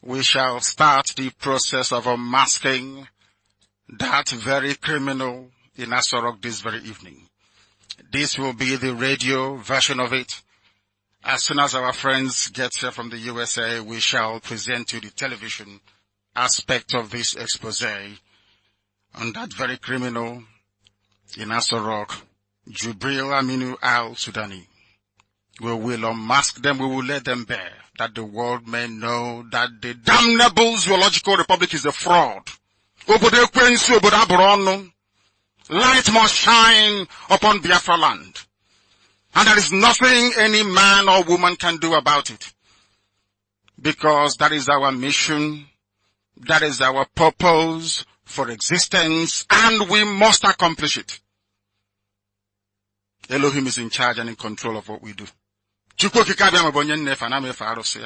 we shall start the process of unmasking that very criminal in AsoRock this very evening. This will be the radio version of it. As soon as our friends get here from the USA, we shall present you the television aspect of this expose on that very criminal in AsoRock, Jubril Al Sudani. We will unmask them, we will let them bear, that the world may know that the damnable zoological republic is a fraud. Light must shine upon Biafra land. And there is nothing any man or woman can do about it. Because that is our mission, that is our purpose for existence, and we must accomplish it. Elohim is in charge and in control of what we do. I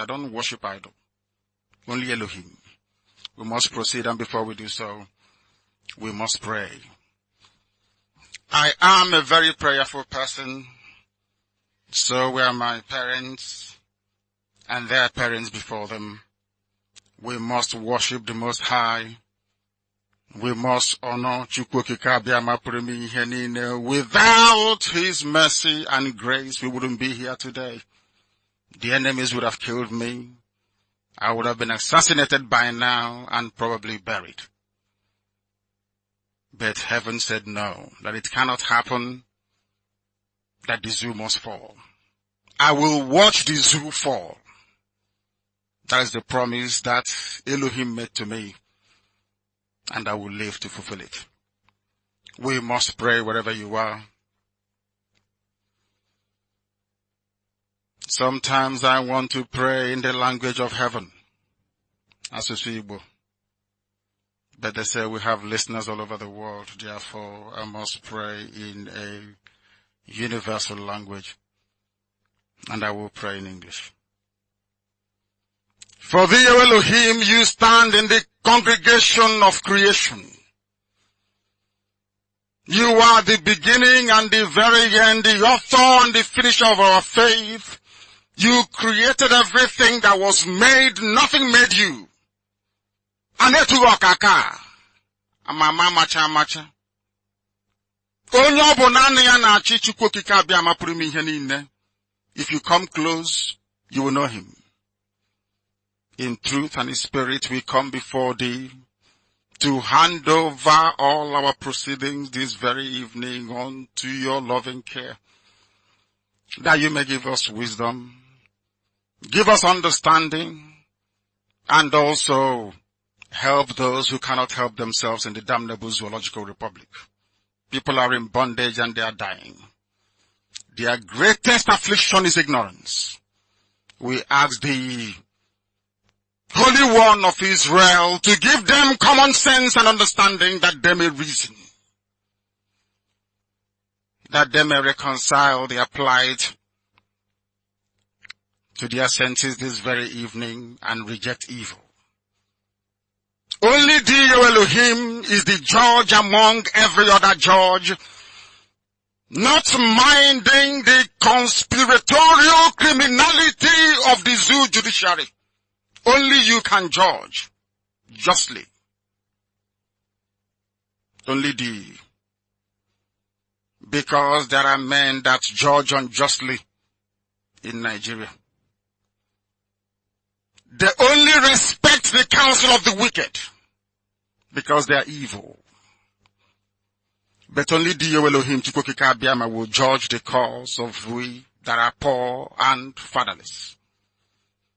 don't worship idol. Only Elohim. We must proceed, and before we do so, we must pray. I am a very prayerful person. So were my parents and their parents before them. We must worship the Most High. We must honor Chukwukika. Without His mercy and grace, we wouldn't be here today. The enemies would have killed me. I would have been assassinated by now and probably buried. But heaven said no, that it cannot happen, that the zoo must fall. I will watch the zoo fall. That is the promise that Elohim made to me, and I will live to fulfill it. We must pray wherever you are. Sometimes I want to pray in the language of heaven, Asosibo. But they say we have listeners all over the world, therefore I must pray in a universal language, and I will pray in English. For thee, O Elohim, you stand in the congregation of creation. You are the beginning and the very end, the author and the finisher of our faith. You created everything that was made, nothing made you. Anetuokaka. Amama macha macha. If you come close, you will know Him. In truth and in spirit, we come before Thee to hand over all our proceedings this very evening unto Your loving care, that You may give us wisdom, give us understanding, and also help those who cannot help themselves in the damnable zoological republic. People are in bondage and they are dying. Their greatest affliction is ignorance. We ask the Holy One of Israel to give them common sense and understanding, that they may reason, that they may reconcile their plight to their senses this very evening and reject evil. Only Thee, O Elohim, is the judge among every other judge, not minding the conspiratorial criminality of the zoo judiciary. Only You can judge justly. Only Thee. Because there are men that judge unjustly in Nigeria. They only respect the counsel of the wicked because they are evil. But only Thee, O Elohim, Chukwukika Abiyama, will judge the cause of we that are poor and fatherless.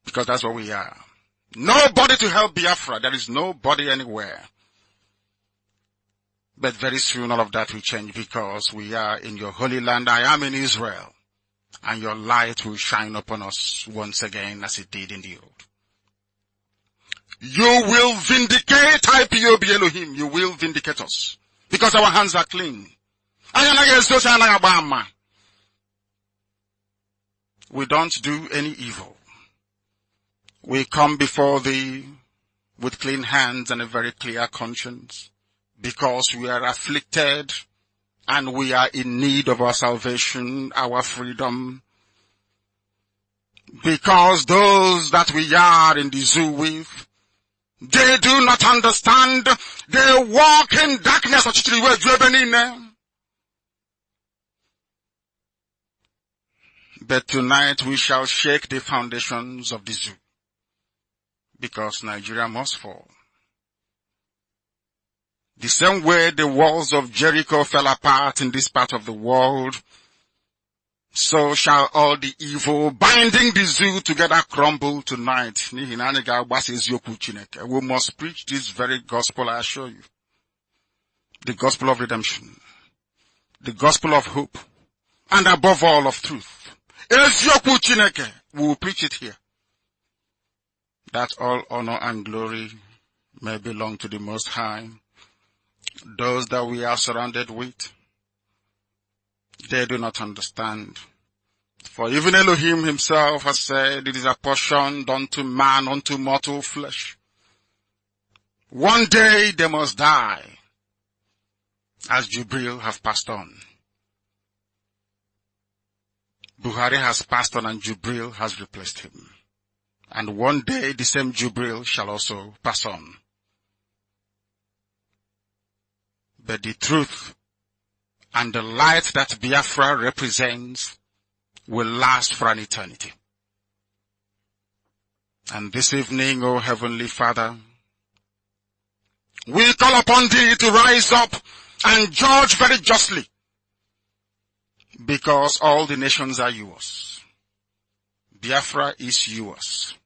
Because that's what we are. Nobody to help Biafra. There is nobody anywhere. But very soon all of that will change, because we are in Your holy land. I am in Israel. And Your light will shine upon us once again as it did in the old. You will vindicate IPOB Elohim. You will vindicate us. Because our hands are clean. We don't do any evil. We come before Thee with clean hands and a very clear conscience, because we are afflicted and we are in need of our salvation, our freedom. Because those that we are in the zoo with They do not understand. They walk in darkness. But tonight we shall shake the foundations of the zoo, because Nigeria must fall. The same way the walls of Jericho fell apart in this part of the world, so shall all the evil binding the zoo together crumble tonight. We must preach this very gospel, I assure you. The gospel of redemption. The gospel of hope. And above all, of truth. We will preach it here. That all honor and glory may belong to the Most High. Those that we are surrounded with, they do not understand. For even Elohim himself has said, it is apportioned unto man, unto mortal flesh. One day they must die, as Jubril have passed on. Buhari has passed on and Jubril has replaced him. And one day the same Jubril shall also pass on. But the truth and the light that Biafra represents will last for an eternity. And this evening, O Heavenly Father, we call upon Thee to rise up and judge very justly, because all the nations are yours. Biafra is yours,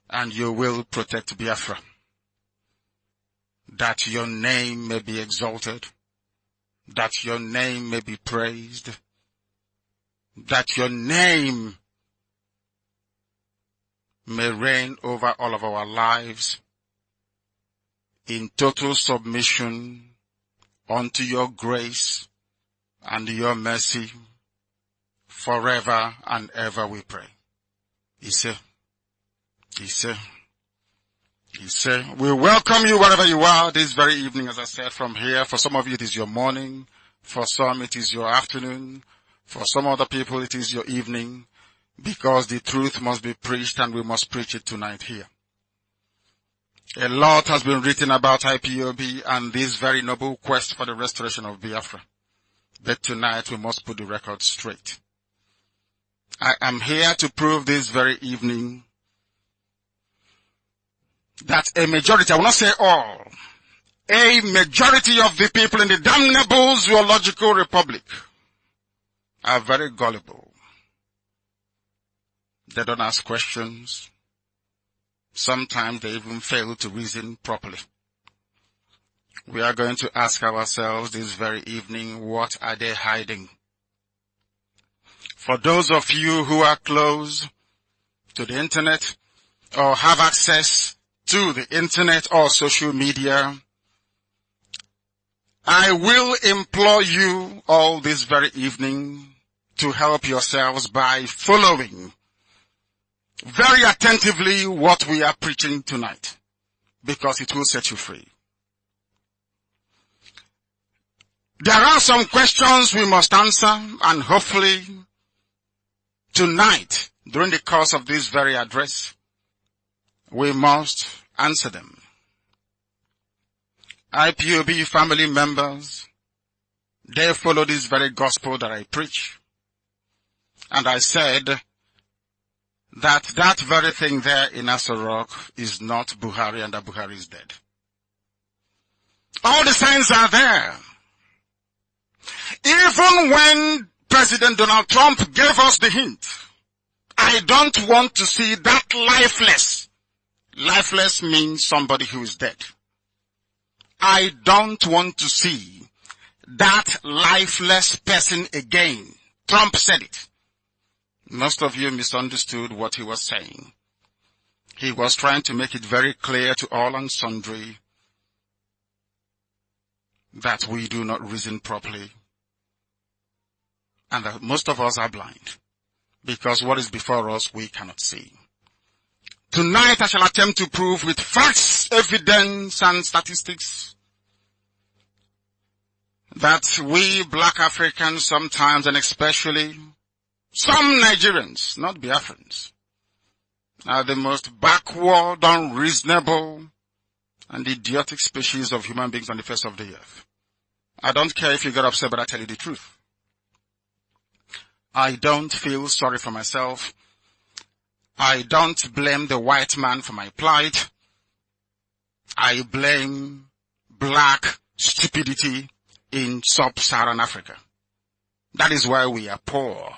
and you will protect Biafra, that your name may be exalted, that your name may be praised, that your name may reign over all of our lives in total submission unto your grace and your mercy forever and ever, we pray. He said, we welcome you wherever you are this very evening, as I said, from here. For some of you it is your morning, for some it is your afternoon, for some other people it is your evening, because the truth must be preached and we must preach it tonight here. A lot has been written about IPOB and this very noble quest for the restoration of Biafra. But tonight we must put the record straight. I am here to prove this very evening that a majority, I will not say all, a majority of the people in the damnable zoological republic are very gullible. They don't ask questions. Sometimes they even fail to reason properly. We are going to ask ourselves this very evening, what are they hiding? For those of you who are close to the internet or have access to the internet or social media, I will implore you all this very evening to help yourselves by following very attentively what we are preaching tonight, because it will set you free. There are some questions we must answer, and hopefully tonight, during the course of this very address, we must answer them. IPOB family members, they follow this very gospel that I preach. And I said that very thing there in AsoRock is not Buhari and that Buhari is dead. All the signs are there. Even when President Donald Trump gave us the hint, I don't want to see that lifeless. Lifeless means somebody who is dead. I don't want to see that lifeless person again. Trump said it. Most of you misunderstood what he was saying. He was trying to make it very clear to all and sundry that we do not reason properly and that most of us are blind, because what is before us we cannot see. Tonight I shall attempt to prove with facts, evidence and statistics that we black Africans sometimes, and especially some Nigerians, not Biafrans, are the most backward, unreasonable, and idiotic species of human beings on the face of the earth. I don't care if you get upset, but I tell you the truth. I don't feel sorry for myself. I don't blame the white man for my plight. I blame black stupidity in sub-Saharan Africa. That is why we are poor.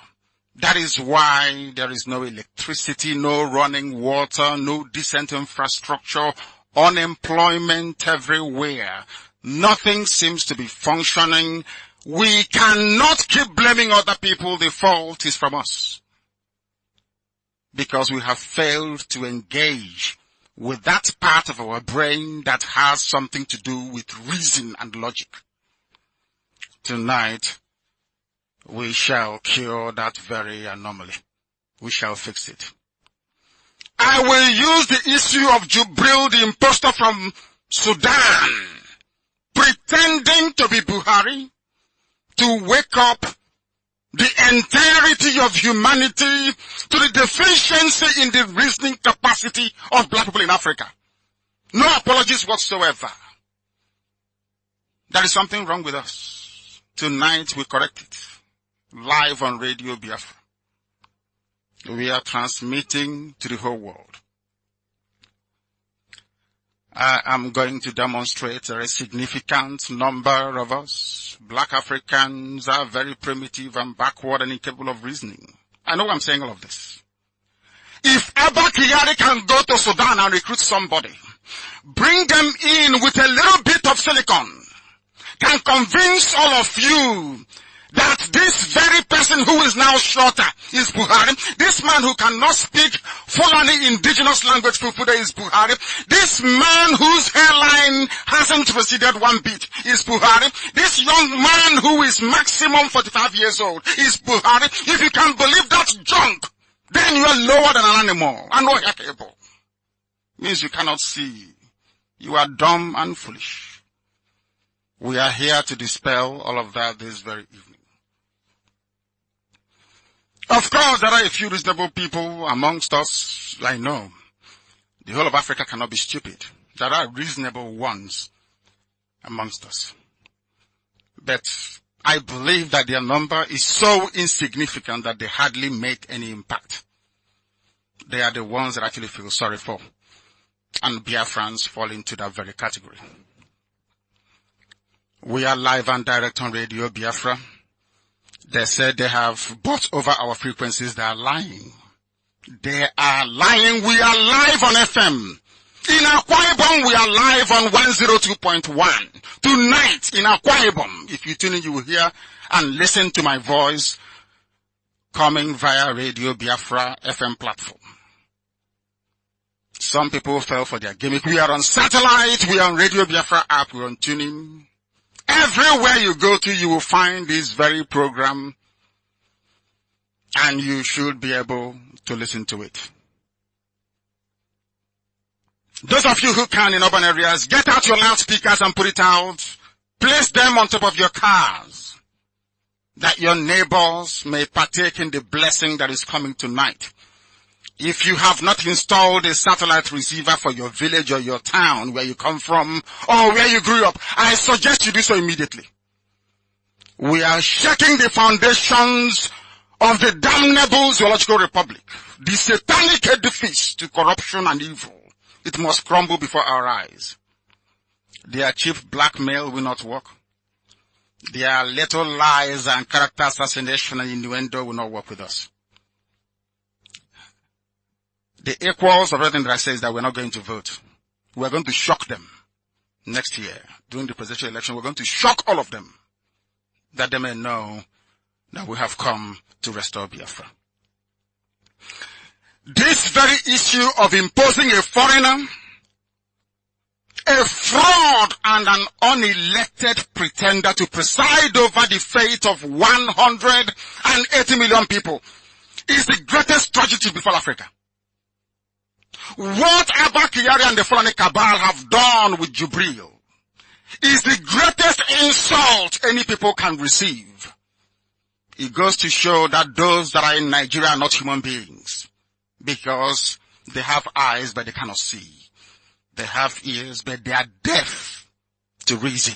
That is why there is no electricity, no running water, no decent infrastructure, unemployment everywhere. Nothing seems to be functioning. We cannot keep blaming other people. The fault is from us. Because we have failed to engage with that part of our brain that has something to do with reason and logic. Tonight, we shall cure that very anomaly. We shall fix it. I will use the issue of Jubril, the impostor from Sudan, pretending to be Buhari, to wake up the entirety of humanity to the deficiency in the reasoning capacity of black people in Africa. No apologies whatsoever. There is something wrong with us. Tonight we correct it. Live on Radio Biafra. We are transmitting to the whole world. I am going to demonstrate a significant number of us. Black Africans are very primitive and backward and incapable of reasoning. I know I'm saying all of this. If Abba Kyari can go to Sudan and recruit somebody, bring them in with a little bit of silicon, can convince all of you that this very person who is now shorter is Buhari. This man who cannot speak Fulani indigenous language Fufude is Buhari. This man whose hairline hasn't receded one bit is Buhari. This young man who is maximum 45 years old is Buhari. If you can believe that junk, then you are lower than an animal and not capable. Means you cannot see. You are dumb and foolish. We are here to dispel all of that this very evening. Of course, there are a few reasonable people amongst us, I know. The whole of Africa cannot be stupid. There are reasonable ones amongst us. But I believe that their number is so insignificant that they hardly make any impact. They are the ones that I actually feel sorry for. And Biafrans fall into that very category. We are live and direct on Radio Biafra. They said they have bought over our frequencies. They are lying. They are lying. We are live on FM. In Akwa Ibom, we are live on 102.1. Tonight, in Akwa Ibom, if you tune in, you will hear and listen to my voice coming via Radio Biafra FM platform. Some people fell for their gimmick. We are on satellite. We are on Radio Biafra app. We're on tuning. Everywhere you go to, you will find this very program, and you should be able to listen to it. Those of you who can in urban areas, get out your loudspeakers and put it out. Place them on top of your cars, that your neighbors may partake in the blessing that is coming tonight. If you have not installed a satellite receiver for your village or your town where you come from or where you grew up, I suggest you do so immediately. We are shaking the foundations of the damnable zoological republic, the satanic edifice to corruption and evil. It must crumble before our eyes. Their cheap blackmail will not work. Their little lies and character assassination and innuendo will not work with us. The equals of everything that I say is that we're not going to vote. We're going to shock them next year during the presidential election. We're going to shock all of them that they may know that we have come to restore Biafra. This very issue of imposing a foreigner, a fraud and an unelected pretender to preside over the fate of 180 million people is the greatest tragedy before Africa. What Abba Kyari and the Fulani Cabal have done with Jubril is the greatest insult any people can receive. It goes to show that those that are in Nigeria are not human beings, because they have eyes but they cannot see. They have ears, but they are deaf to reason.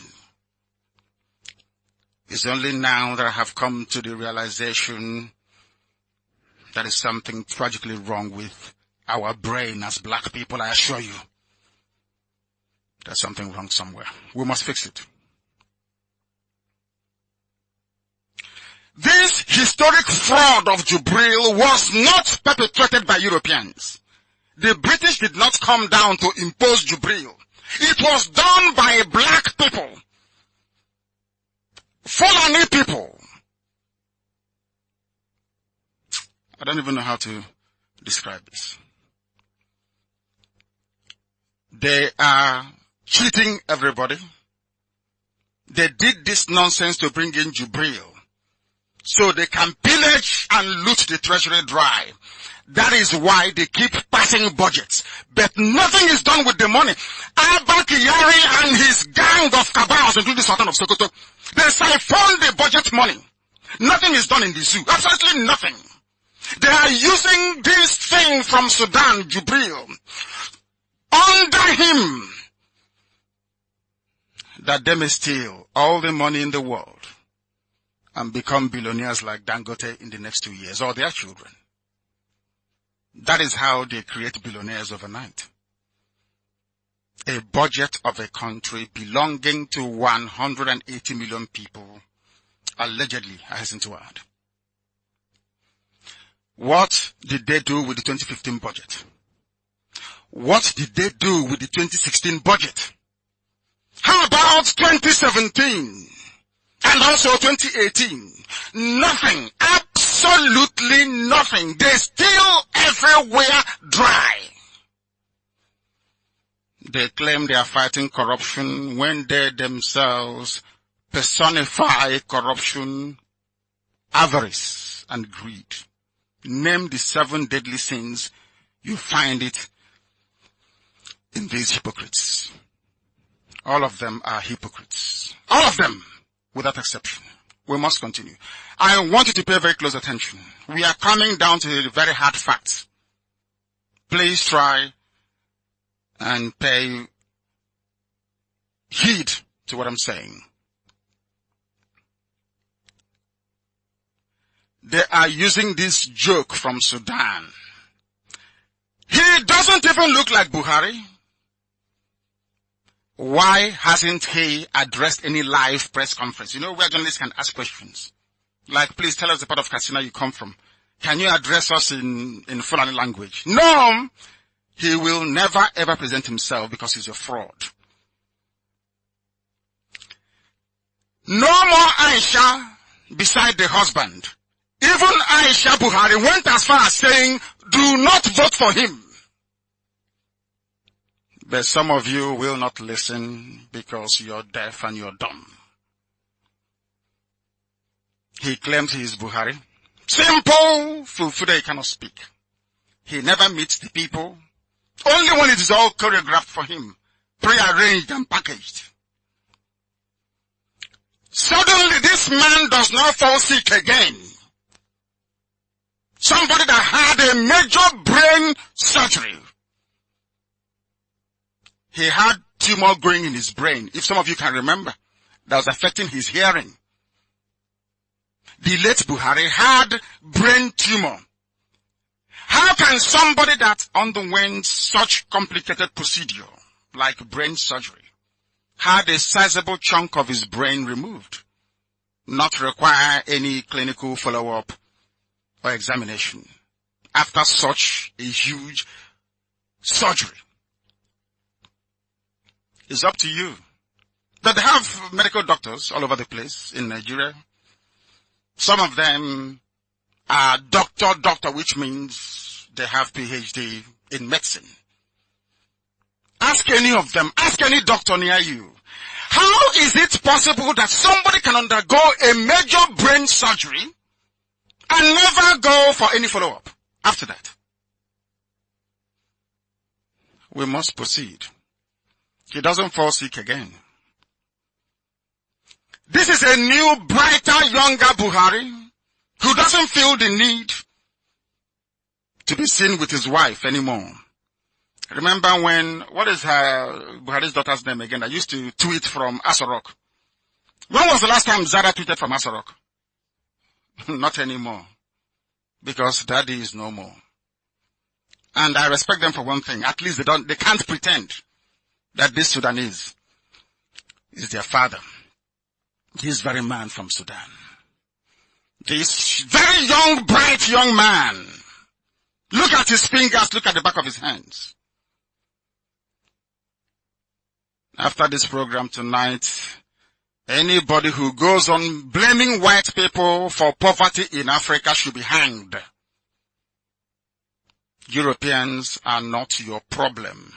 It's only now that I have come to the realization that is something tragically wrong with our brain as black people, I assure you. There's something wrong somewhere. We must fix it. This historic fraud of Jubril was not perpetrated by Europeans. The British did not come down to impose Jubril. It was done by black people. Fulani people. I don't even know how to describe this. They are cheating everybody. They did this nonsense to bring in Jubril, so they can pillage and loot the treasury dry. That is why they keep passing budgets. But nothing is done with the money. Abba Kyari and his gang of cabals, including the Sultan of Sokoto, they siphon the budget money. Nothing is done in the zoo. Absolutely nothing. They are using this thing from Sudan, Jubril, under him, that they may steal all the money in the world and become billionaires like Dangote in the next 2 years, or their children. That is how they create billionaires overnight. A budget of a country belonging to 180 million people, allegedly, I hasten to add. What did they do with the 2015 budget? What did they do with the 2016 budget? How about 2017? And also 2018? Nothing. Absolutely nothing. They steal everywhere dry. They claim they are fighting corruption when they themselves personify corruption, avarice, and greed. Name the 7 deadly sins, you find it in these hypocrites. All of them are hypocrites. All of them, without exception. We must continue. I want you to pay very close attention. We are coming down to the very hard facts. Please try and pay heed to what I'm saying. They are using this joke from Sudan. He doesn't even look like Buhari. Why hasn't he addressed any live press conference? You know, where journalists can ask questions. Like, please tell us the part of Katsina you come from. Can you address us in Fulani language? No! He will never ever present himself because he's a fraud. No more Aisha beside the husband. Even Aisha Buhari went as far as saying, do not vote for him. But some of you will not listen because you're deaf and you're dumb. He claims he is Buhari. Simple, Fulfude he cannot speak. He never meets the people. Only when it is all choreographed for him, prearranged and packaged. Suddenly this man does not fall sick again. Somebody that had a major brain surgery. He had tumor growing in his brain, if some of you can remember, that was affecting his hearing. The late Buhari had brain tumor. How can somebody that underwent such complicated procedure, like brain surgery, had a sizable chunk of his brain removed, not require any clinical follow-up or examination after such a huge surgery? It's up to you. But they have medical doctors all over the place in Nigeria. Some of them are doctor, which means they have PhD in medicine. Ask any of them, ask any doctor near you. How is it possible that somebody can undergo a major brain surgery and never go for any follow-up after that? We must proceed. He doesn't fall sick again. This is a new, brighter, younger Buhari who doesn't feel the need to be seen with his wife anymore. Remember when, what is Buhari's daughter's name again? I used to tweet from AsoRock. When was the last time Zara tweeted from AsoRock? Not anymore. Because daddy is no more. And I respect them for one thing. At least they can't pretend that this Sudanese is their father. This very man from Sudan. This very young, bright young man. Look at his fingers, look at the back of his hands. After this program tonight, anybody who goes on blaming white people for poverty in Africa should be hanged. Europeans are not your problem.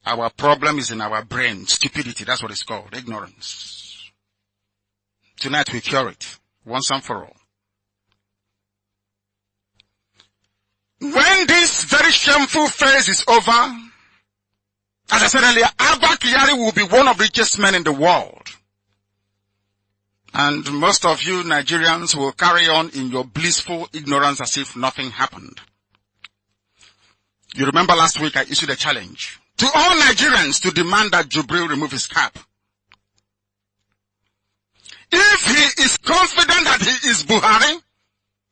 Our problem is in our brain. Stupidity, that's what it's called. Ignorance. Tonight we cure it, once and for all. When this very shameful phase is over, as I said earlier, Abba Kyari will be one of the richest men in the world. And most of you Nigerians will carry on in your blissful ignorance as if nothing happened. You remember last week I issued a challenge to all Nigerians to demand that Jubril remove his cap. If he is confident that he is Buhari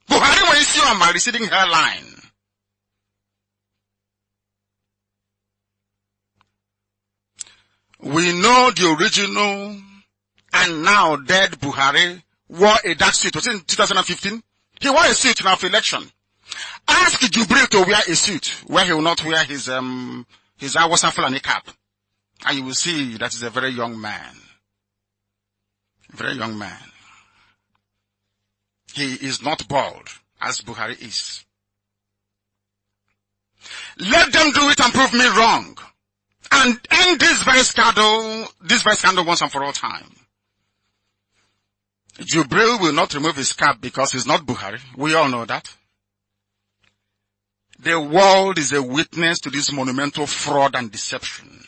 will issue on my receding hairline. We know the original and now dead Buhari wore a dark suit. Was it in 2015? He wore a suit now for election. Ask Jubril to wear a suit where he will not wear his Awasa Fulani cap. And you will see that he's a very young man. Very young man. He is not bald as Buhari is. Let them do it and prove me wrong. And end this very scandal once and for all time. Jubril will not remove his cap because he's not Buhari. We all know that. The world is a witness to this monumental fraud and deception.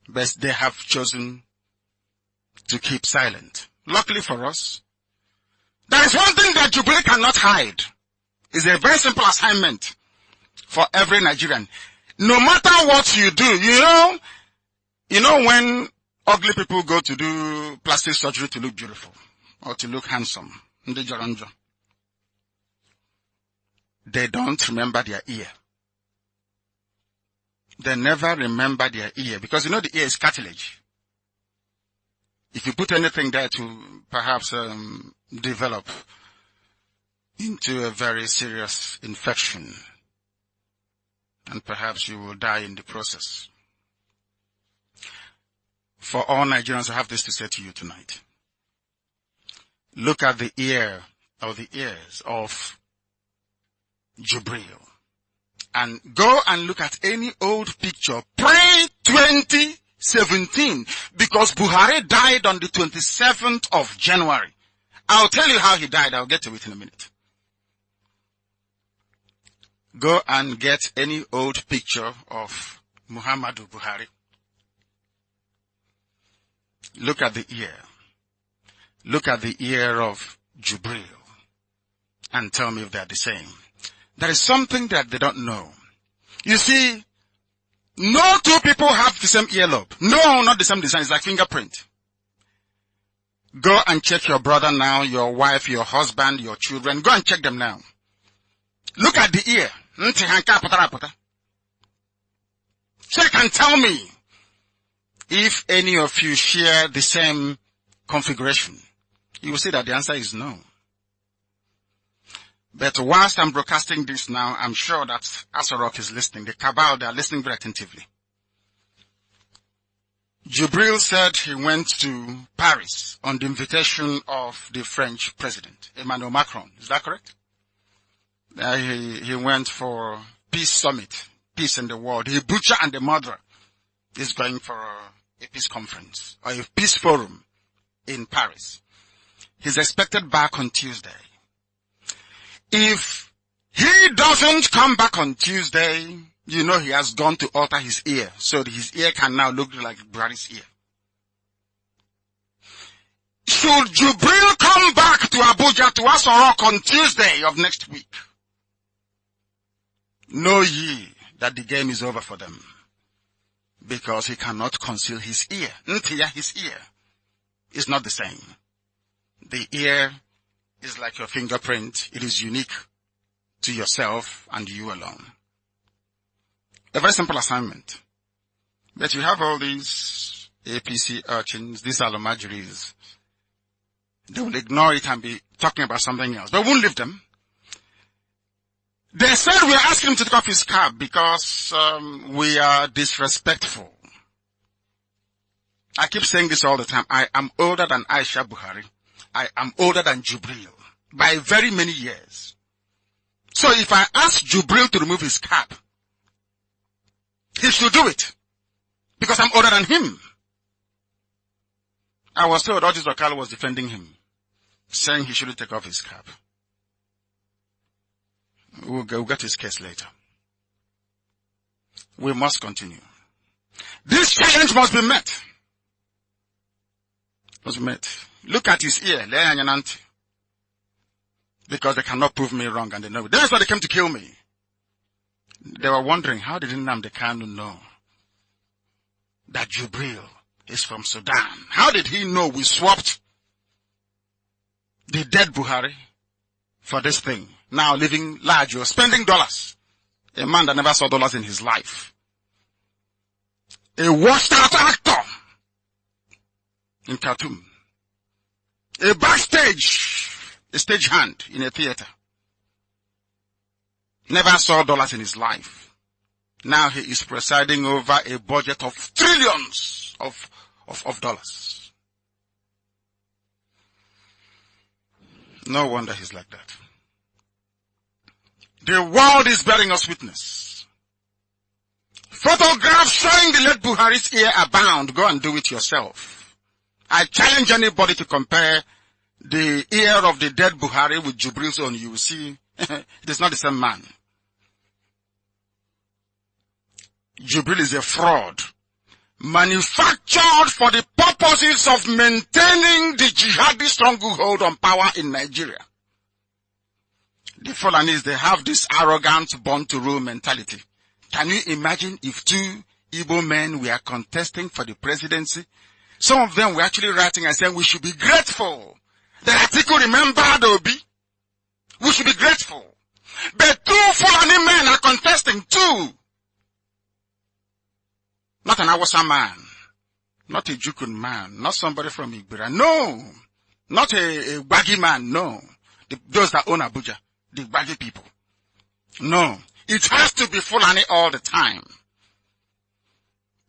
But they have chosen to keep silent. Luckily for us, there is one thing that Jubril cannot hide. It's a very simple assignment for every Nigerian. No matter what you do, you know when ugly people go to do plastic surgery to look beautiful or to look handsome, they don't remember their ear. They never remember their ear because the ear is cartilage. If you put anything there to perhaps develop into a very serious infection, and perhaps you will die in the process. For all Nigerians, I have this to say to you tonight. Look at the ear or the ears of Jubril. And go and look at any old picture pre-2017 because Buhari died on the 27th of January. I'll tell you how he died. I'll get to it in a minute. Go and get any old picture of Muhammadu Buhari. Look at the ear. Look at the ear of Jubril and tell me if they're the same. There is something that they don't know. You see, no two people have the same earlobe. No, not the same design. It's like fingerprint. Go and check your brother now, your wife, your husband, your children. Go and check them now. Look at the ear. Check and tell me if any of you share the same configuration. You will see that the answer is no. But whilst I'm broadcasting this now, I'm sure that AsoRock is listening. The cabal, they are listening very attentively. Jubril said he went to Paris on the invitation of the French president, Emmanuel Macron. Is that correct? He went for peace summit, peace in the world. The butcher and the murderer is going for a peace conference or a peace forum in Paris. He's expected back on Tuesday. If he doesn't come back on Tuesday, he has gone to alter his ear, so his ear can now look like Buhari's ear. Should Jubril come back to Abuja to AsoRock on Tuesday of next week? Know ye that the game is over for them. Because he cannot conceal his ear. His ear is not the same. The ear is like your fingerprint. It is unique to yourself and you alone. A very simple assignment. But you have all these APC urchins, these alamajiris. They will ignore it and be talking about something else. But we won't leave them. They said we are asking him to take off his cap because we are disrespectful. I keep saying this all the time. I am older than Aisha Buhari. I am older than Jubril by very many years. So if I ask Jubril to remove his cap, he should do it because I'm older than him. I was told Otis Okalo was defending him, saying he shouldn't take off his cap. We'll get his case later. We must continue. This challenge must be met. Look at his ear. Because they cannot prove me wrong and they know it. That's why they came to kill me. They were wondering, how did Nnamdi Kanu know that Jubril is from Sudan? How did he know we swapped the dead Buhari for this thing? Now living large, you're spending dollars. A man that never saw dollars in his life. A washed out actor in Khartoum. A backstage, a stagehand in a theater. Never saw dollars in his life. Now he is presiding over a budget of trillions of dollars. No wonder he's like that. The world is bearing us witness. Photographs showing the late Buhari's ear abound. Go and do it yourself. I challenge anybody to compare the ear of the dead Buhari with Jubril's own. You will see it is not the same man. Jubril is a fraud, manufactured for the purposes of maintaining the jihadi stronghold on power in Nigeria. The Fulanis, they have this arrogant born-to-rule mentality. Can you imagine if two Igbo men were contesting for the presidency? Some of them were actually writing and saying we should be grateful that Atiku remembered Obi. We should be grateful. But two Fulani men are contesting, two. Not an Awasa man, not a Jukun man, not somebody from Igbira, no. Not a Gbagi man, no. Those that own Abuja, the Gbagi people. No. It has to be Fulani all the time.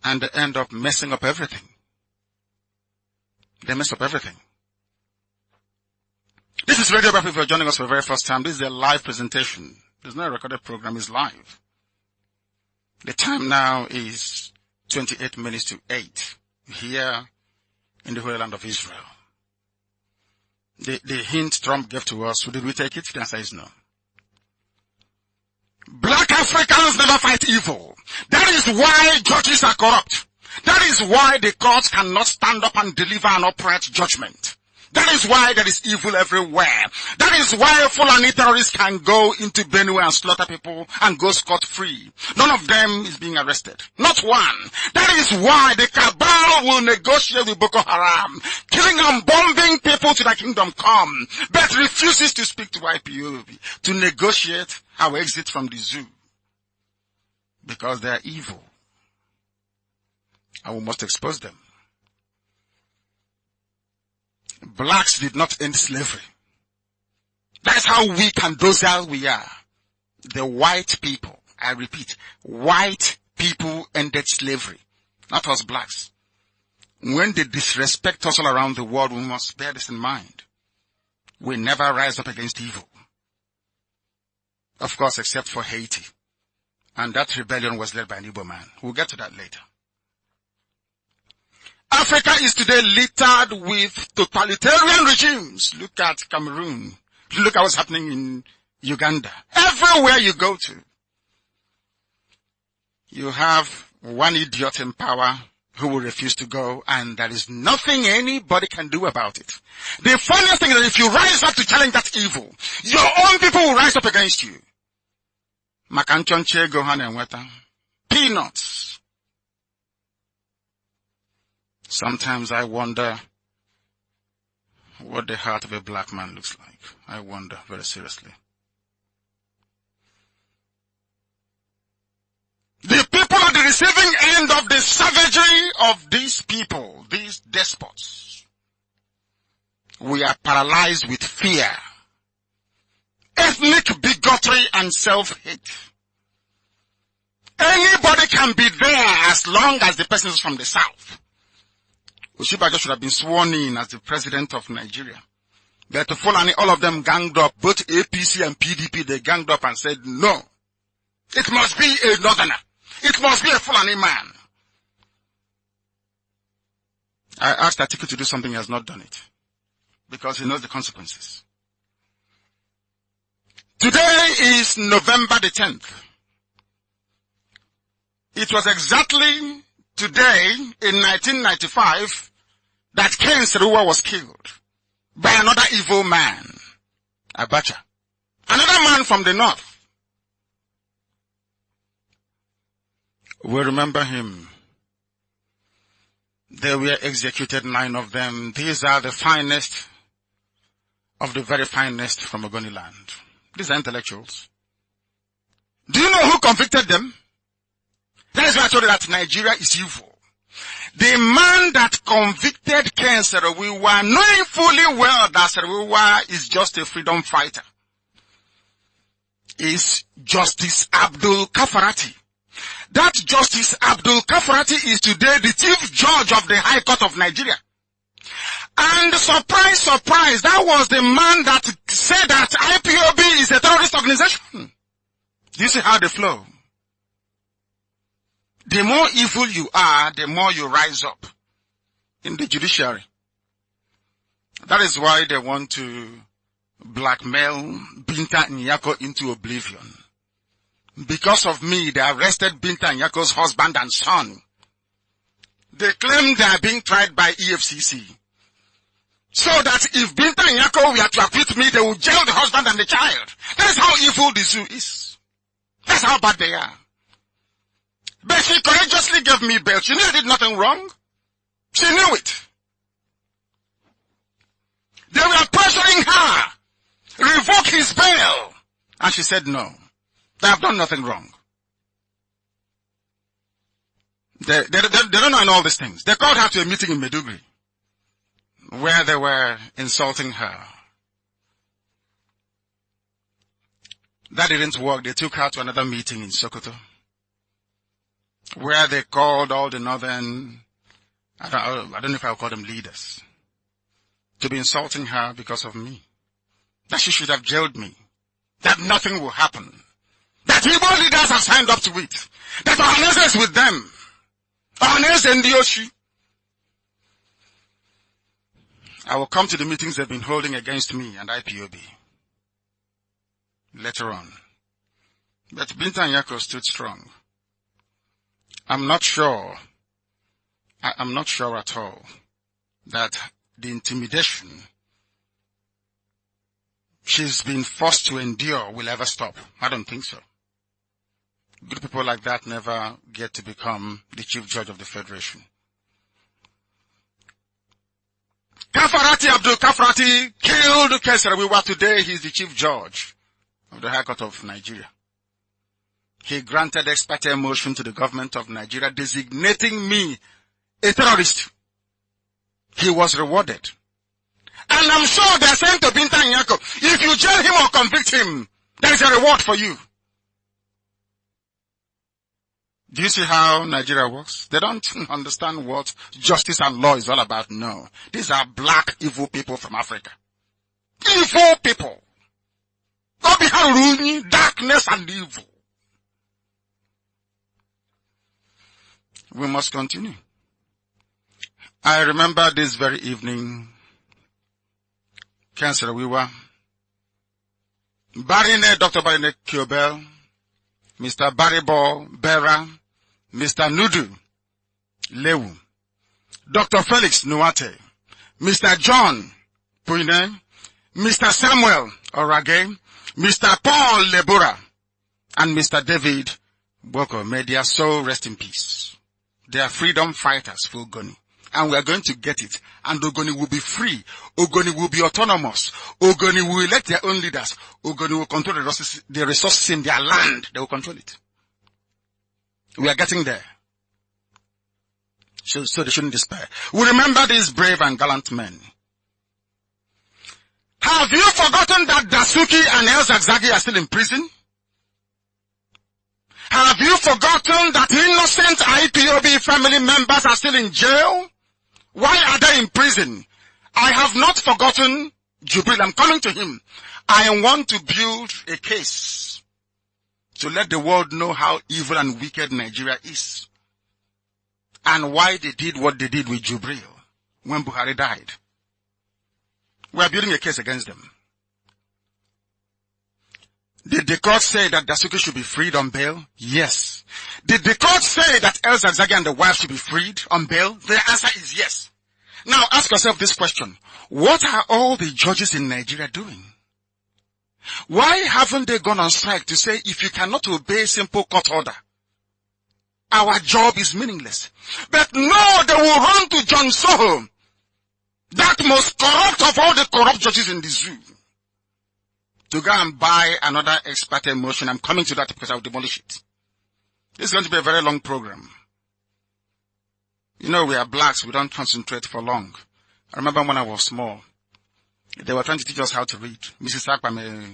And they end up messing up everything. They mess up everything. This is Radio Bible. If you're joining us for the very first time, this is a live presentation. There's no recorded program, it's live. The time now is 28 minutes to 8 here in the Holy Land of Israel. The hint Trump gave to us, did we take it? The answer is no. Black Africans never fight evil. That is why judges are corrupt. That is why the courts cannot stand up and deliver an upright judgment. That is why there is evil everywhere. That is why Fulani terrorists can go into Benue and slaughter people and go scot-free. None of them is being arrested. Not one. That is why the cabal will negotiate with Boko Haram, killing and bombing people to the kingdom come, but refuses to speak to IPOB to negotiate our exit from the zoo. Because they are evil. And we must expose them. Blacks did not end slavery. That's how weak and docile we are. The white people, I repeat, white people ended slavery. Not us blacks. When they disrespect us all around the world, we must bear this in mind. We never rise up against evil. Of course, except for Haiti. And that rebellion was led by an Igbo man. We'll get to that later. Africa is today littered with totalitarian regimes. Look at Cameroon. Look at what's happening in Uganda. Everywhere you go to, you have one idiot in power who will refuse to go, and there is nothing anybody can do about it. The funniest thing is that if you rise up to challenge that evil, your own people will rise up against you. Makanchonche gohan and weta. Peanuts. Sometimes I wonder what the heart of a black man looks like. I wonder very seriously. The people at the receiving end of the savagery of these people, these despots, we are paralyzed with fear, ethnic bigotry and self-hate. Anybody can be there as long as the person is from the south. Oshibajo should have been sworn in as the president of Nigeria. But to Fulani, all of them ganged up, both APC and PDP, they ganged up and said, no, it must be a northerner. It must be a Fulani man. I asked Atiku to do something, he has not done it. Because he knows the consequences. Today is November the 10th. It was exactly today in 1995 that Ken Seruwa was killed by another evil man, Abacha. Another man from the north. We remember him. They were executed, 9 of them. These are the finest of the very finest from Ogoni land. These are intellectuals. Do you know who convicted them? That is why I told you that Nigeria is evil. The man that convicted Ken Seruwa, knowing fully well that Seruwa is just a freedom fighter, is Justice Abdul Kafarati. That Justice Abdul Kafarati is today the Chief Judge of the High Court of Nigeria. And surprise, surprise, that was the man that said that IPOB is a terrorist organization. Do you see how they flow? The more evil you are, the more you rise up in the judiciary. That is why they want to blackmail Binta Nyako into oblivion. Because of me, they arrested Binta Nyako's husband and son. They claim they are being tried by EFCC. So that if Binta Nyako were to acquit me, they will jail the husband and the child. That is how evil the zoo is. That's how bad they are. But she courageously gave me bail. She knew I did nothing wrong. She knew it. They were pressuring her. Revoke his bail. And she said no. They have done nothing wrong. They don't know all these things. They called her to a meeting in Maiduguri where they were insulting her. That didn't work. They took her to another meeting in Sokoto where they called all the northern, I don't know if I'll call them leaders, to be insulting her because of me. That she should have jailed me. That nothing will happen. That Igbo leaders have signed up to it. That Ohaneze is with them. Ohaneze and Dioshi. I will come to the meetings they've been holding against me and IPOB later on. But Binta Nyako stood strong. I'm not sure at all that the intimidation she's been forced to endure will ever stop. I don't think so. Good people like that never get to become the chief judge of the federation. Kafarati, Abdul Kafarati, killed Kesarawiwa. Today he's the chief judge of the High Court of Nigeria. He granted ex parte motion to the government of Nigeria designating me a terrorist. He was rewarded. And I'm sure they're saying to Binta Nyako, if you jail him or convict him, there is a reward for you. Do you see how Nigeria works? They don't understand what justice and law is all about. No. These are black evil people from Africa. Evil people. Darkness and evil. We must continue. I remember this very evening, Cancer Wiwa, Dr. Barine Kiobel, Mr. Baribo Bera, Mr. Nudu Lewu, Dr. Felix Nuate, Mr. John Puine, Mr. Samuel Orage, Mr. Paul Lebura, and Mr. David Boko, may their soul rest in peace. They are freedom fighters for Ogoni. And we are going to get it. And Ogoni will be free. Ogoni will be autonomous. Ogoni will elect their own leaders. Ogoni will control the resources in their land. They will control it. We are getting there. So they shouldn't despair. We remember these brave and gallant men. Have you forgotten that Dasuki and El Zagzagi are still in prison? Have you forgotten that innocent IPOB family members are still in jail? Why are they in prison? I have not forgotten Jubril. I'm coming to him. I want to build a case to let the world know how evil and wicked Nigeria is. And why they did what they did with Jubril when Buhari died. We are building a case against them. Did the court say that Dasuki should be freed on bail? Yes. Did the court say that El Zagzagi and the wife should be freed on bail? The answer is yes. Now ask yourself this question. What are all the judges in Nigeria doing? Why haven't they gone on strike to say if you cannot obey simple court order, our job is meaningless? But no, they will run to John Soho, that most corrupt of all the corrupt judges in the zoo, to go and buy another ex parte motion. I'm coming to that because I'll demolish it. This is going to be a very long program. You know, we are blacks. We don't concentrate for long. I remember when I was small, they were trying to teach us how to read. Mrs. Akpame,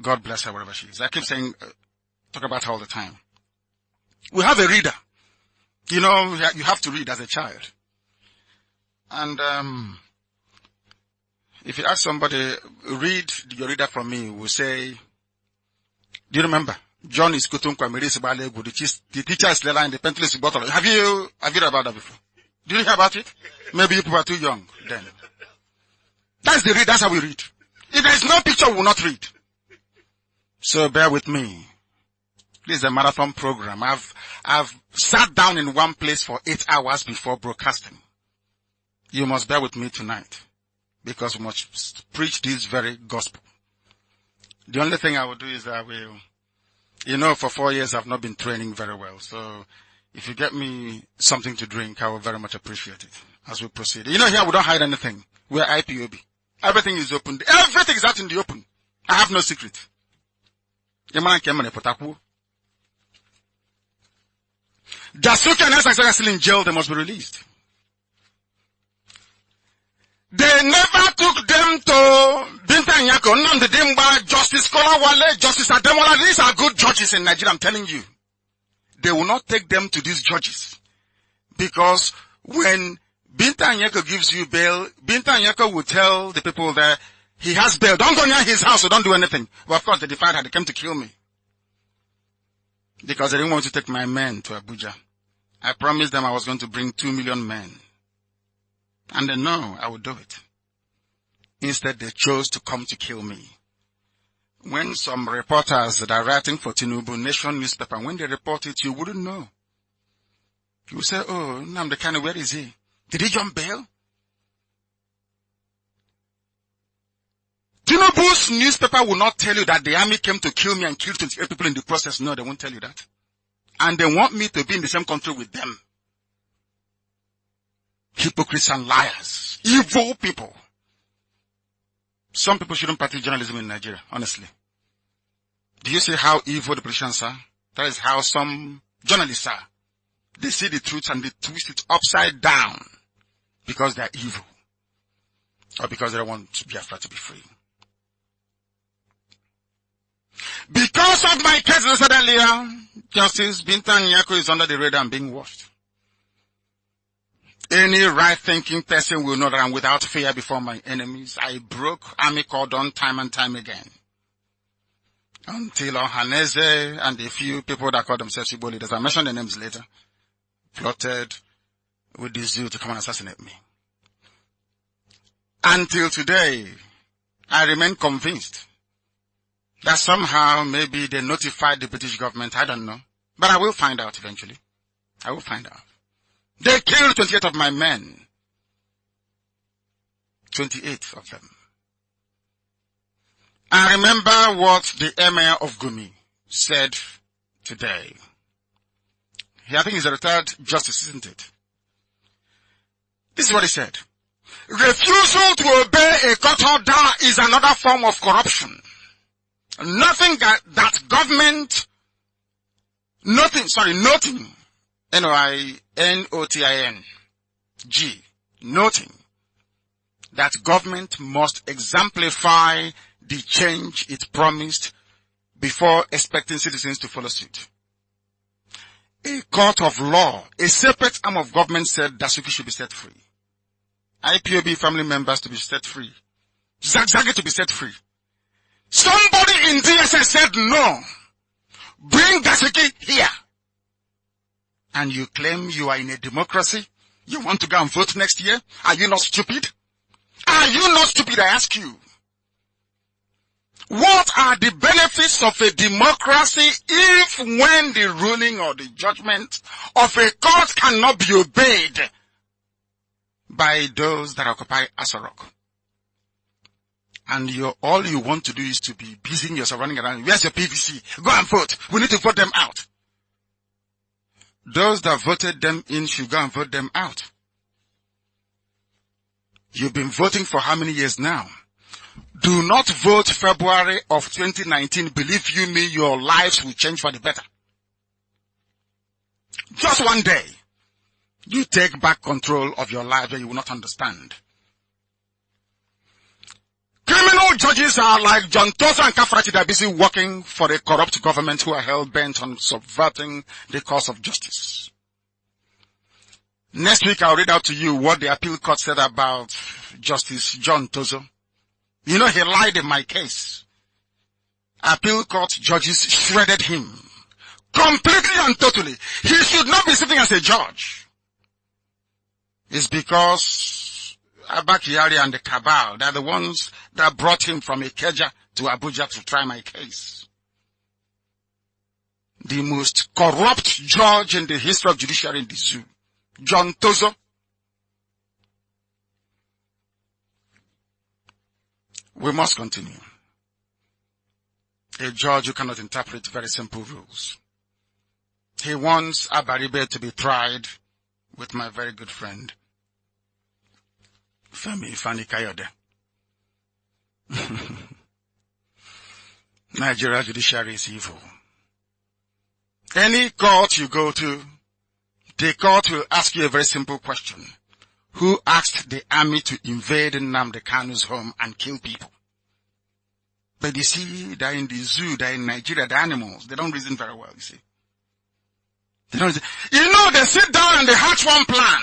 God bless her wherever she is. I keep saying, talk about her all the time. We have a reader. You know, you have to read as a child. And if you ask somebody, read your reader from me, will say, do you remember? John is the teacher is Lela and the pencil is bottle. Have you read about that before? Did you hear about it? Maybe you people are too young then. That's the read, that's how we read. If there is no picture, we will not read. So bear with me. This is a marathon program. I've sat down in one place for 8 hours before broadcasting. You must bear with me tonight, because we must preach this very gospel. The only thing I will do is that I will, you know, for 4 years I've not been training very well. So if you get me something to drink, I will very much appreciate it as we proceed. You know, here we don't hide anything. We are IPOB. Everything is open. Everything is out in the open. I have no secret. Dasuki and Essex are still in jail. They must be released. They never took them to Binta Nyako, Nnamdi Dimba, Justice Kolawale, Justice Ademola. These are good judges in Nigeria, I'm telling you. They will not take them to these judges. Because when Binta Nyako gives you bail, Binta Nyako will tell the people that he has bail. Don't go near his house or don't do anything. But of course they defied her. They came to kill me. Because they didn't want to take my men to Abuja. I promised them I was going to bring 2 million men. And they know I would do it. Instead, they chose to come to kill me. When some reporters that are writing for Tinubu Nation newspaper, when they report it, you wouldn't know. You would say, oh, Nnamdi Kanu, where is he? Did he jump bail? Tinubu's newspaper will not tell you that the army came to kill me and killed 28 people in the process. No, they won't tell you that. And they want me to be in the same country with them. Hypocrites and liars. Evil people. Some people shouldn't practice journalism in Nigeria, honestly. Do you see how evil the politicians are? That is how some journalists are. They see the truth and they twist it upside down because they are evil. Or because they don't want to be afraid to be free. Because of my case, as I said earlier, Justice Binta Nyako is under the radar and being watched. Any right-thinking person will know that I'm without fear before my enemies. I broke army cordon time and time again. Until Ohaneze and a few people that call themselves Igbo leaders, I'll mention their names later, plotted with this zeal to come and assassinate me. Until today, I remain convinced that somehow maybe they notified the British government. I don't know. But I will find out eventually. I will find out. They killed 28 of my men. 28 of them. I remember what the emir of Gumi said today. I think he's a retired justice, isn't it? This is what he said. Refusal to obey a court order is another form of corruption. Noting, noting that government must exemplify the change it promised before expecting citizens to follow suit. A court of law, a separate arm of government, said Dasuki should be set free. IPOB family members to be set free. Zagzagi to be set free. Somebody in DSS said no. Bring Dasuki here. And you claim you are in a democracy? You want to go and vote next year? Are you not stupid? Are you not stupid, I ask you? What are the benefits of a democracy if when the ruling or the judgment of a court cannot be obeyed by those that occupy AsoRock? And all you want to do is to be busying yourself running around. Where's your PVC? Go and vote. We need to vote them out. Those that voted them in should go and vote them out. You've been voting for how many years now? Do not vote February of 2019. Believe you me, your lives will change for the better. Just one day, you take back control of your life and you will not understand. Criminal judges are like John Tosa and Kafrati that are busy working for a corrupt government who are hell-bent on subverting the cause of justice. Next week, I'll read out to you what the appeal court said about Justice John Tozo. You know, he lied in my case. Appeal court judges shredded him. Completely and totally. He should not be sitting as a judge. It's because Abakari and the cabal, they're the ones that brought him from Ikeja to Abuja to try my case. The most corrupt judge in the history of judiciary in the zoo. John Tozo. We must continue. A judge who cannot interpret very simple rules. He wants Abaribe to be tried with my very good friend, Femi Fani Kayode. Nigeria judiciary is evil. Any court you go to, the court will ask you a very simple question. Who asked the army to invade Nnamdi Kanu's home and kill people? But you see, they're in the zoo, they're in Nigeria, they're animals. They don't reason very well, you see. They don't reason. You know, they sit down and they hatch one plan.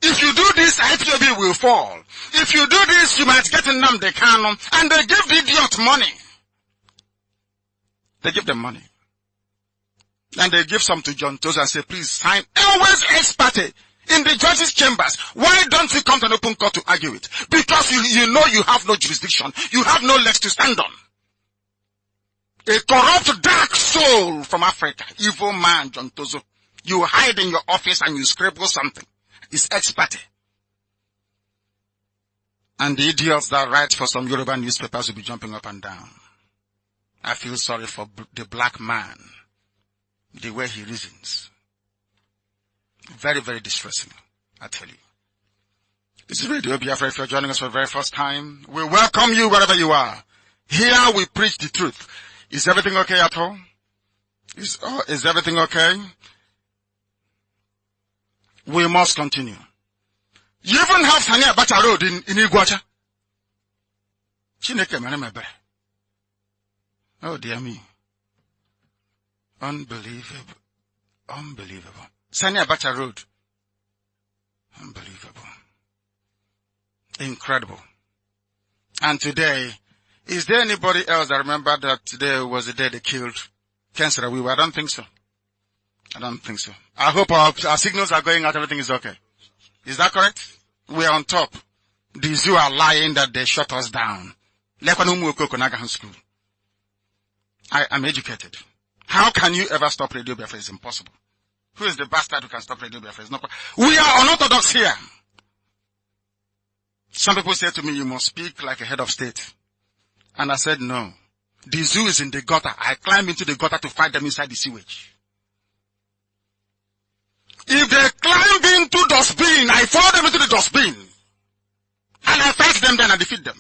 If you do this, IPOB will fall. If you do this, you might get Nnamdi Kanu. And they give the idiot money. They give them money. And they give some to John Toza and say, please sign. Always ex parte in the judges' chambers. Why don't you come to an open court to argue it? Because you know you have no jurisdiction. You have no legs to stand on. A corrupt dark soul from Africa. Evil man, John Tozo. You hide in your office and you scribble something. It's ex parte. And the idiots that write for some Yoruba newspapers will be jumping up and down. I feel sorry for the black man. The way he reasons. Very, very distressing, I tell you. This is Radio Biafra. If you're joining us for the very first time, we welcome you wherever you are. Here we preach the truth. Is everything okay at all? Is everything okay? We must continue. You even have Sani Abacha Road in Iguacha. Chineke mere mebe. Oh dear me. Unbelievable. Unbelievable. Sani Abacha Road. Unbelievable. Incredible. And today, is there anybody else that remember that today was the day they killed Ken Sarawiwa? I don't think so. I don't think so. I hope our signals are going out, everything is okay. Is that correct? We are on top. The zoo are lying that they shut us down. School. I am educated. How can you ever stop Radio Biafra? It's impossible. Who is the bastard who can stop Radio Biafra? It's not. We are unorthodox here. Some people say to me, you must speak like a head of state. And I said, no. The zoo is in the gutter. I climb into the gutter to fight them inside the sewage. If they climb into dustbin, I follow them into the dustbin. And I fight them then and defeat them.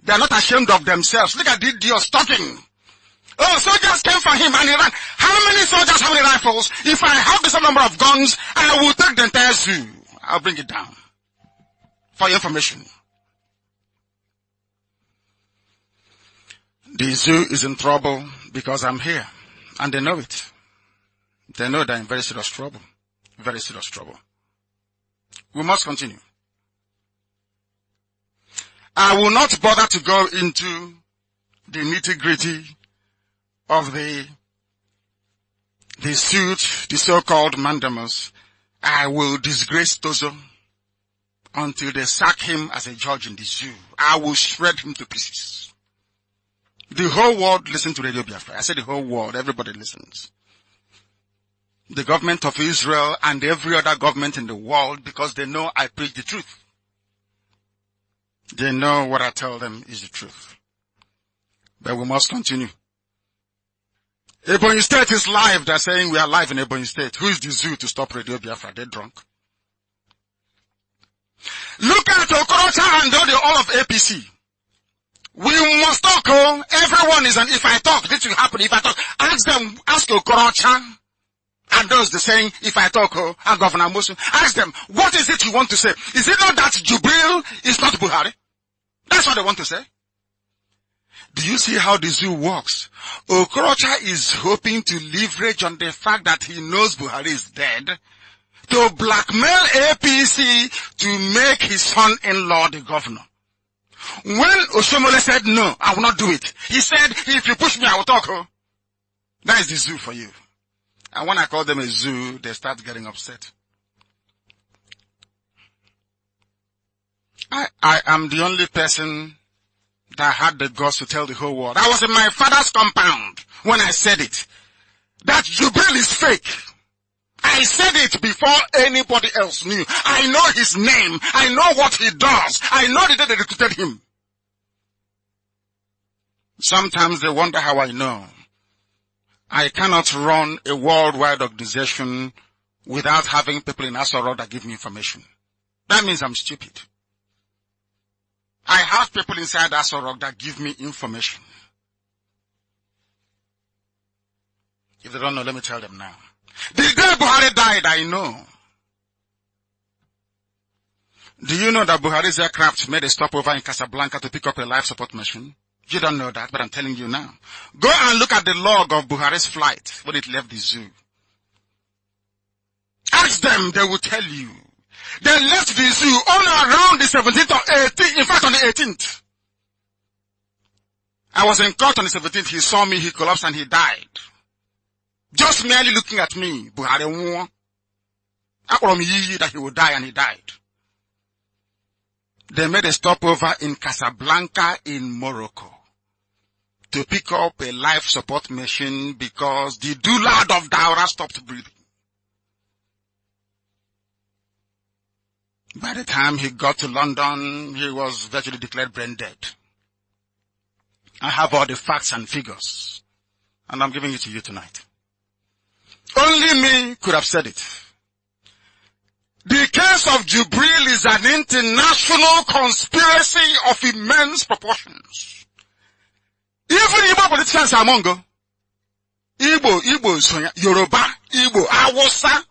They are not ashamed of themselves. Look at the idiots talking. Oh, soldiers came for him and he ran. How many soldiers, how many rifles? If I have the same number of guns, I will take the entire zoo. I'll bring it down. For your information. The zoo is in trouble because I'm here. And they know it. They know they're in very serious trouble. Very serious trouble. We must continue. I will not bother to go into the nitty-gritty of the suit, the so-called mandamus. I will disgrace Tozo until they sack him as a judge in the zoo. I will shred him to pieces. The whole world listens to Radio Biafra. I said the whole world, everybody listens. The government of Israel and every other government in the world, because they know I preach the truth. They know what I tell them is the truth. But we must continue. Ebonyi State is live. They're saying we are live in Ebonyi State. Who is the zoo to stop Radio Biafra? They're drunk. Look at Okorocha and all of APC. We must talk. Oh, everyone is an if I talk, this will happen. If I talk, ask Okorocha and those the saying, if I talk, oh, and Governor Musu, ask them, what is it you want to say? Is it not that Jubril is not Buhari? That's what they want to say. Do you see how the zoo works? Okorocha is hoping to leverage on the fact that he knows Buhari is dead to blackmail APC to make his son-in-law the governor. When Oshomole said, no, I will not do it, he said, if you push me, I will talk. Oh. That is the zoo for you. And when I call them a zoo, they start getting upset. I am the only person that had the guts to tell the whole world. I was in my father's compound when I said it. That Jubril is fake. I said it before anybody else knew. I know his name. I know what he does. I know the day they recruited him. Sometimes they wonder how I know. I cannot run a worldwide organization without having people in AsoRock that give me information. That means I'm stupid. I have people inside AsoRock that give me information. If they don't know, let me tell them now. The day Buhari died, I know. Do you know that Buhari's aircraft made a stopover in Casablanca to pick up a life support machine? You don't know that, but I'm telling you now. Go and look at the log of Buhari's flight when it left the zoo. Ask them, they will tell you. They left the zoo on around the 17th or 18th, in fact on the 18th. I was in court on the 17th, he saw me, he collapsed and he died. Just merely looking at me, Buhari won. That he would die and he died. They made a stopover in Casablanca in Morocco to pick up a life support machine because the Dulad of Daura stopped breathing. By the time he got to London, he was virtually declared brain dead. I have all the facts and figures, and I'm giving it to you tonight. Only me could have said it. The case of Jubril is an international conspiracy of immense proportions. Even Igbo politicians are among them. Igbo, Yoruba, Igbo, Awasa.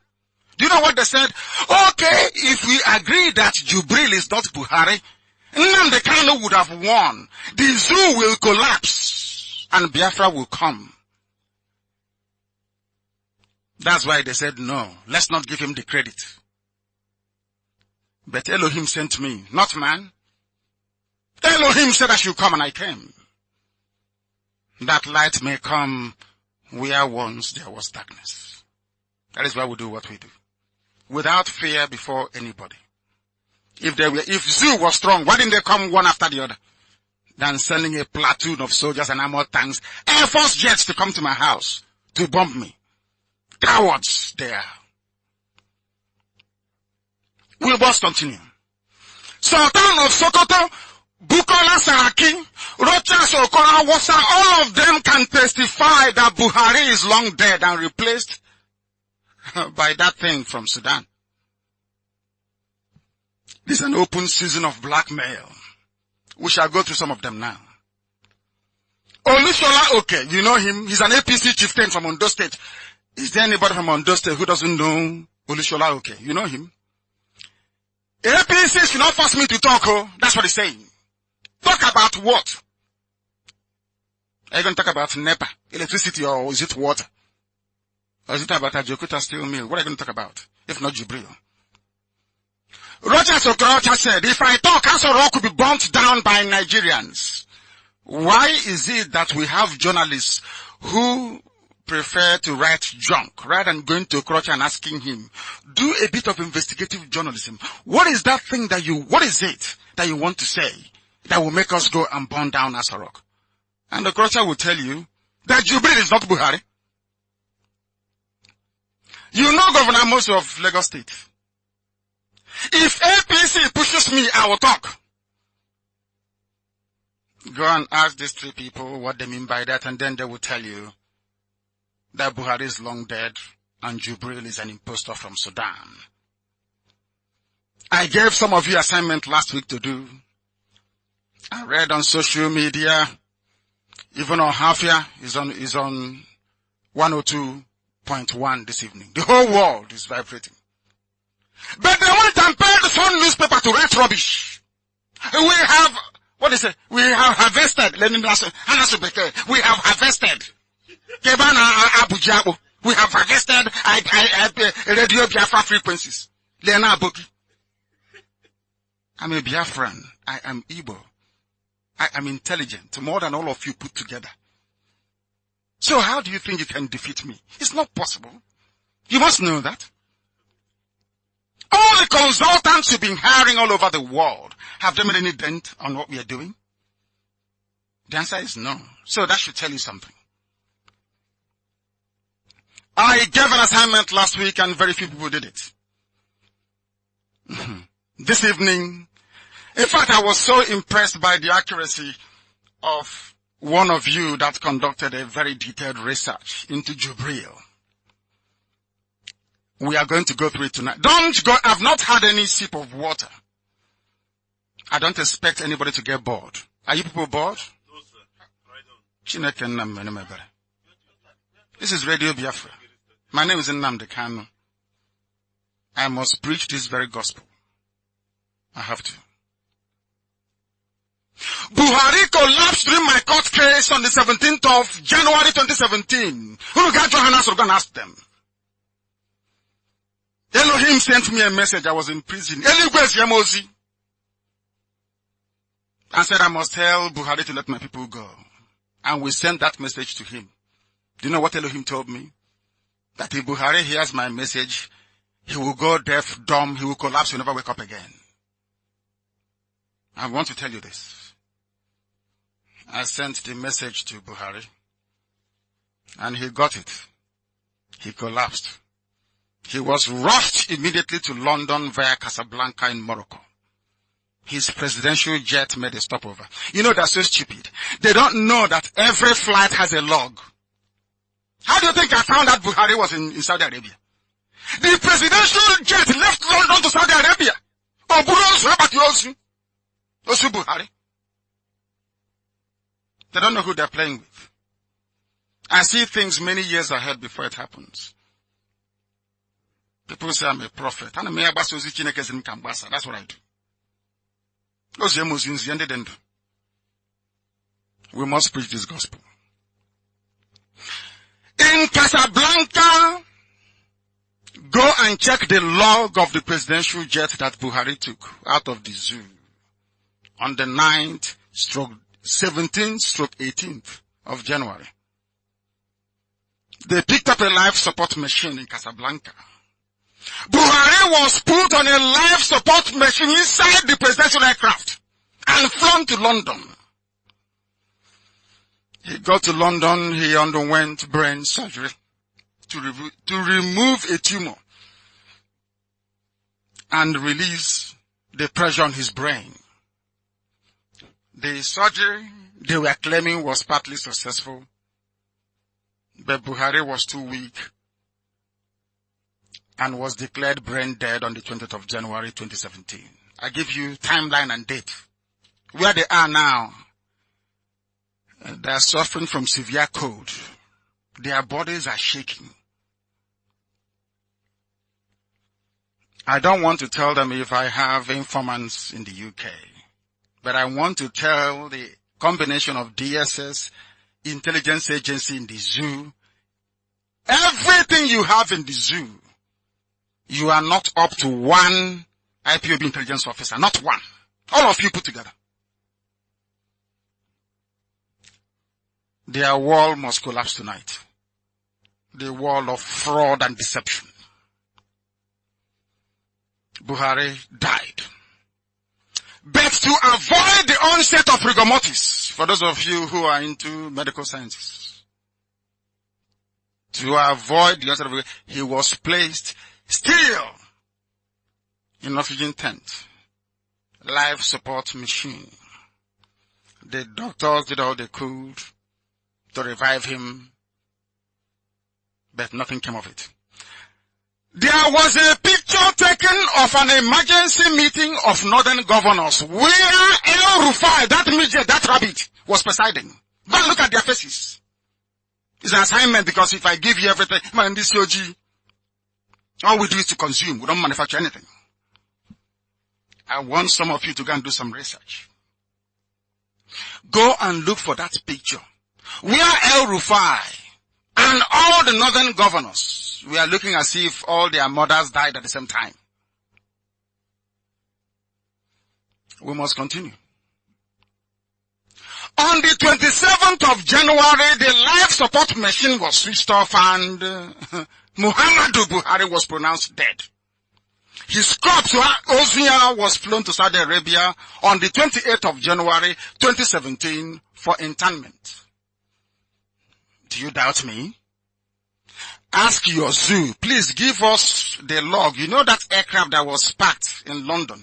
Do you know what they said? Okay, if we agree that Jubril is not Buhari, Nnamdi Kanu would have won. The zoo will collapse and Biafra will come. That's why they said no, let's not give him the credit. But Elohim sent me, not man. Elohim said I should come and I came. That light may come where once there was darkness. That is why we do what we do. Without fear before anybody. If Zoo was strong, why didn't they come one after the other? Than sending a platoon of soldiers and armored tanks, Air Force jets to come to my house to bomb me. Cowards there. We must continue. Sultan of Sokoto Bukola Saraki, Rochas Okora Wasa, all of them can testify that Buhari is long dead and replaced by that thing from Sudan. This is an open season of blackmail. We shall go through some of them now. Olusola Oke, you know him. He's an APC chieftain from Ondo State. Is there anybody from Ondo State who doesn't know Olusola Oke? You know him? APC should not force me to talk, oh. That's what he's saying. Talk about what? Are you going to talk about NEPA, electricity, or is it water? Or is it about Ajokuta steel mill? What are you going to talk about? If not Jubril. Roger Sokorocha said, if I talk, AsoRock could be burnt down by Nigerians. Why is it that we have journalists who prefer to write junk rather than going to Okorocha and asking him, do a bit of investigative journalism? What is that thing what is it that you want to say that will make us go and burn down AsoRock? And Okorocha will tell you that Jubril is not Buhari. You know Governor Amos of Lagos State. If APC pushes me, I will talk. Go and ask these three people what they mean by that, and then they will tell you that Buhari is long dead and Jubril is an impostor from Sudan. I gave some of you assignment last week to do. I read on social media, even on Hafia is on 102.1 this evening. The whole world is vibrating. But they went and paid the Sun newspaper to write rubbish. We have harvested. We have harvested. We have harvested Radio Biafra frequencies. I'm a Biafran. I am Igbo. I am intelligent, more than all of you put together. So how do you think you can defeat me? It's not possible. You must know that. All the consultants you've been hiring all over the world, have they made any dent on what we are doing? The answer is no. So that should tell you something. I gave an assignment last week and very few people did it. This evening, in fact, I was so impressed by the accuracy of one of you that conducted a very detailed research into Jubril. We are going to go through it tonight. I've not had any sip of water. I don't expect anybody to get bored. Are you people bored? No, sir. I don't. This is Radio Biafra. My name is Nnamdi Kanu. I must preach this very gospel. I have to. Buhari collapsed during my court case on the 17th of January 2017. Who got Johannes or gonna ask them? Elohim sent me a message. I was in prison. And said I must tell Buhari to let my people go. And we sent that message to him. Do you know what Elohim told me? That if Buhari hears my message, he will go deaf, dumb, he will collapse, he will never wake up again. I want to tell you this. I sent the message to Buhari. And he got it. He collapsed. He was rushed immediately to London via Casablanca in Morocco. His presidential jet made a stopover. You know, they're so stupid. They don't know that every flight has a log. How do you think I found out Buhari was in Saudi Arabia? The presidential jet left London to Saudi Arabia. Buhari. They don't know who they're playing with. I see things many years ahead before it happens. People say I'm a prophet. That's what I do. We must preach this gospel. In Casablanca, go and check the log of the presidential jet that Buhari took out of the zoo on the 9/17/18th of January. They picked up a life support machine in Casablanca. Buhari was put on a life support machine inside the presidential aircraft and flown to London. He got to London, he underwent brain surgery to remove a tumor and release the pressure on his brain. The surgery they were claiming was partly successful, but Buhari was too weak and was declared brain dead on the 20th of January 2017. I give you timeline and date. Where they are now, they are suffering from severe cold. Their bodies are shaking. I don't want to tell them if I have informants in the UK, but I want to tell the combination of DSS, intelligence agency in the zoo, everything you have in the zoo, you are not up to one IPOB intelligence officer, not one. All of you put together. Their wall must collapse tonight. The wall of fraud and deception. Buhari died. But to avoid the onset of rigor mortis, for those of you who are into medical sciences, to avoid the onset of rigor, he was placed still in oxygen tent, life support machine. The doctors did all they could to revive him, but nothing came of it. There was a picture taken of an emergency meeting of northern governors where El Rufai, that midget, that rabbit, was presiding. Go and look at their faces. It's an assignment because if I give you everything, man, this OG, all we do is to consume. We don't manufacture anything. I want some of you to go and do some research. Go and look for that picture where El Rufai and all the northern governors, we are looking as if all their mothers died at the same time. We must continue. On the 27th of January, the life support machine was switched off and Muhammadu Buhari was pronounced dead. His corpse, Ozia, was flown to Saudi Arabia on the 28th of January 2017 for interment. Do you doubt me? Ask your zoo. Please give us the log. You know that aircraft that was parked in London,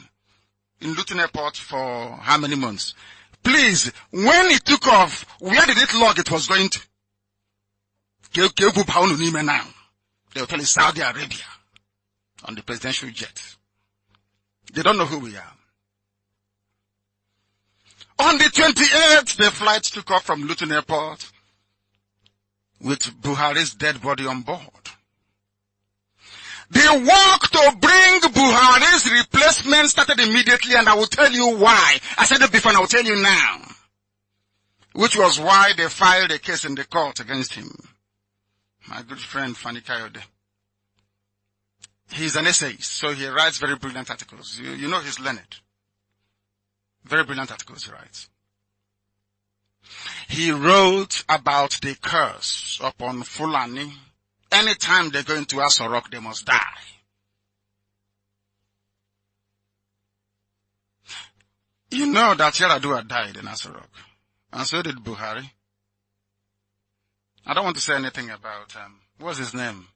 in Luton Airport for how many months? Please, when it took off, where did it log it was going to? They will tell you Saudi Arabia on the presidential jet. They don't know who we are. On the 28th, the flight took off from Luton Airport with Buhari's dead body on board. The work to bring Buhari's replacement started immediately, and I will tell you why. I said it before and I will tell you now. Which was why they filed a case in the court against him. My good friend Fani Kayode. He's an essayist, so he writes very brilliant articles. You know he's learned. Very brilliant articles he writes. He wrote about the curse upon Fulani. Anytime they go into AsoRock, they must die. You know that Yaradua died in AsoRock. And so did Buhari. I don't want to say anything about, what's his name?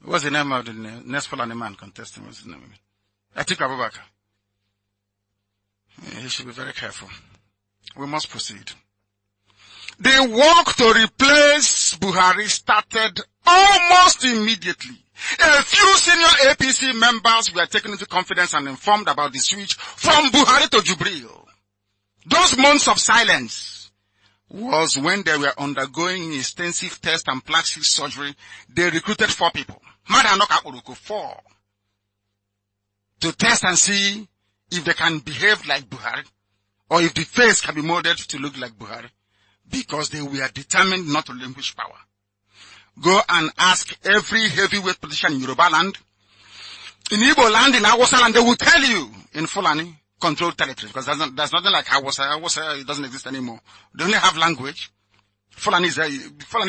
What's the name of the next Fulani man contesting? What's his name? Atiku Abubakar. He should be very careful. We must proceed. The work to replace Buhari started almost immediately. A few senior APC members were taken into confidence and informed about the switch from Buhari to Jubril. Those months of silence was when they were undergoing extensive test and plastic surgery. They recruited 4 people. 4. To test and see if they can behave like Buhari or if the face can be molded to look like Buhari. Because they were determined not to relinquish power. Go and ask every heavyweight politician in Yoruba land, in Igbo land, in Hausa land, they will tell you in Fulani controlled territory. Because there's nothing like Hausa. Hausa, it doesn't exist anymore. They only have language. Fulani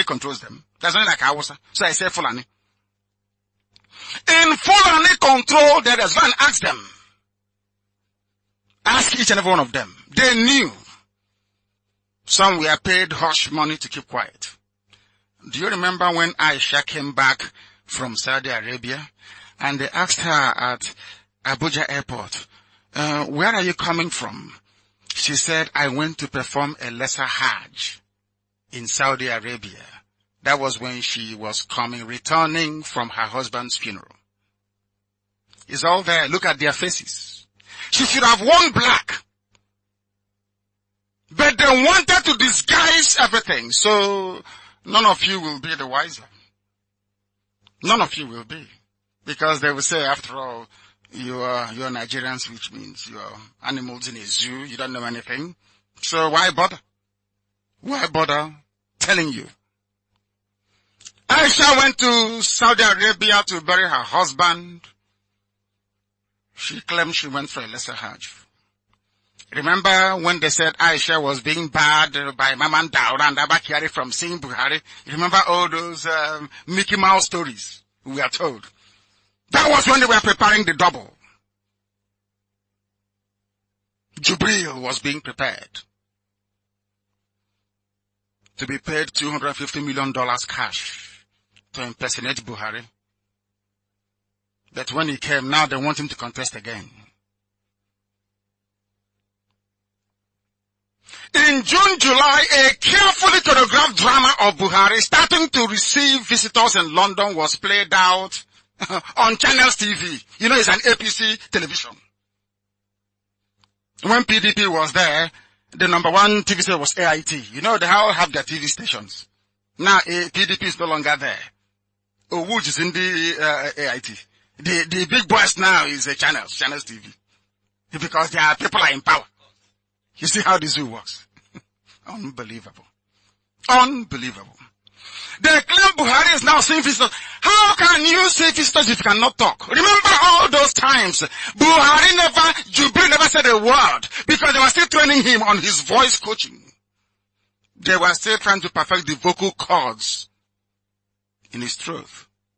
controls them. There's nothing like Hausa. So I say Fulani. In Fulani control, there is one. Ask them. Ask each and every one of them. They knew. Some were paid hush money to keep quiet. Do you remember when Aisha came back from Saudi Arabia and they asked her at Abuja airport, where are you coming from? She said, I went to perform a lesser Hajj in Saudi Arabia. That was when she was returning from her husband's funeral. It's all there. Look at their faces. She should have worn black. But they wanted to disguise everything. So none of you will be the wiser. None of you will be. Because they will say, after all, you're Nigerians, which means you're animals in a zoo. You don't know anything. So why bother? Why bother telling you? Aisha went to Saudi Arabia to bury her husband. She claimed she went for a lesser Hajj. Remember when they said Aisha was being bad by Maman Daura and Abakari from seeing Buhari? Remember all those Mickey Mouse stories we are told? That was when they were preparing the double. Jubril was being prepared to be paid $250 million cash to impersonate Buhari. But when he came, now they want him to contest again. In June, July, a carefully choreographed drama of Buhari starting to receive visitors in London was played out on Channels TV. You know, it's an APC television. When PDP was there, the number one TV station was AIT. You know, they all have their TV stations. Now, PDP is no longer there. Owuj is in the AIT. The big boss now is Channels TV. Because their people are in power. You see how the zoo works. Unbelievable. Unbelievable. They claim Buhari is now seeing visitors. How can you see visitors if you cannot talk? Remember all those times. Jubril never said a word because they were still training him on his voice coaching. They were still trying to perfect the vocal cords in his throat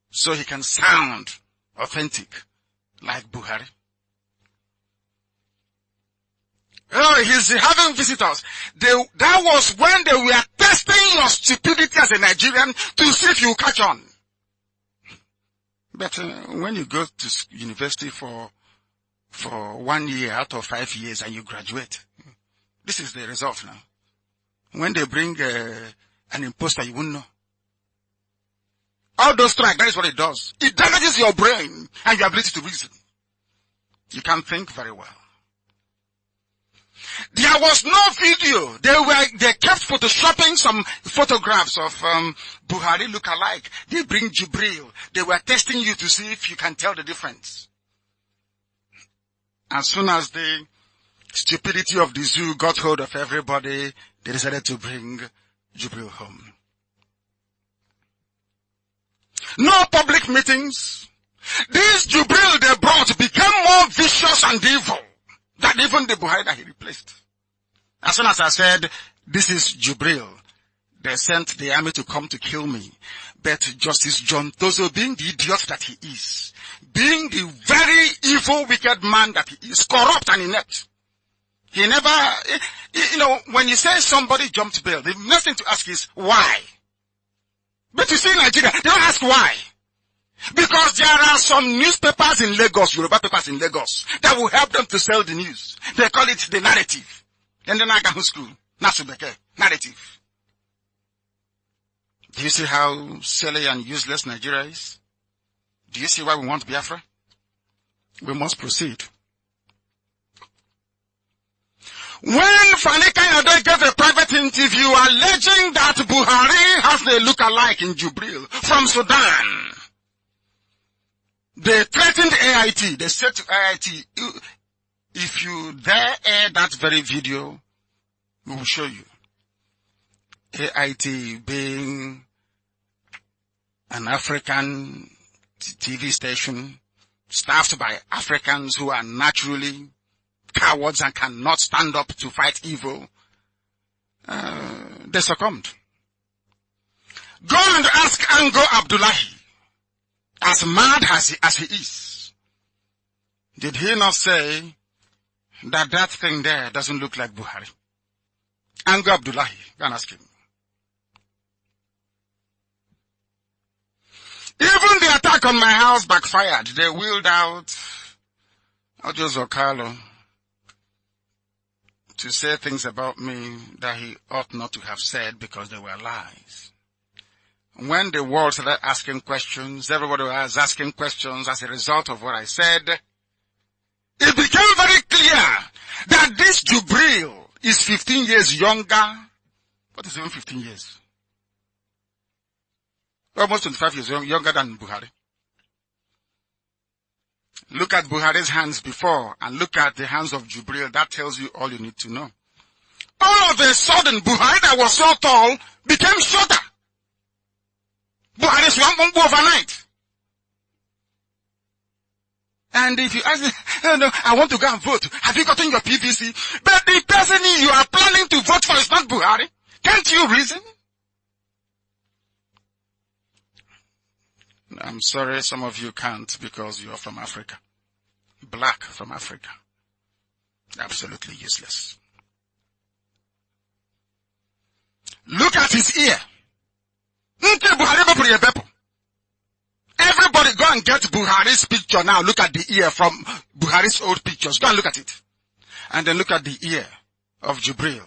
so he can sound authentic like Buhari. Oh, he's having visitors. That was when they were testing your stupidity as a Nigerian to see if you catch on. But when you go to university for 1 year out of 5 years and you graduate, this is the result now. When they bring an impostor, you won't know. All those strikes, that is what it does. It damages your brain and your ability to reason. You can't think very well. There was no video. They kept photoshopping some photographs of Buhari look-alike. They bring Jubril. They were testing you to see if you can tell the difference. As soon as the stupidity of the zoo got hold of everybody, they decided to bring Jubril home. No public meetings. This Jubril they brought became more vicious and evil than even the Buhari that he replaced. As soon as I said, this is Jubril, they sent the army to come to kill me. But Justice John Tozo, being the idiot that he is, being the very evil, wicked man that he is, corrupt and inept, he never, when you say somebody jumped bail, the next thing to ask is, why? But you see in Nigeria, they don't ask why. Because there are some newspapers in Lagos, Yoruba papers in Lagos, that will help them to sell the news. They call it the narrative. And then I go to school. Nasubeke. Narrative. Do you see how silly and useless Nigeria is? Do you see why we want Biafra? We must proceed. When Fani Kayode gave a private interview alleging that Buhari has a look-alike in Jubril from Sudan, they threatened AIT. They said to AIT, if you dare air that very video, we will show you. AIT being an African TV station staffed by Africans who are naturally cowards and cannot stand up to fight evil, they succumbed. Go and ask Ango Abdullahi, as mad as he is, did he not say that thing there doesn't look like Buhari? Ango Abdullahi, go and ask him. Even the attack on my house backfired. They wheeled out Ojo Zokalo to say things about me that he ought not to have said because they were lies. When the world started asking questions, everybody was asking questions as a result of what I said, it became very clear that this Jubril is 15 years younger. What is even 15 years? Almost 25 years younger than Buhari. Look at Buhari's hands before and look at the hands of Jubril. That tells you all you need to know. All of a sudden, Buhari that was so tall became shorter. Buhari swam overnight. And if you ask, no, I want to go and vote. Have you gotten your PVC? But the person you are planning to vote for is not Buhari. Can't you reason? I'm sorry some of you can't because you are from Africa. Black from Africa. Absolutely useless. Look at his ear. Everybody go and get Buhari's picture now. Look at the ear from Buhari's old pictures. Go and look at it. And then look at the ear of Jubril.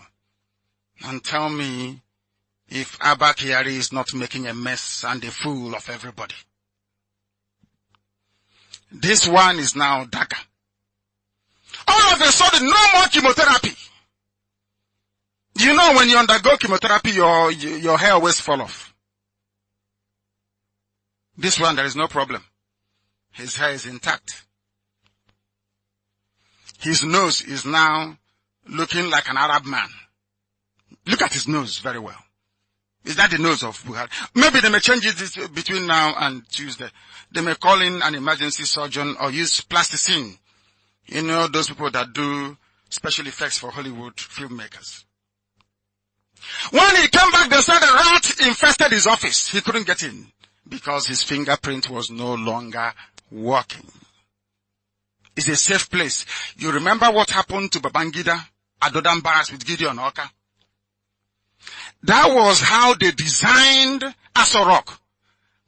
And tell me if Abba Kyari is not making a mess and a fool of everybody. This one is now Daga. All of a sudden, no more chemotherapy. You know when you undergo chemotherapy, your hair always fall off. This one, there is no problem. His hair is intact. His nose is now looking like an Arab man. Look at his nose very well. Is that the nose of Buhari? Maybe they may change it between now and Tuesday. They may call in an emergency surgeon or use plasticine. You know, those people that do special effects for Hollywood filmmakers. When he came back, they said a rat infested his office. He couldn't get in because his fingerprint was no longer working. It's a safe place. You remember what happened to Babangida at Dodam Barracks with Gideon Oka? That was how they designed AsoRock.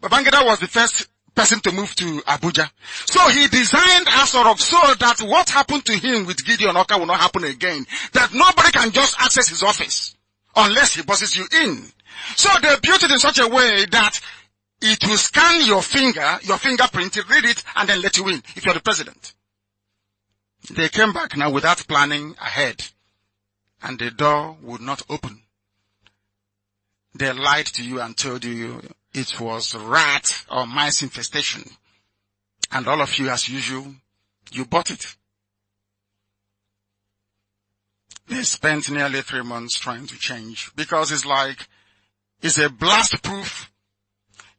Babangida was the first person to move to Abuja. So he designed AsoRock so that what happened to him with Gideon Oka will not happen again. That nobody can just access his office unless he bosses you in. So they built it in such a way that it will scan your fingerprint, read it, and then let you in if you're the president. They came back now without planning ahead, and the door would not open. They lied to you and told you it was rat or mice infestation. And all of you, as usual, you bought it. They spent nearly 3 months trying to change because it's a blast proof.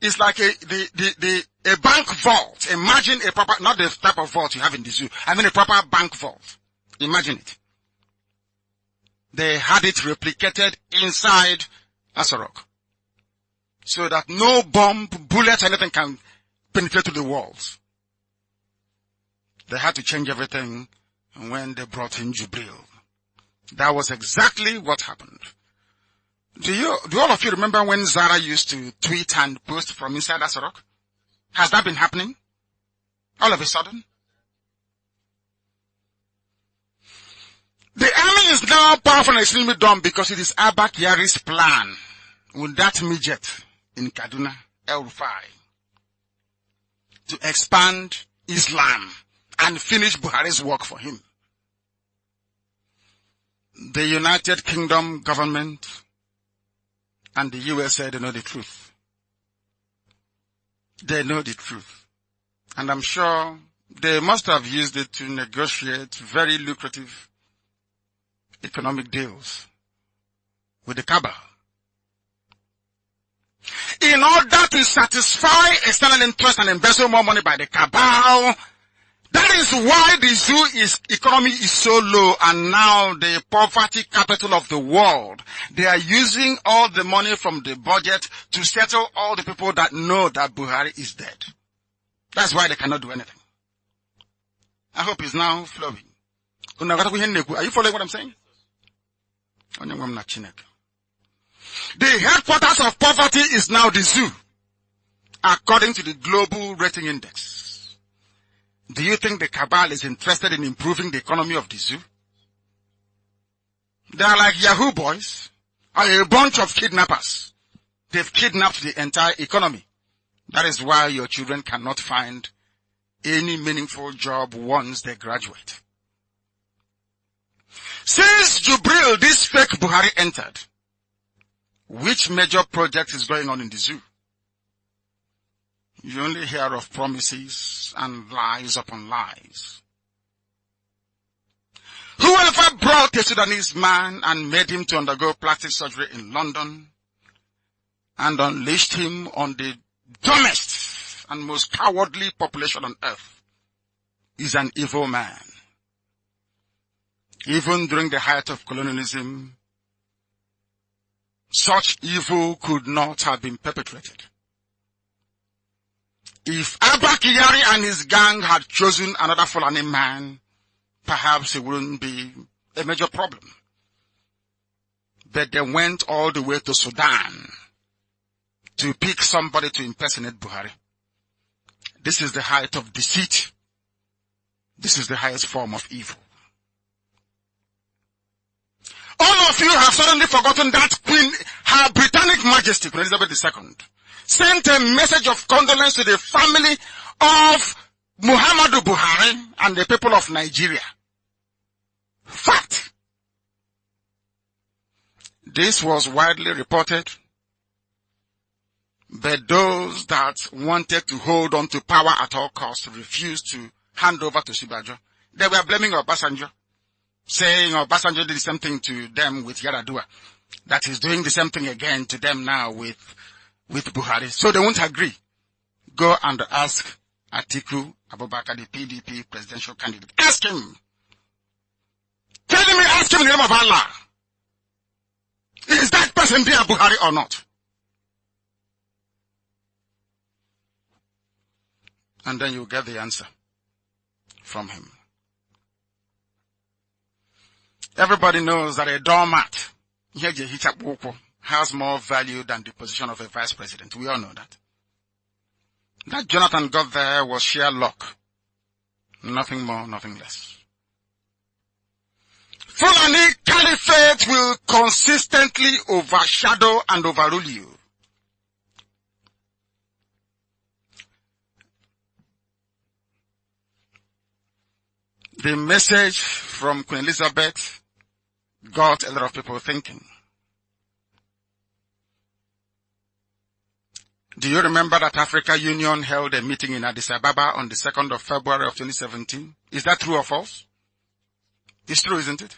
It's like a bank vault. Imagine a proper, not the type of vault you have in the zoo. I mean a proper bank vault. Imagine it. They had it replicated inside AsoRock. So that no bomb, bullet, anything can penetrate to the walls. They had to change everything when they brought in Jubril. That was exactly what happened. Do all of you remember when Zara used to tweet and post from inside AsoRock? Has that been happening? All of a sudden? The army is now powerful and extremely dumb because it is Abba Kyari's plan with that midget in Kaduna, El Rufai, to expand Islam and finish Buhari's work for him. The United Kingdom government and the USA, they know the truth. They know the truth. And I'm sure they must have used it to negotiate very lucrative economic deals with the cabal. In order to satisfy external interest and embezzle more money by the cabal, that is why the zoo economy is so low and now the poverty capital of the world. They are using all the money from the budget to settle all the people that know that Buhari is dead. That's why they cannot do anything. I hope it's now flowing. Are you following what I'm saying? The headquarters of poverty is now the zoo, according to the Global Rating Index. Do you think the cabal is interested in improving the economy of the zoo? They are like Yahoo boys, or a bunch of kidnappers. They've kidnapped the entire economy. That is why your children cannot find any meaningful job once they graduate. Since Jubril, this fake Buhari, entered, which major project is going on in the zoo? You only hear of promises and lies upon lies. Whoever brought a Sudanese man and made him to undergo plastic surgery in London and unleashed him on the dumbest and most cowardly population on earth is an evil man. Even during the height of colonialism, such evil could not have been perpetrated. If Abba Kyari and his gang had chosen another Fulani man, perhaps it wouldn't be a major problem. But they went all the way to Sudan to pick somebody to impersonate Buhari. This is the height of deceit. This is the highest form of evil. All of you have suddenly forgotten that Queen, Her Britannic Majesty, Queen Elizabeth II, sent a message of condolence to the family of Muhammadu Buhari and the people of Nigeria. Fact. This was widely reported, but those that wanted to hold on to power at all costs refused to hand over to Sibajo. They were blaming Obasanjo, saying Obasanjo did the same thing to them with Yaradua, that he's doing the same thing again to them now with Buhari. So they won't agree. Go and ask Atiku Abubakar, the PDP presidential candidate. Ask him. Tell me, ask him in the name of Allah. Is that person dear Buhari or not? And then you get the answer from him. Everybody knows that a doormat has more value than the position of a vice president. We all know that. That Jonathan got there was sheer luck. Nothing more, nothing less. Fulani Caliphate will consistently overshadow and overrule you. The message from Queen Elizabeth got a lot of people thinking. Do you remember that Africa Union held a meeting in Addis Ababa on the 2nd of February of 2017? Is that true or false? It's true, isn't it?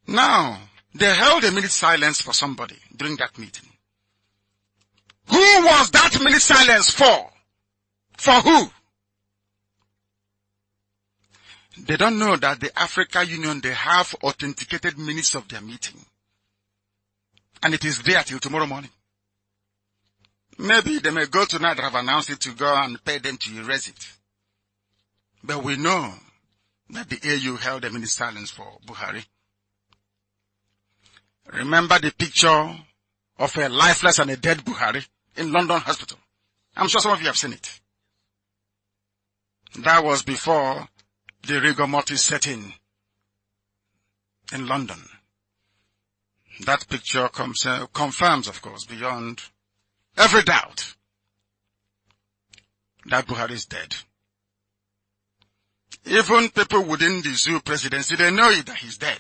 Now, they held a minute silence for somebody during that meeting. Who was that minute silence for? For who? They don't know that the Africa Union, they have authenticated minutes of their meeting. And it is there till tomorrow morning. Maybe they may go tonight and have announced it to go and pay them to erase it. But we know that the AU held a minute silence for Buhari. Remember the picture of a lifeless and a dead Buhari in London hospital? I'm sure some of you have seen it. That was before the rigor mortis set in London. That picture confirms, of course, beyond every doubt that Buhari is dead. Even people within the zoo presidency, they know that he's dead,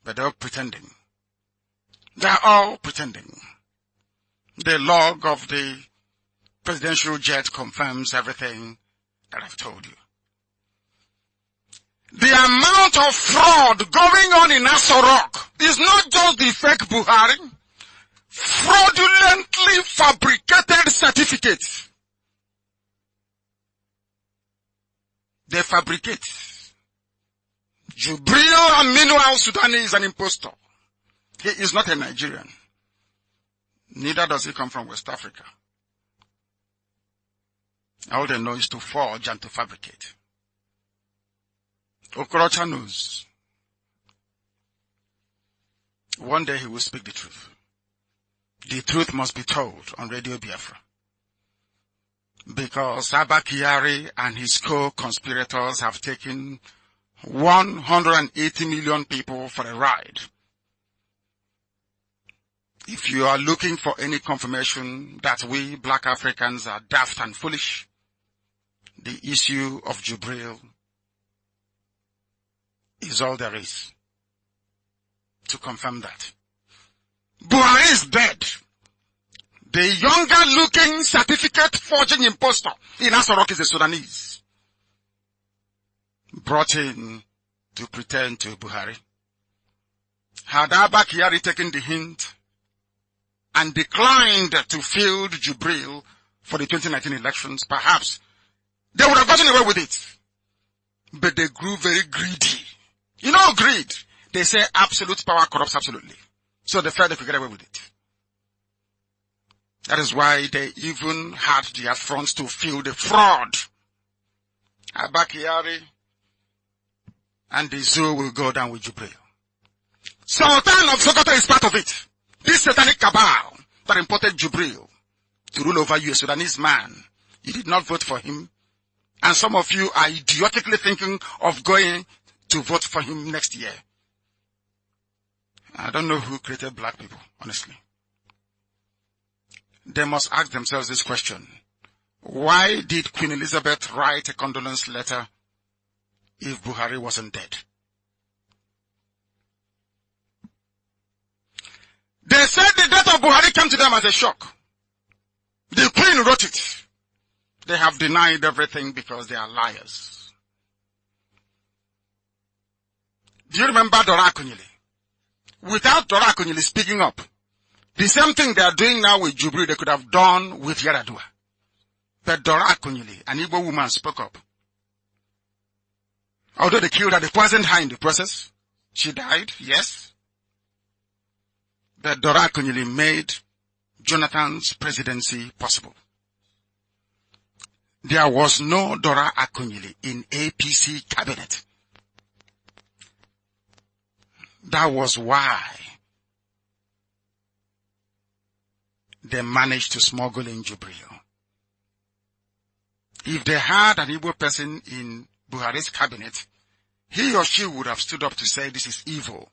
but they're pretending. They're all pretending. The log of the presidential jet confirms everything that I've told you. The amount of fraud going on in AsoRock is not just the fake Buhari, fraudulently fabricated certificates. They fabricate. Jubril Al Sudani is an impostor. He is not a Nigerian. Neither does he come from West Africa. All they know is to forge and to fabricate. Okorocha knows. One day he will speak the truth. The truth must be told on Radio Biafra. Because Abba Kyari and his co-conspirators have taken 180 million people for a ride. If you are looking for any confirmation that we black Africans are daft and foolish, the issue of Jubril is all there is to confirm that. Buhari is dead. The younger looking certificate forging impostor in AsoRock is a Sudanese, brought in to pretend to Buhari. Had Abba taken the hint and declined to field Jubril for the 2019 elections, perhaps they would have gotten away with it. But they grew very greedy. You know greed. They say absolute power corrupts absolutely. So they felt they could get away with it. That is why they even had the affront to field a fraud. Abba and the zoo will go down with Jubril. Sultan of Sokoto is part of it. This satanic cabal that imported Jubril to rule over you, a Sudanese man. You did not vote for him. And some of you are idiotically thinking of going to vote for him next year. I don't know who created black people, honestly. They must ask themselves this question. Why did Queen Elizabeth write a condolence letter if Buhari wasn't dead? They said the death of Buhari came to them as a shock. The Queen wrote it. They have denied everything because they are liars. Do you remember Dora Akunyili? Without Dora Akunyili speaking up, the same thing they are doing now with Jubril, they could have done with Yaradua. But Dora Akunyili, an Igbo woman, spoke up. Although they killed her, they poisoned her in the process. She died, yes. But Dora Akunyili made Jonathan's presidency possible. There was no Dora Akunyili in APC cabinet. That was why they managed to smuggle in Jubril. If they had an Igbo person in Buhari's cabinet, he or she would have stood up to say this is evil.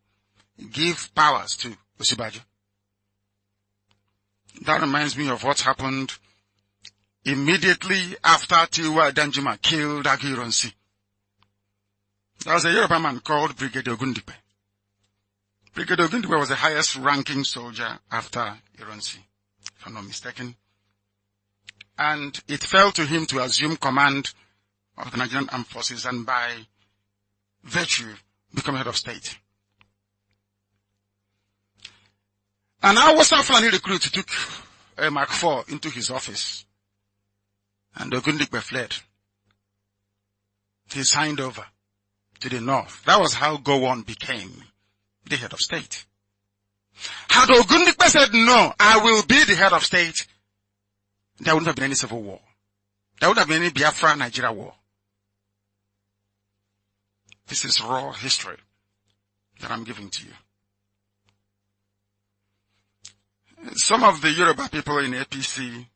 Give powers to Osibajo. That reminds me of what happened immediately after Tiwa Danjuma killed Aguiyi. There was a Yoruba man called Brigadier Ogundipe. Brigadier Ogundipe was the highest ranking soldier after Ironsi, if I'm not mistaken. And it fell to him to assume command of the Nigerian Armed Forces and by virtue become head of state. And our Fulani recruit took a Mark IV into his office. And Ogundipe fled. He signed over to the north. That was how Gowon became the head of state. Had Ogundipe said, no, I will be the head of state, there wouldn't have been any civil war. There wouldn't have been any Biafra-Nigeria war. This is raw history that I'm giving to you. Some of the Yoruba people in APC,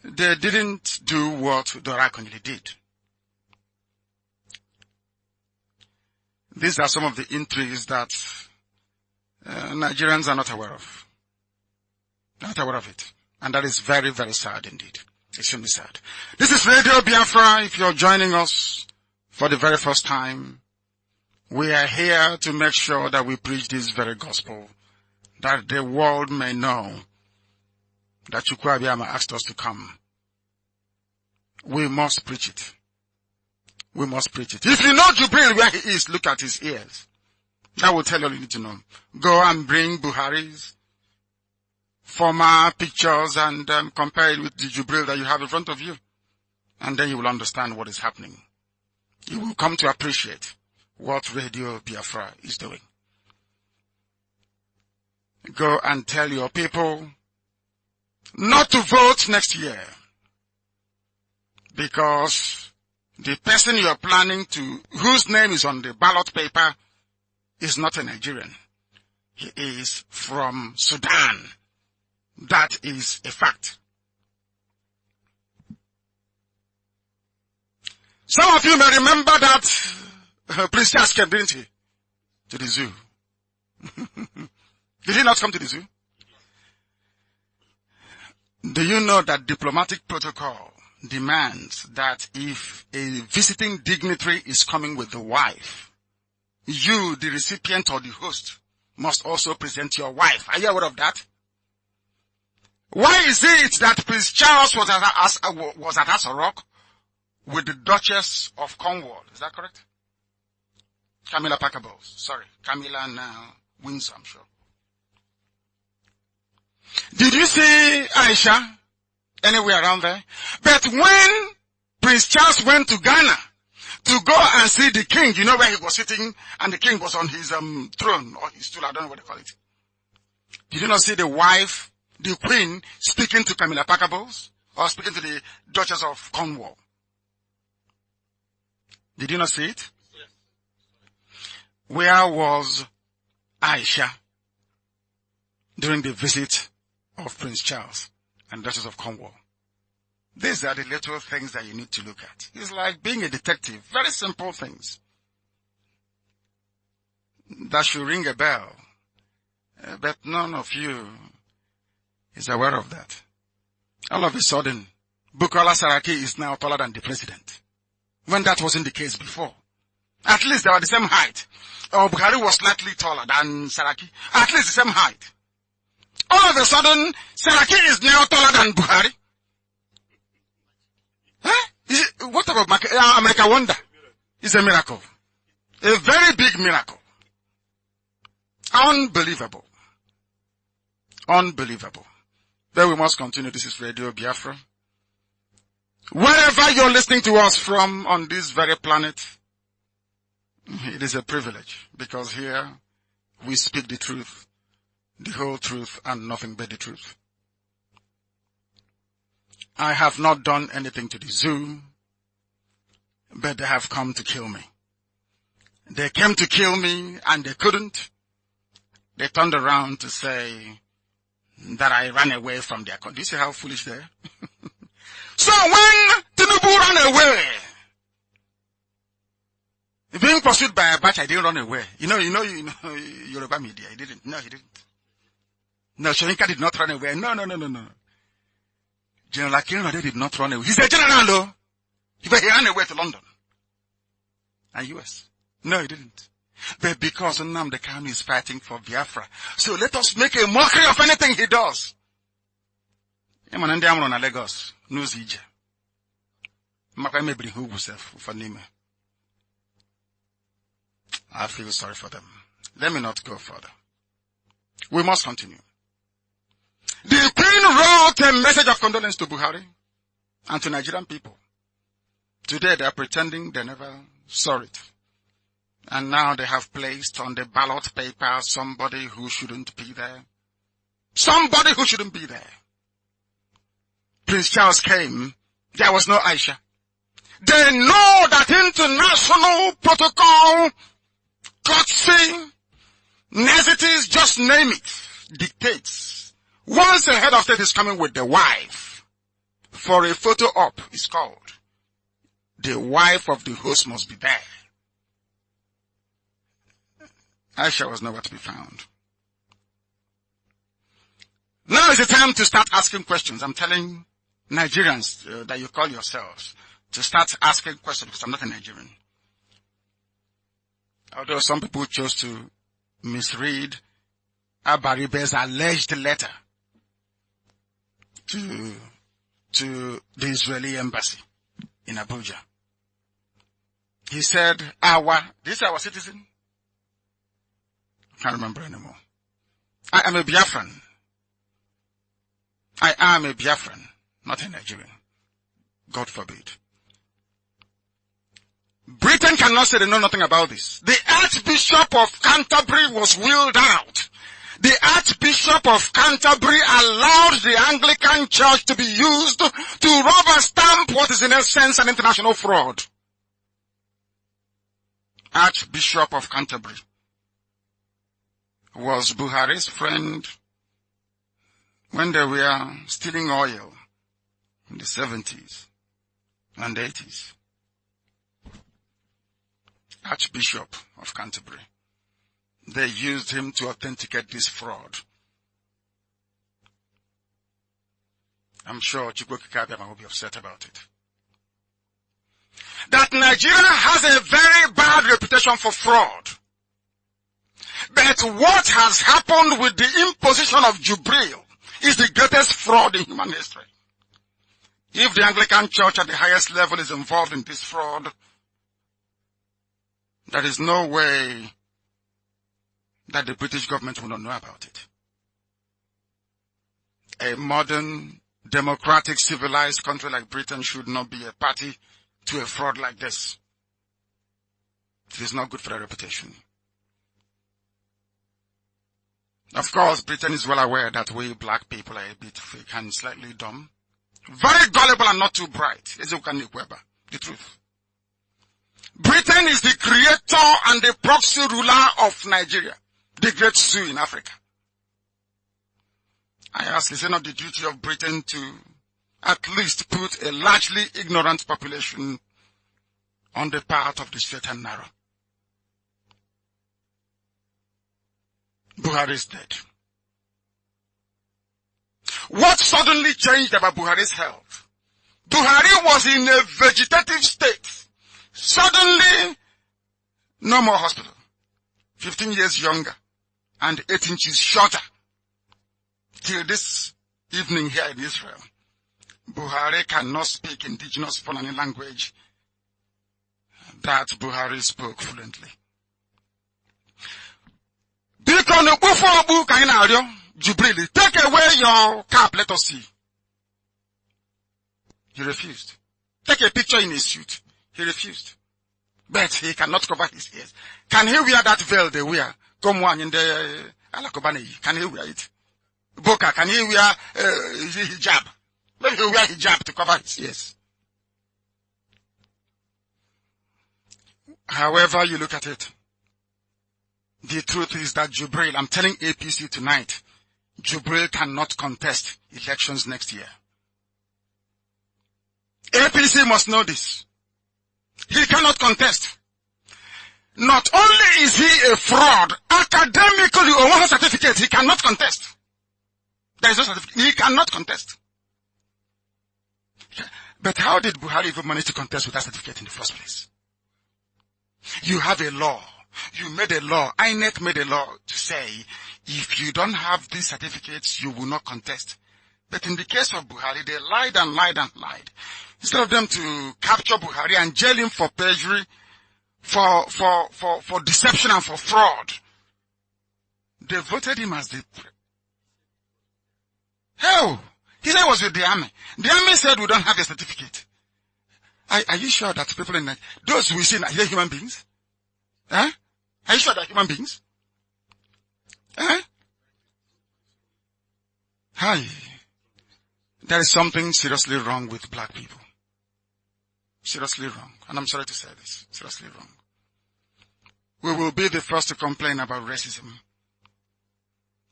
they didn't do what Dora Akunyili did. These are some of the intrigues that Nigerians are not aware of. Not aware of it. And that is very, very sad indeed. Extremely sad. This is Radio Biafra. If you're joining us for the very first time, we are here to make sure that we preach this very gospel, that the world may know that Chukwu Abiyama asked us to come. We must preach it. We must preach it. If you know Jubril where he is, look at his ears. That will tell you all you need to know. Go and bring Buhari's former pictures and compare it with the Jubril that you have in front of you. And then you will understand what is happening. You will come to appreciate what Radio Biafra is doing. Go and tell your people not to vote next year, because the person you are planning to, whose name is on the ballot paper, is not a Nigerian. He is from Sudan. That is a fact. Some of you may remember that Prince Charles came, didn't he? To the zoo. Did he not come to the zoo? Do you know that diplomatic protocol demands that if a visiting dignitary is coming with the wife, you, the recipient or the host, must also present your wife? Are you aware of that? Why is it that Prince Charles was at AsoRock with the Duchess of Cornwall? Is that correct? Camilla Parker Bowles. Sorry. Camilla now Windsor, I'm sure. Did you see Aisha anywhere around there? But when Prince Charles went to Ghana to go and see the king, you know where he was sitting, and the king was on his throne or his stool, I don't know what they call it. Did you not see the wife, the queen, speaking to Camilla Parker Bowles or speaking to the Duchess of Cornwall? Did you not see it? Yes. Where was Aisha during the visit of Prince Charles and Duchess of Cornwall? These are the little things that you need to look at. It's like being a detective. Very simple things that should ring a bell. But none of you is aware of that. All of a sudden, Bukola Saraki is now taller than the president, when that wasn't the case before. At least they were the same height. Or Buhari was slightly taller than Saraki. At least the same height. All of a sudden, Saraki is now taller than Buhari. Huh? What about America Wonder? It's a miracle. A very big miracle. Unbelievable. Unbelievable. Then we must continue. This is Radio Biafra. Wherever you're listening to us from on this very planet, it is a privilege, because here we speak the truth, the whole truth, and nothing but the truth. I have not done anything to the zoo, but they have come to kill me. They came to kill me and they couldn't. They turned around to say that I ran away from their country. Do you see how foolish they are? So when Tinubu ran away, being pursued by a batch, I didn't run away. You know, Yoruba media, he didn't. No, he didn't. No, Shoyinka did not run away. No. General Akinrade did not run away. He's a general, though. He ran away to London and US. No, he didn't. But because Nnamdi Kanu is fighting for Biafra, so let us make a mockery of anything he does. Lagos knows Ije. I feel sorry for them. Let me not go further. We must continue. The Queen wrote a message of condolence to Buhari and to Nigerian people. Today they are pretending they never saw it. And now they have placed on the ballot paper somebody who shouldn't be there. Somebody who shouldn't be there. Prince Charles came. There was no Aisha. They know that international protocol, courtesy, niceties, just name it, dictates. Once a head of state is coming with the wife for a photo op, it's called. The wife of the host must be there. Aisha was nowhere to be found. Now is the time to start asking questions. I'm telling Nigerians that you call yourselves to start asking questions, because I'm not a Nigerian. Although some people chose to misread Abaribe's alleged letter to the Israeli embassy in Abuja. He said, this is our citizen? I can't remember anymore. I am a Biafran. I am a Biafran, not a Nigerian. God forbid. Britain cannot say they know nothing about this. The Archbishop of Canterbury was wheeled out. The Archbishop of Canterbury allowed the Anglican Church to be used to rubber stamp what is in essence an international fraud. Archbishop of Canterbury was Buhari's friend when they were stealing oil in the 70s and 80s. Archbishop of Canterbury. They used him to authenticate this fraud. I'm sure Jubril will be upset about it. That Nigeria has a very bad reputation for fraud. But what has happened with the imposition of Jubril is the greatest fraud in human history. If the Anglican Church at the highest level is involved in this fraud, there is no way that the British government will not know about it. A modern, democratic, civilized country like Britain should not be a party to a fraud like this. It is not good for their reputation. Of course, Britain is well aware that we black people are a bit fake and slightly dumb. Very gullible and not too bright. The truth. Britain is the creator and the proxy ruler of Nigeria, the great zoo in Africa. I ask, is it not the duty of Britain to at least put a largely ignorant population on the path of the straight and narrow? Buhari is dead. What suddenly changed about Buhari's health? Buhari was in a vegetative state. Suddenly, no more hospital. 15 years younger and 8 inches shorter. Till this evening here in Israel, Buhari cannot speak indigenous Fulani language that Buhari spoke fluently. Jubril, take away your cap, let us see. He refused. Take a picture in his suit. He refused. But he cannot cover his ears. Can he wear that veil they wear? Come one in the Alakobane. Can he wear it? Boka, can he wear hijab? Maybe he'll wear hijab to cover his ears. However you look at it, the truth is that Jubril, I'm telling APC tonight, Jubril cannot contest elections next year. APC must know this. He cannot contest. Not only is he a fraud, academically or one certificate, he cannot contest. There is no certificate. He cannot contest. But how did Buhari even manage to contest with that certificate in the first place? You have a law. You made a law. INEC made a law to say, if you don't have these certificates, you will not contest. But in the case of Buhari, they lied and lied and lied. Instead of them to capture Buhari and jail him for perjury, for deception and for fraud, they voted him as the... Hell, he said he was with the army. The army said we don't have a certificate. Are you sure that people in those we see are they human beings? Huh? Are you sure they're human beings? Huh? Hi. There is something seriously wrong with black people. Seriously wrong. And I'm sorry to say this. Seriously wrong. We will be the first to complain about racism.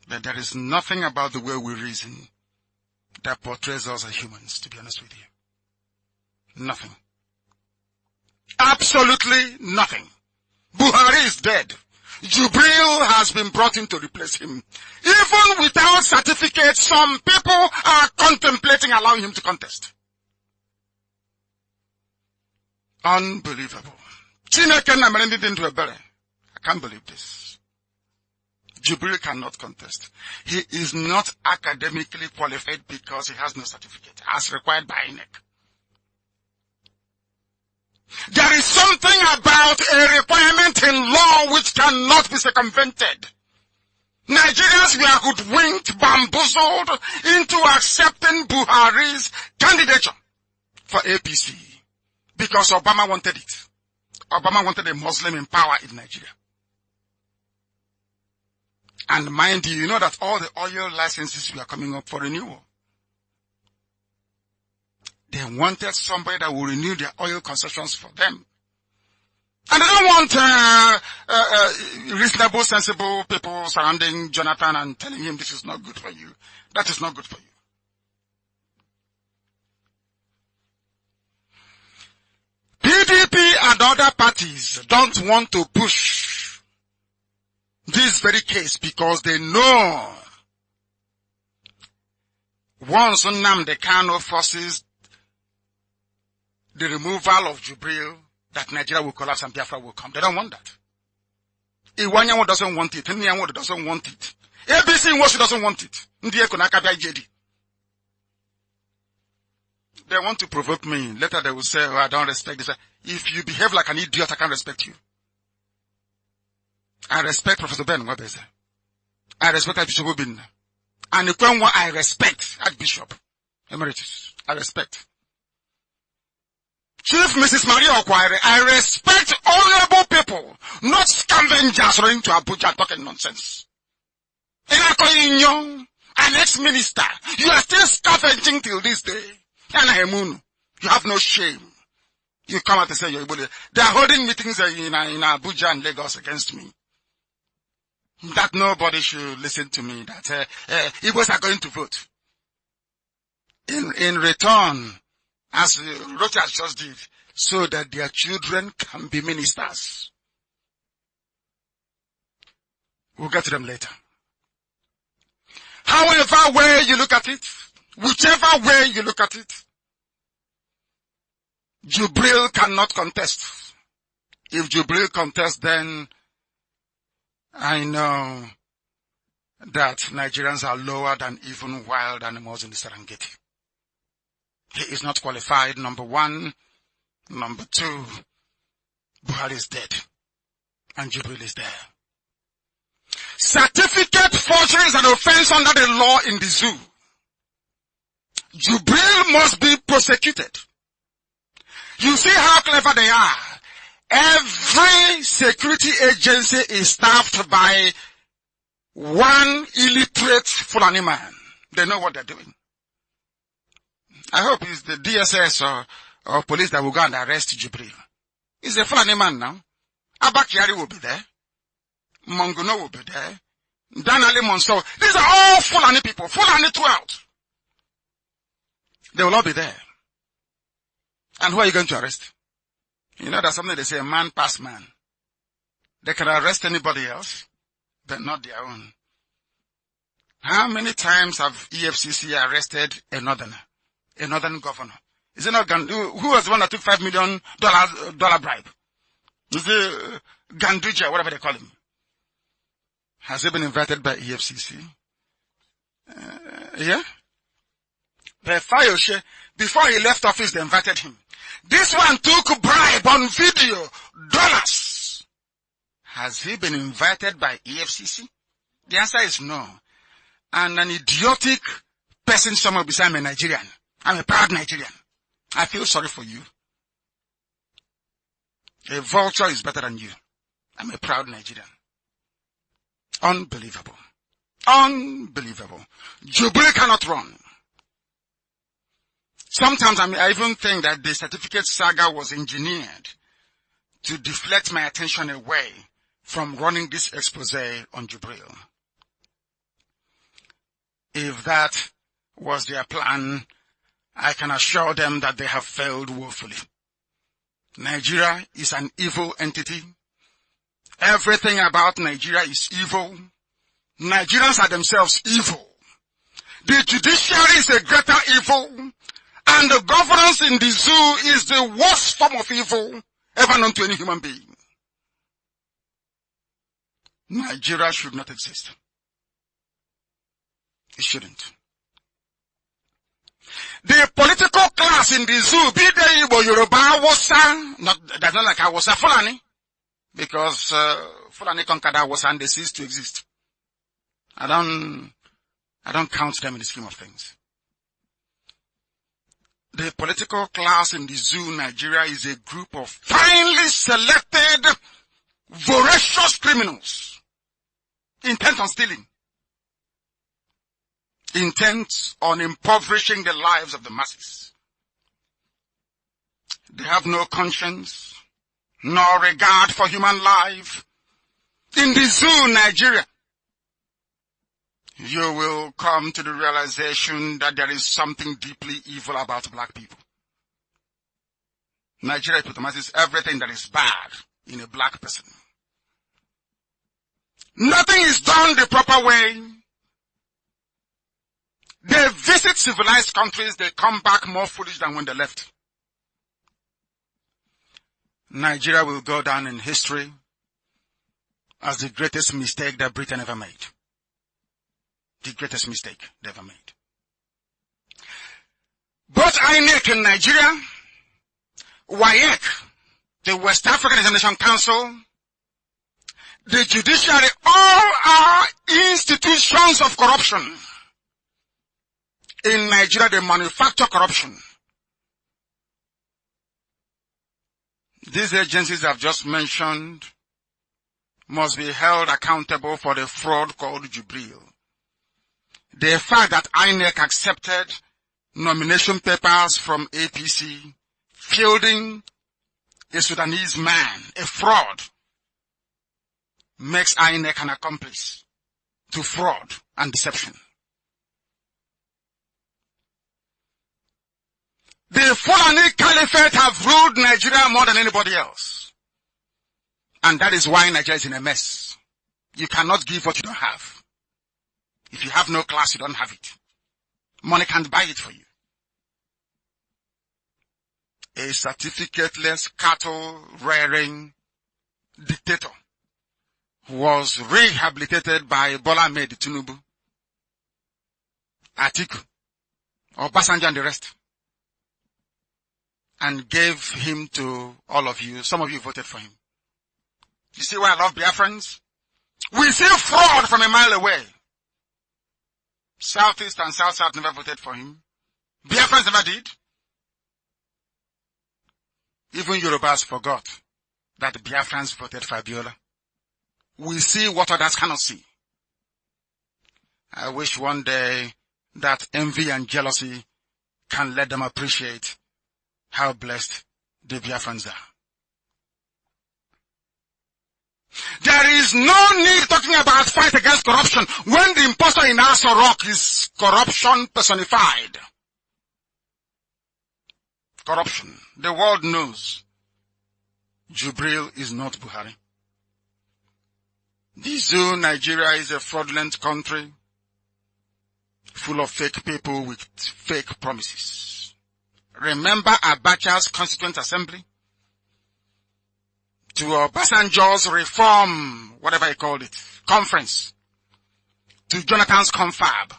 But there is nothing about the way we reason that portrays us as humans, to be honest with you. Nothing. Absolutely nothing. Buhari is dead. Jubril has been brought in to replace him. Even without certificates, some people are contemplating allowing him to contest. Unbelievable. I can't believe this. Jubril cannot contest. He is not academically qualified because he has no certificate, as required by INEC. There is something about a requirement in law which cannot be circumvented. Nigerians were hoodwinked, bamboozled into accepting Buhari's candidature for APC because Obama wanted it. Obama wanted a Muslim in power in Nigeria. And mind you, you know that all the oil licenses were coming up for renewal. They wanted somebody that will renew their oil concessions for them. And they don't want reasonable, sensible people surrounding Jonathan and telling him this is not good for you. That is not good for you. PDP are other parties don't want to push this very case because they know once Nnamdi Kanu forces the removal of Jubril, that Nigeria will collapse and Biafra will come. They don't want that. Iwanyanwo doesn't want it. Nyanwo doesn't want it. ABC in Washington doesn't want it. They want to provoke me. Later they will say, oh, I don't respect this. If you behave like an idiot, I can't respect you. I respect Professor Ben Wabeze. I respect Archbishop Obin. And Ikwenwa, I respect Archbishop Emeritus. I respect. Chief Mrs. Maria Okwire, I respect honorable people, not scavengers running to Abuja talking nonsense. An ex-minister, you are still scavenging till this day. You have no shame. You come out and say you're Igbo. They are holding meetings in Abuja and Lagos against me. That nobody should listen to me. That Igbos are going to vote. In return, as Rochas just did, so that their children can be ministers. We'll get to them later. However way you look at it, whichever way you look at it, Jubril cannot contest. If Jubril contests, then I know that Nigerians are lower than even wild animals in the Serengeti. He is not qualified, number one. Number two, Buhari is dead. And Jubril is there. Certificate forgery is an offense under the law in the zoo. Jubril must be prosecuted. You see how clever they are. Every security agency is staffed by one illiterate Fulani man. They know what they're doing. I hope it's the DSS or police that will go and arrest Jubril. He's a Fulani man now. Abakiari will be there. Monguno will be there. Danali Monso. These are all Fulani people. Fulani throughout. They will all be there. And who are you going to arrest? You know, there's something they say, man pass man. They can arrest anybody else, but not their own. How many times have EFCC arrested a northern governor? Is it not who was the one that took $5 million bribe? Is it Ganduje, whatever they call him? Has he been invited by EFCC? Yeah? The Fayoshe, before he left office, they invited him. This one took bribe on video, dollars. Has he been invited by EFCC? The answer is no. And an idiotic person somewhere beside me, Nigerian. I'm a proud Nigerian. I feel sorry for you. A vulture is better than you. I'm a proud Nigerian. Unbelievable. Unbelievable. Jubril cannot run. Sometimes I even think that the certificate saga was engineered to deflect my attention away from running this expose on Jubril. If that was their plan, I can assure them that they have failed woefully. Nigeria is an evil entity. Everything about Nigeria is evil. Nigerians are themselves evil. The judiciary is a greater evil. And the governance in the zoo is the worst form of evil ever known to any human being. Nigeria should not exist. It shouldn't. The political class in the zoo, be they Igbo, Yoruba, Hausa, that's not like Hausa, Fulani, because Fulani conquered Hausa and they ceased to exist. I don't count them in the scheme of things. The political class in the zoo, Nigeria, is a group of finely selected, voracious criminals, intent on stealing, intent on impoverishing the lives of the masses. They have no conscience, nor regard for human life. In the zoo, Nigeria, you will come to the realization that there is something deeply evil about black people. Nigeria epitomizes everything that is bad in a black person. Nothing is done the proper way. They visit civilized countries, they come back more foolish than when they left. Nigeria will go down in history as the greatest mistake that Britain ever made. The greatest mistake they ever made. Both INEC in Nigeria, WAEC, the West African Examination Council, the judiciary, all are institutions of corruption. In Nigeria, they manufacture corruption. These agencies I've just mentioned must be held accountable for the fraud called Jubril. The fact that INEC accepted nomination papers from APC, fielding a Sudanese man, a fraud, makes INEC an accomplice to fraud and deception. The Fulani Caliphate have ruled Nigeria more than anybody else. And that is why Nigeria is in a mess. You cannot give what you don't have. If you have no class, you don't have it. Money can't buy it for you. A certificateless cattle-rearing dictator was rehabilitated by Bola Ahmed Tinubu, Atiku, Obasanjo and the rest, and gave him to all of you. Some of you voted for him. You see why I love Biafrans? We see fraud from a mile away. Southeast and South-South never voted for him. Biafrans never did. Even Yorubas forgot that the Biafrans voted for Abiola. We see what others cannot see. I wish one day that envy and jealousy can let them appreciate how blessed the Biafrans are. There is no need talking about fight against corruption when the impostor in AsoRock is corruption personified. Corruption. The world knows Jubril is not Buhari. The zoo Nigeria is a fraudulent country full of fake people with fake promises. Remember Abacha's Constituent Assembly? To Obasanjo's reform, whatever he called it, conference. To Jonathan's confab.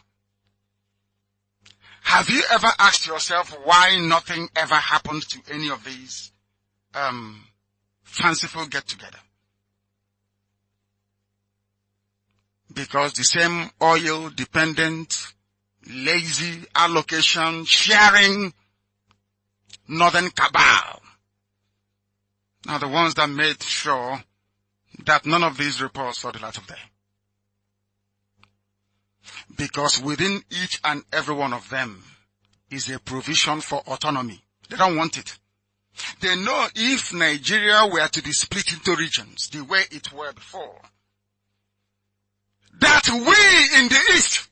Have you ever asked yourself why nothing ever happened to any of these fanciful get-together? Because the same oil-dependent, lazy allocation, sharing, northern cabal are the ones that made sure that none of these reports saw the light of day. Because within each and every one of them is a provision for autonomy. They don't want it. They know if Nigeria were to be split into regions the way it were before, that we in the East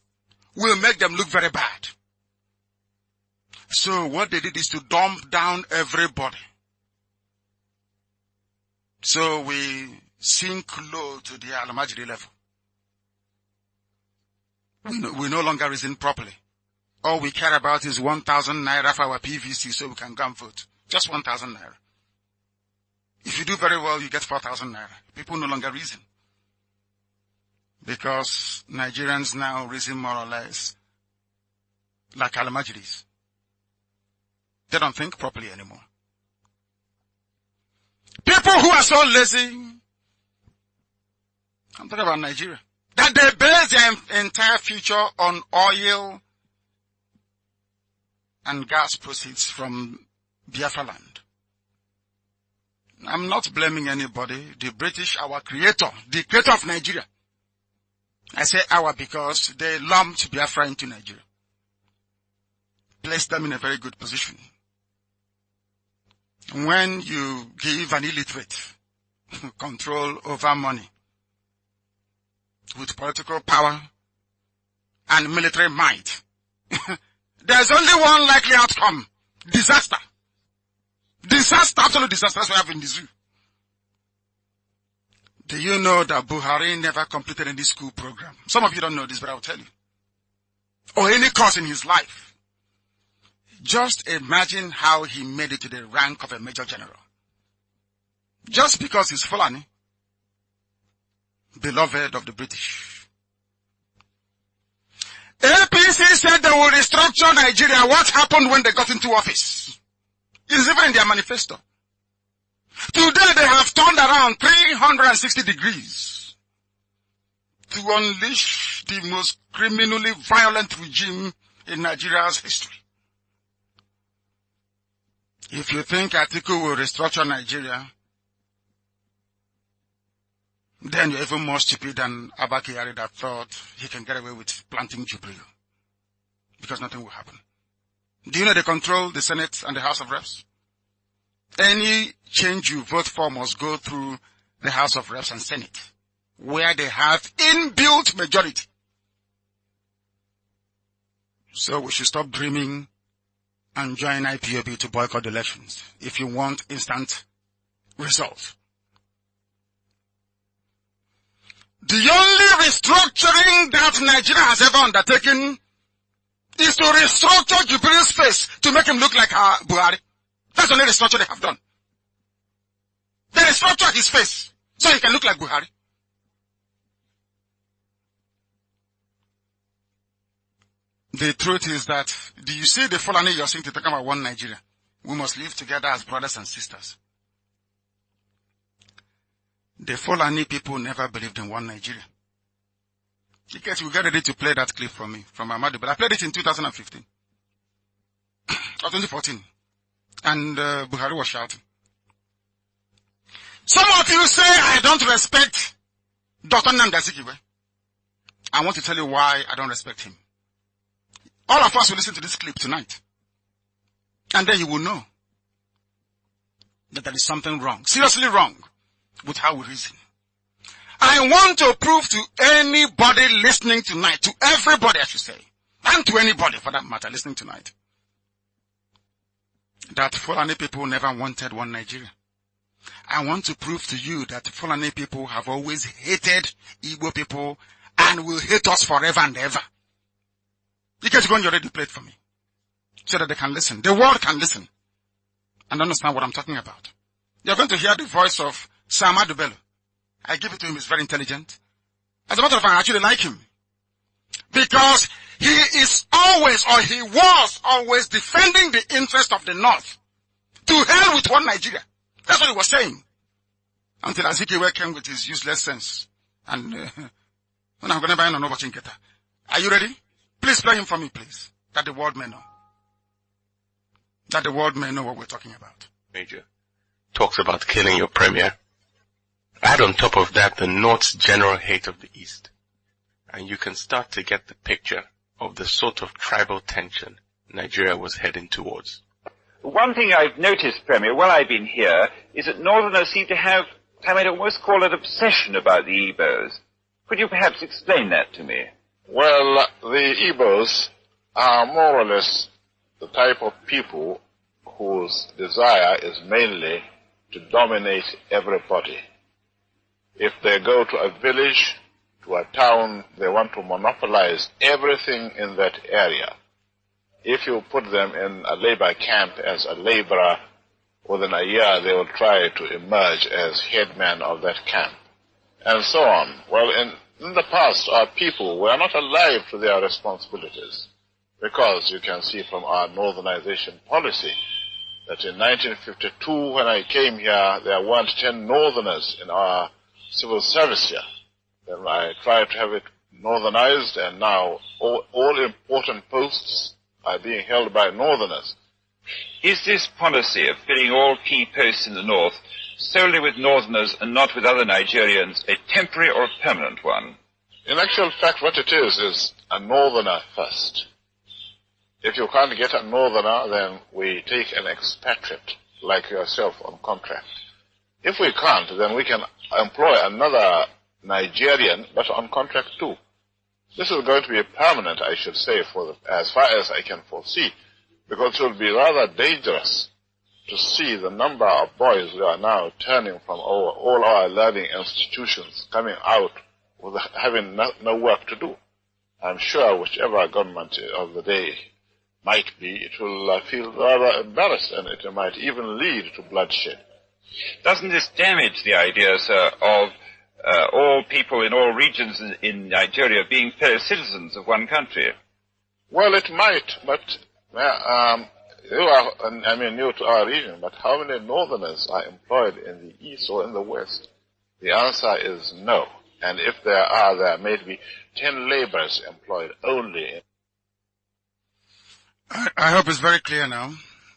will make them look very bad. So what they did is to dump down everybody. So we sink low to the Al-Majri level. We no longer reason properly. All we care about is 1,000 naira for our PVC so we can go and vote. Just 1,000 naira. If you do very well, you get 4,000 naira. People no longer reason. Because Nigerians now reason more or less like Al-Majris. They don't think properly anymore. People who are so lazy, I'm talking about Nigeria, that they base their entire future on oil and gas proceeds from Biafra land. I'm not blaming anybody. The British, our creator, the creator of Nigeria. I say our because they lumped Biafra into Nigeria. Placed them in a very good position. When you give an illiterate control over money with political power and military might, there's only one likely outcome: disaster. The Disaster, absolute disaster. That's what happened in the zoo. Do you know that Buhari never completed any school program? Some of you don't know this, but I'll tell you. Or any course in his life. Just imagine how he made it to the rank of a major general. Just because he's Fulani, beloved of the British. APC said they will restructure Nigeria. What happened when they got into office? It's even in their manifesto. Today they have turned around 360 degrees to unleash the most criminally violent regime in Nigeria's history. If you think Atiku will restructure Nigeria, then you're even more stupid than Abba Kyari that thought he can get away with planting Jubril. Because nothing will happen. Do you know they control the Senate and the House of Reps? Any change you vote for must go through the House of Reps and Senate, where they have inbuilt majority. So we should stop dreaming and join IPOB to boycott elections if you want instant results. The only restructuring that Nigeria has ever undertaken is to restructure Jubril's face to make him look like Buhari. That's the only restructure they have done. They restructured his face so he can look like Buhari. The truth is that, do you see the Fulani you're saying to talk about one Nigeria? We must live together as brothers and sisters. The Fulani people never believed in one Nigeria. Because we get ready to play that clip from me, from Ahmadu, but I played it in 2015. Or 2014. And Buhari was shouting. Some of you say I don't respect Dr. Nnamdi Kanu. I want to tell you why I don't respect him. All of us will listen to this clip tonight. And then you will know that there is something wrong, seriously wrong, with how we reason. I want to prove to anybody listening tonight, to everybody I should say, and to anybody for that matter listening tonight, that Fulani people never wanted one Nigeria. I want to prove to you that Fulani people have always hated Igbo people and will hate us forever and ever. You get to go on your radio plate for me so that they can listen. The world can listen and understand what I'm talking about. You're going to hear the voice of Sam Adubelo. I give it to him. He's very intelligent. As a matter of fact, I actually like him because he is always, or he was always, defending the interest of the North. To hell with one Nigeria. That's what he was saying. Until Azikiwe came with his useless sense. And when I'm going to buy an watching Keta. Are you ready? Please play him for me, please. That the world may know. That the world may know what we're talking about. Major talks about killing your premier. Add on top of that the North's general hate of the East. And you can start to get the picture of the sort of tribal tension Nigeria was heading towards. One thing I've noticed, Premier, while I've been here, is that Northerners seem to have, I might almost call it, obsession about the Igbos. Could you perhaps explain that to me? Well, the Igbos are more or less the type of people whose desire is mainly to dominate everybody. If they go to a village, to a town, they want to monopolize everything in that area. If you put them in a labor camp as a laborer, within a year they will try to emerge as headman of that camp, and so on. Well, in the past, our people were not alive to their responsibilities, because you can see from our northernization policy that in 1952, when I came here, there weren't 10 northerners in our civil service here. Then I tried to have it northernized, and now all important posts are being held by northerners. Is this policy of filling all key posts in the north solely with northerners and not with other Nigerians a temporary or a permanent one? In actual fact, what it is a northerner first. If you can't get a northerner, then we take an expatriate like yourself on contract. If we can't, then we can employ another Nigerian, but on contract too. This is going to be permanent, I should say, as far as I can foresee, because it will be rather dangerous to see the number of boys who are now turning from all our learning institutions, coming out with having no work to do. I'm sure whichever government of the day might be, it will feel rather embarrassed, and it might even lead to bloodshed. Doesn't this damage the idea, sir, of all people in all regions in Nigeria being fellow citizens of one country? Well, it might, but you are, new to our region, but how many northerners are employed in the east or in the west? The answer is no. And if there are, there may be 10 laborers employed only. I hope it's very clear now.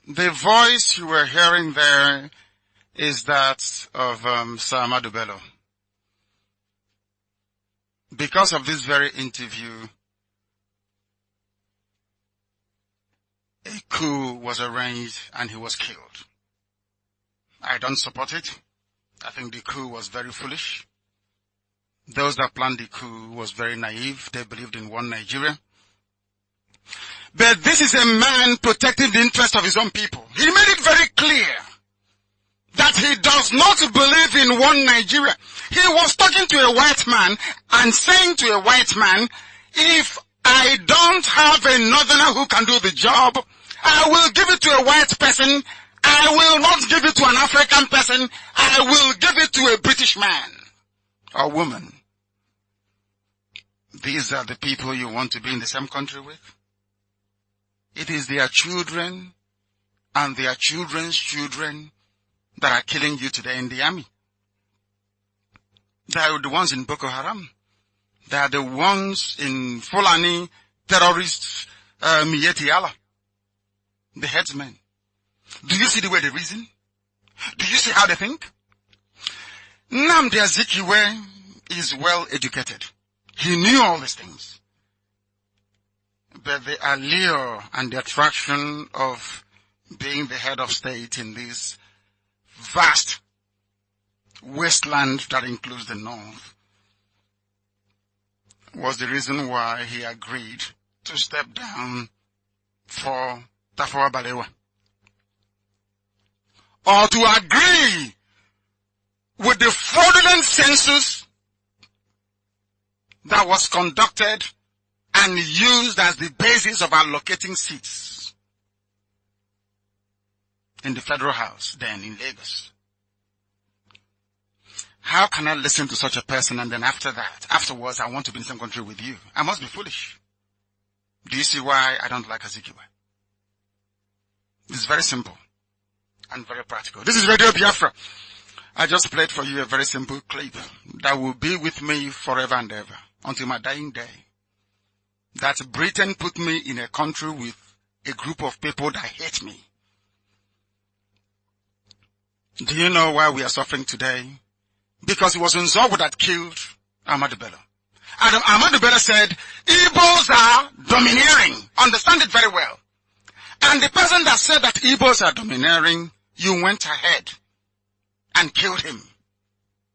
The voice you were hearing there is that of Sir Ahmadu Bello. Because of this very interview, a coup was arranged and he was killed. I don't support it. I think the coup was very foolish. Those that planned the coup was very naive. They believed in one Nigeria. But this is a man protecting the interest of his own people. He made it very clear that he does not believe in one Nigeria. He was talking to a white man and saying to a white man, if I don't have a northerner who can do the job, I will give it to a white person. I will not give it to an African person. I will give it to a British man or woman. These are the people you want to be in the same country with. It is their children and their children's children that are killing you today in the army. They are the ones in Boko Haram. They are the ones in Fulani terrorists, Miyetti Allah, the headsmen. Do you see the way they reason? Do you see how they think? Nnamdi Azikiwe is well educated. He knew all these things. But the allure and the attraction of being the head of state in this vast wasteland that includes the north was the reason why he agreed to step down for Tafawa Balewa, or to agree with the fraudulent census that was conducted and used as the basis of allocating seats in the federal house then in Lagos. How can I listen to such a person and then afterwards I want to be in the same country with you? I must be foolish. Do you see why I don't like Azikiwe? It's very simple and very practical. This is Radio Biafra. I just played for you a very simple clip that will be with me forever and ever until my dying day. That Britain put me in a country with a group of people that hate me. Do you know why we are suffering today? Because it was Nzogwu that killed Ahmadu Bello. And Ahmadu Bello said, Igbos are domineering. Understand it very well. And the person that said that Igbos are domineering, you went ahead and killed him.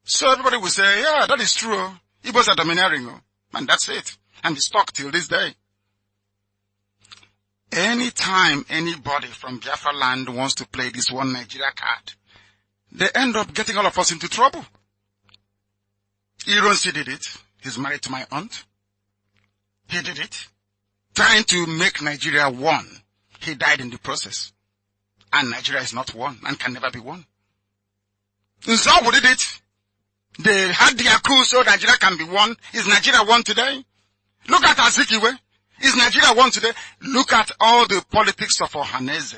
So everybody will say, yeah, that is true. Igbos are domineering. And that's it. And it's stuck till this day. Anytime anybody from Biafra land wants to play this one Nigeria card, they end up getting all of us into trouble. Ironsi did it. He's married to my aunt. He did it. Trying to make Nigeria one. He died in the process. And Nigeria is not one and can never be one. Nzogwu did it. They had their coup so Nigeria can be one. Is Nigeria one today? Look at Azikiwe. Is Nigeria one today? Look at all the politics of Ohaneze,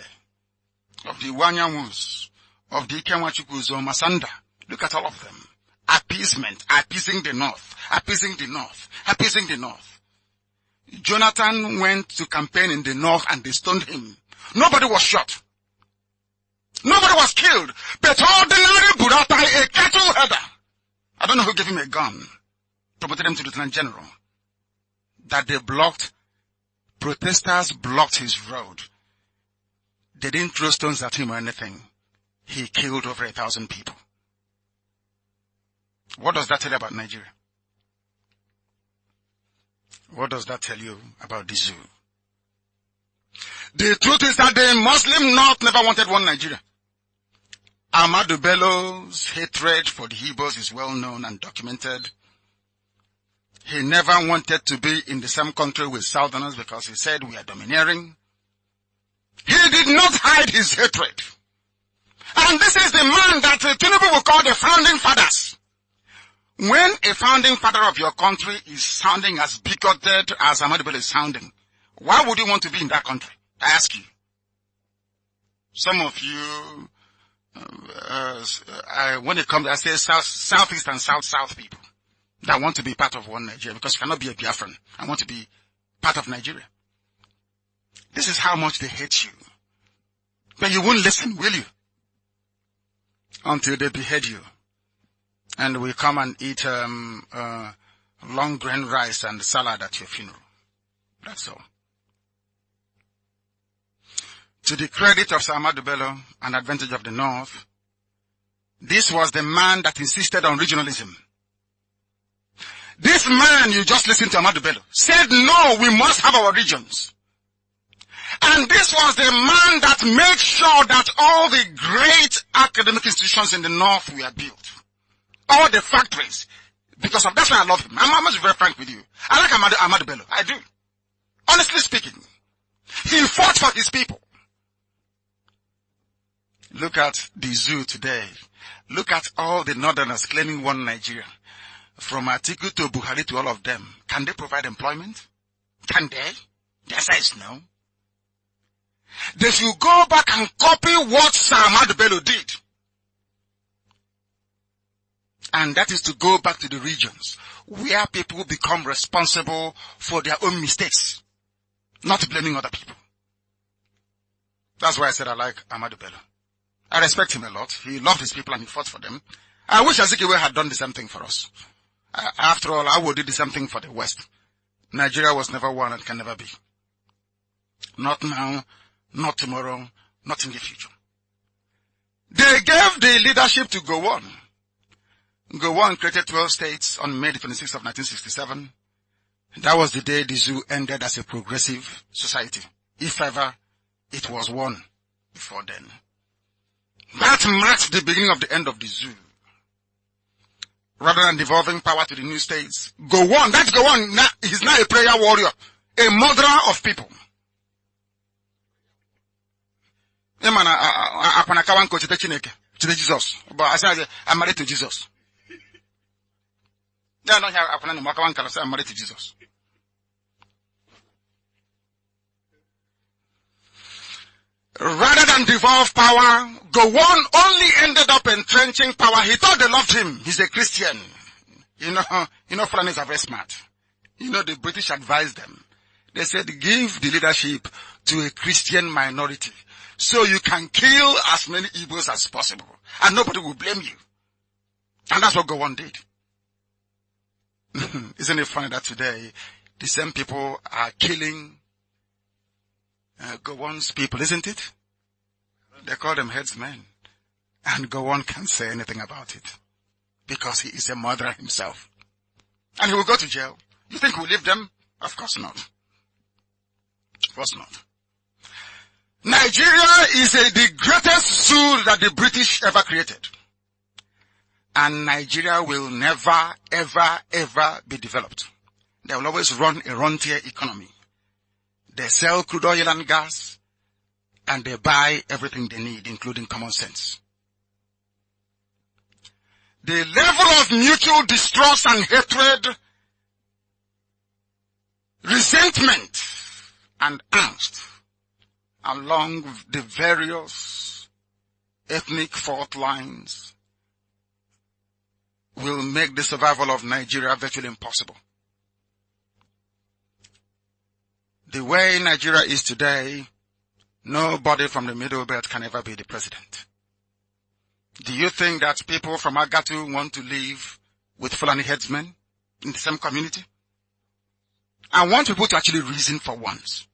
of the Wanyamus, of the Ikenwachukwus or Masanda. Look at all of them. Appeasement, appeasing the north, appeasing the north, appeasing the north. Jonathan went to campaign in the north and they stoned him. Nobody was shot. Nobody was killed. But ordinary Buratai, a cattle header, I don't know who gave him a gun, promoted him to Lieutenant General, that they blocked, protesters blocked his road. They didn't throw stones at him or anything. He killed over 1,000 people. What does that tell you about Nigeria? What does that tell you about the zoo? The truth is that the Muslim North never wanted one Nigeria. Ahmadu Bello's hatred for the Igbos is well known and documented. He never wanted to be in the same country with Southerners because he said we are domineering. He did not hide his hatred. And this is the man that Tinubu will call the founding fathers. When a founding father of your country is sounding as bigoted as Ahmadu Bello is sounding, why would you want to be in that country? I ask you. Some of you, when it comes, I say Southeast and South people that want to be part of one Nigeria, because you cannot be a Biafran. I want to be part of Nigeria. This is how much they hate you. But you won't listen, will you? Until they behead you. And we come and eat long grain rice and salad at your funeral. That's all. To the credit of Sir Ahmadu Bello, an advantage of the North, this was the man that insisted on regionalism. This man, you just listened to Ahmadu Bello, said no, we must have our regions. And this was the man that made sure that all the great academic institutions in the North were built. All the factories. Because of that's why I love him. I must be very frank with you. I like Ahmadu Bello. I do. Honestly speaking. He fought for his people. Look at the zoo today. Look at all the Northerners claiming one Nigeria. From Atiku to Buhari to all of them. Can they provide employment? Can they? The answer is no. They should go back and copy what Sir Ahmadu Bello did. And that is to go back to the regions where people become responsible for their own mistakes, not blaming other people. That's why I said I like Ahmadu Bello. I respect him a lot. He loved his people and he fought for them. I wish Azikiwe had done the same thing for us. After all, I would do the same thing for the West. Nigeria was never one and can never be. Not now, not tomorrow, not in the future. They gave the leadership to Gowon. Gowon created 12 states on May 26th of 1967. That was the day the zoo ended as a progressive society. If ever it was one before then. That marked the beginning of the end of the zoo. Rather than devolving power to the new states, Gowon, that's Gowon, he's now a prayer warrior, a murderer of people. To Jesus. But I said, I'm married to Jesus. I'm married to Jesus. Rather than devolve power, Gowon only ended up entrenching power. He thought they loved him. He's a Christian. You know, Fulanis are very smart. The British advised them. They said, give the leadership to a Christian minority so you can kill as many Igbos as possible. And nobody will blame you. And that's what Gowon did. Isn't it funny that today, the same people are killing Gowon's people, isn't it? They call them headsmen. And Gowon can't say anything about it. Because he is a murderer himself. And he will go to jail. You think we'll leave them? Of course not. Of course not. Nigeria is the greatest zoo that the British ever created. And Nigeria will never, ever, ever be developed. They will always run a rentier economy. They sell crude oil and gas, and they buy everything they need, including common sense. The level of mutual distrust and hatred, resentment and angst along the various ethnic fault lines will make the survival of Nigeria virtually impossible. The way Nigeria is today, nobody from the Middle Belt can ever be the president. Do you think that people from Agatu want to live with Fulani headsmen in the same community? I want people to actually reason for once.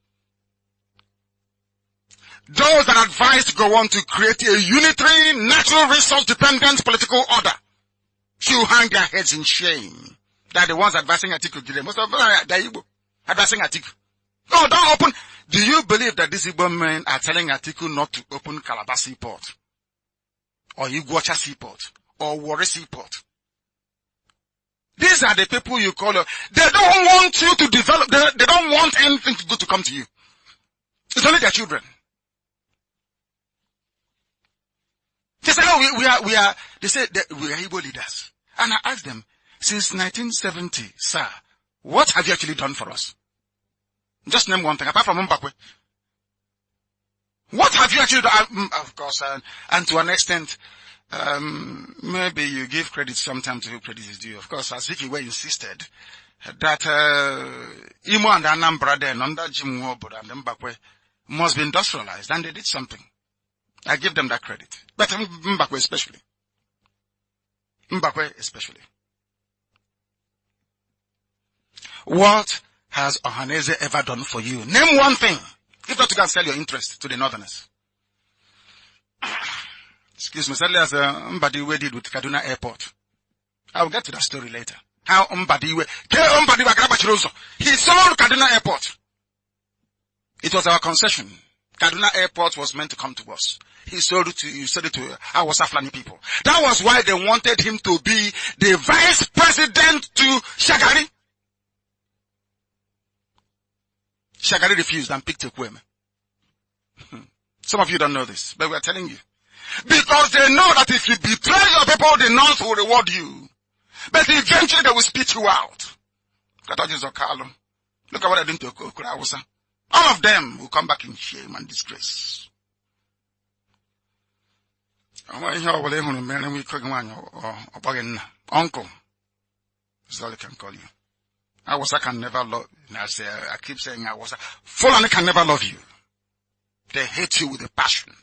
Those that advised Gowon to create a unitary, natural resource-dependent political order should hang their heads in shame. They're the ones advising Atiku today. Most of them are advising Atiku. No, don't open. Do you believe that these Igbo men are telling Atiku not to open Calabar Port? or Iguacha Seaport, or Warri Seaport. These are the people you call. They don't want you to develop. They don't want anything good to come to you. It's only their children. They say, "Oh, we are." They say we are Igbo leaders, and I asked them, since 1970, sir, what have you actually done for us? Just name one thing, apart from Mbakwe. What have you actually done? Of course, and to an extent, maybe you give credit sometimes to who credit is due. Of course, as if you were insisted that Imo and Anambra then under Jim Wobo and Mbakwe must be industrialized, and they did something. I give them that credit. But Mbakwe especially. Mbakwe especially. What has Ohaneze ever done for you? Name one thing. If not, you can sell your interest to the Northerners. Excuse me, sadly as Mbadiwe did with Kaduna Airport. I'll get to that story later. How Mbadiwe he sold Kaduna Airport. It was our concession. Kaduna Airport was meant to come to us. He sold it to our Saflani people. That was why they wanted him to be the vice president to Shagari. Shagari refused and picked Ekweme. Some of you don't know this, but we are telling you. Because they know that if you betray your people, the North will reward you. But eventually they will spit you out. Look at what I did to Okurawusa. All of them will come back in shame and disgrace. Uncle. That's all I can call you. I can never love you. I keep saying Fulani can never love you. They hate you with a passion.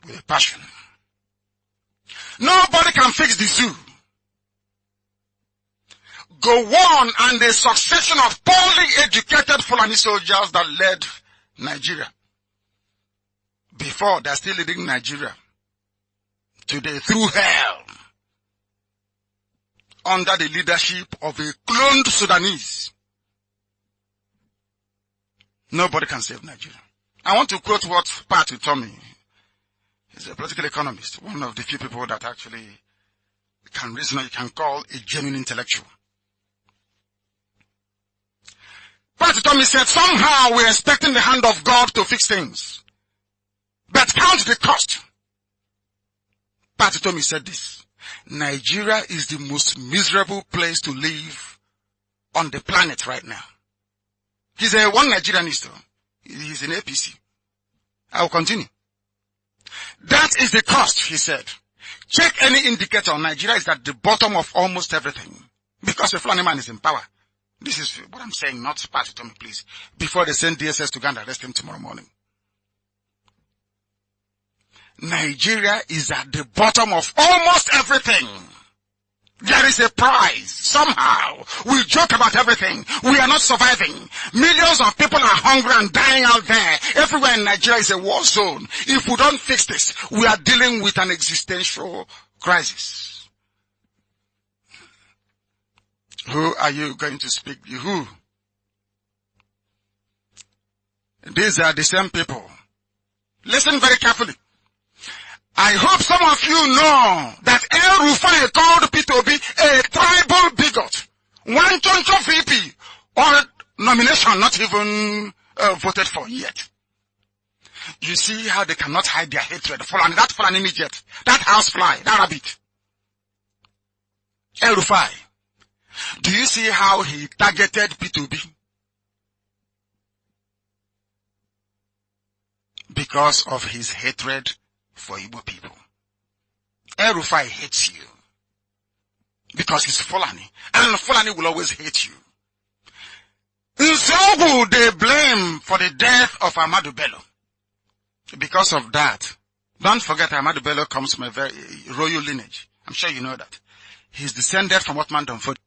With a passion. Nobody can fix the zoo. Go on and a succession of poorly educated Fulani soldiers that led Nigeria. Before, they're still leading Nigeria. Today, through hell. Under the leadership of a cloned Sudanese. Nobody can save Nigeria. I want to quote what Pat told me. He's a political economist. One of the few people that actually can reason or you can call a genuine intellectual. Pat told me said, somehow we're expecting the hand of God to fix things. But count the cost. Pat told me said this. Nigeria is the most miserable place to live on the planet right now. He's a one Nigerianist. He's an APC. I will continue. That is the cost, he said. Check any indicator. Nigeria is at the bottom of almost everything. Because the Fulani man is in power. This is what I'm saying, not Pat to me, please. Before they send DSS to go and arrest him tomorrow morning. Nigeria is at the bottom of almost everything. There is a prize. Somehow, we joke about everything. We are not surviving. Millions of people are hungry and dying out there. Everywhere in Nigeria is a war zone. If we don't fix this, we are dealing with an existential crisis. Who are you going to speak to? Who? These are the same people. Listen very carefully. I hope some of you know that El Rufai called P2B a tribal bigot. One choncho VP or nomination not even voted for yet. You see how they cannot hide their hatred. That Fulani idiot, that housefly, that rabbit. El Rufai. Do you see how he targeted P2B? Because of his hatred for Igbo people. El Rufai hates you. Because he's Fulani. And Fulani will always hate you. Nzogu they blame for the death of Ahmadu Bello. Because of that, don't forget Ahmadu Bello comes from a very royal lineage. I'm sure you know that. He's descended from Otman Danfodi.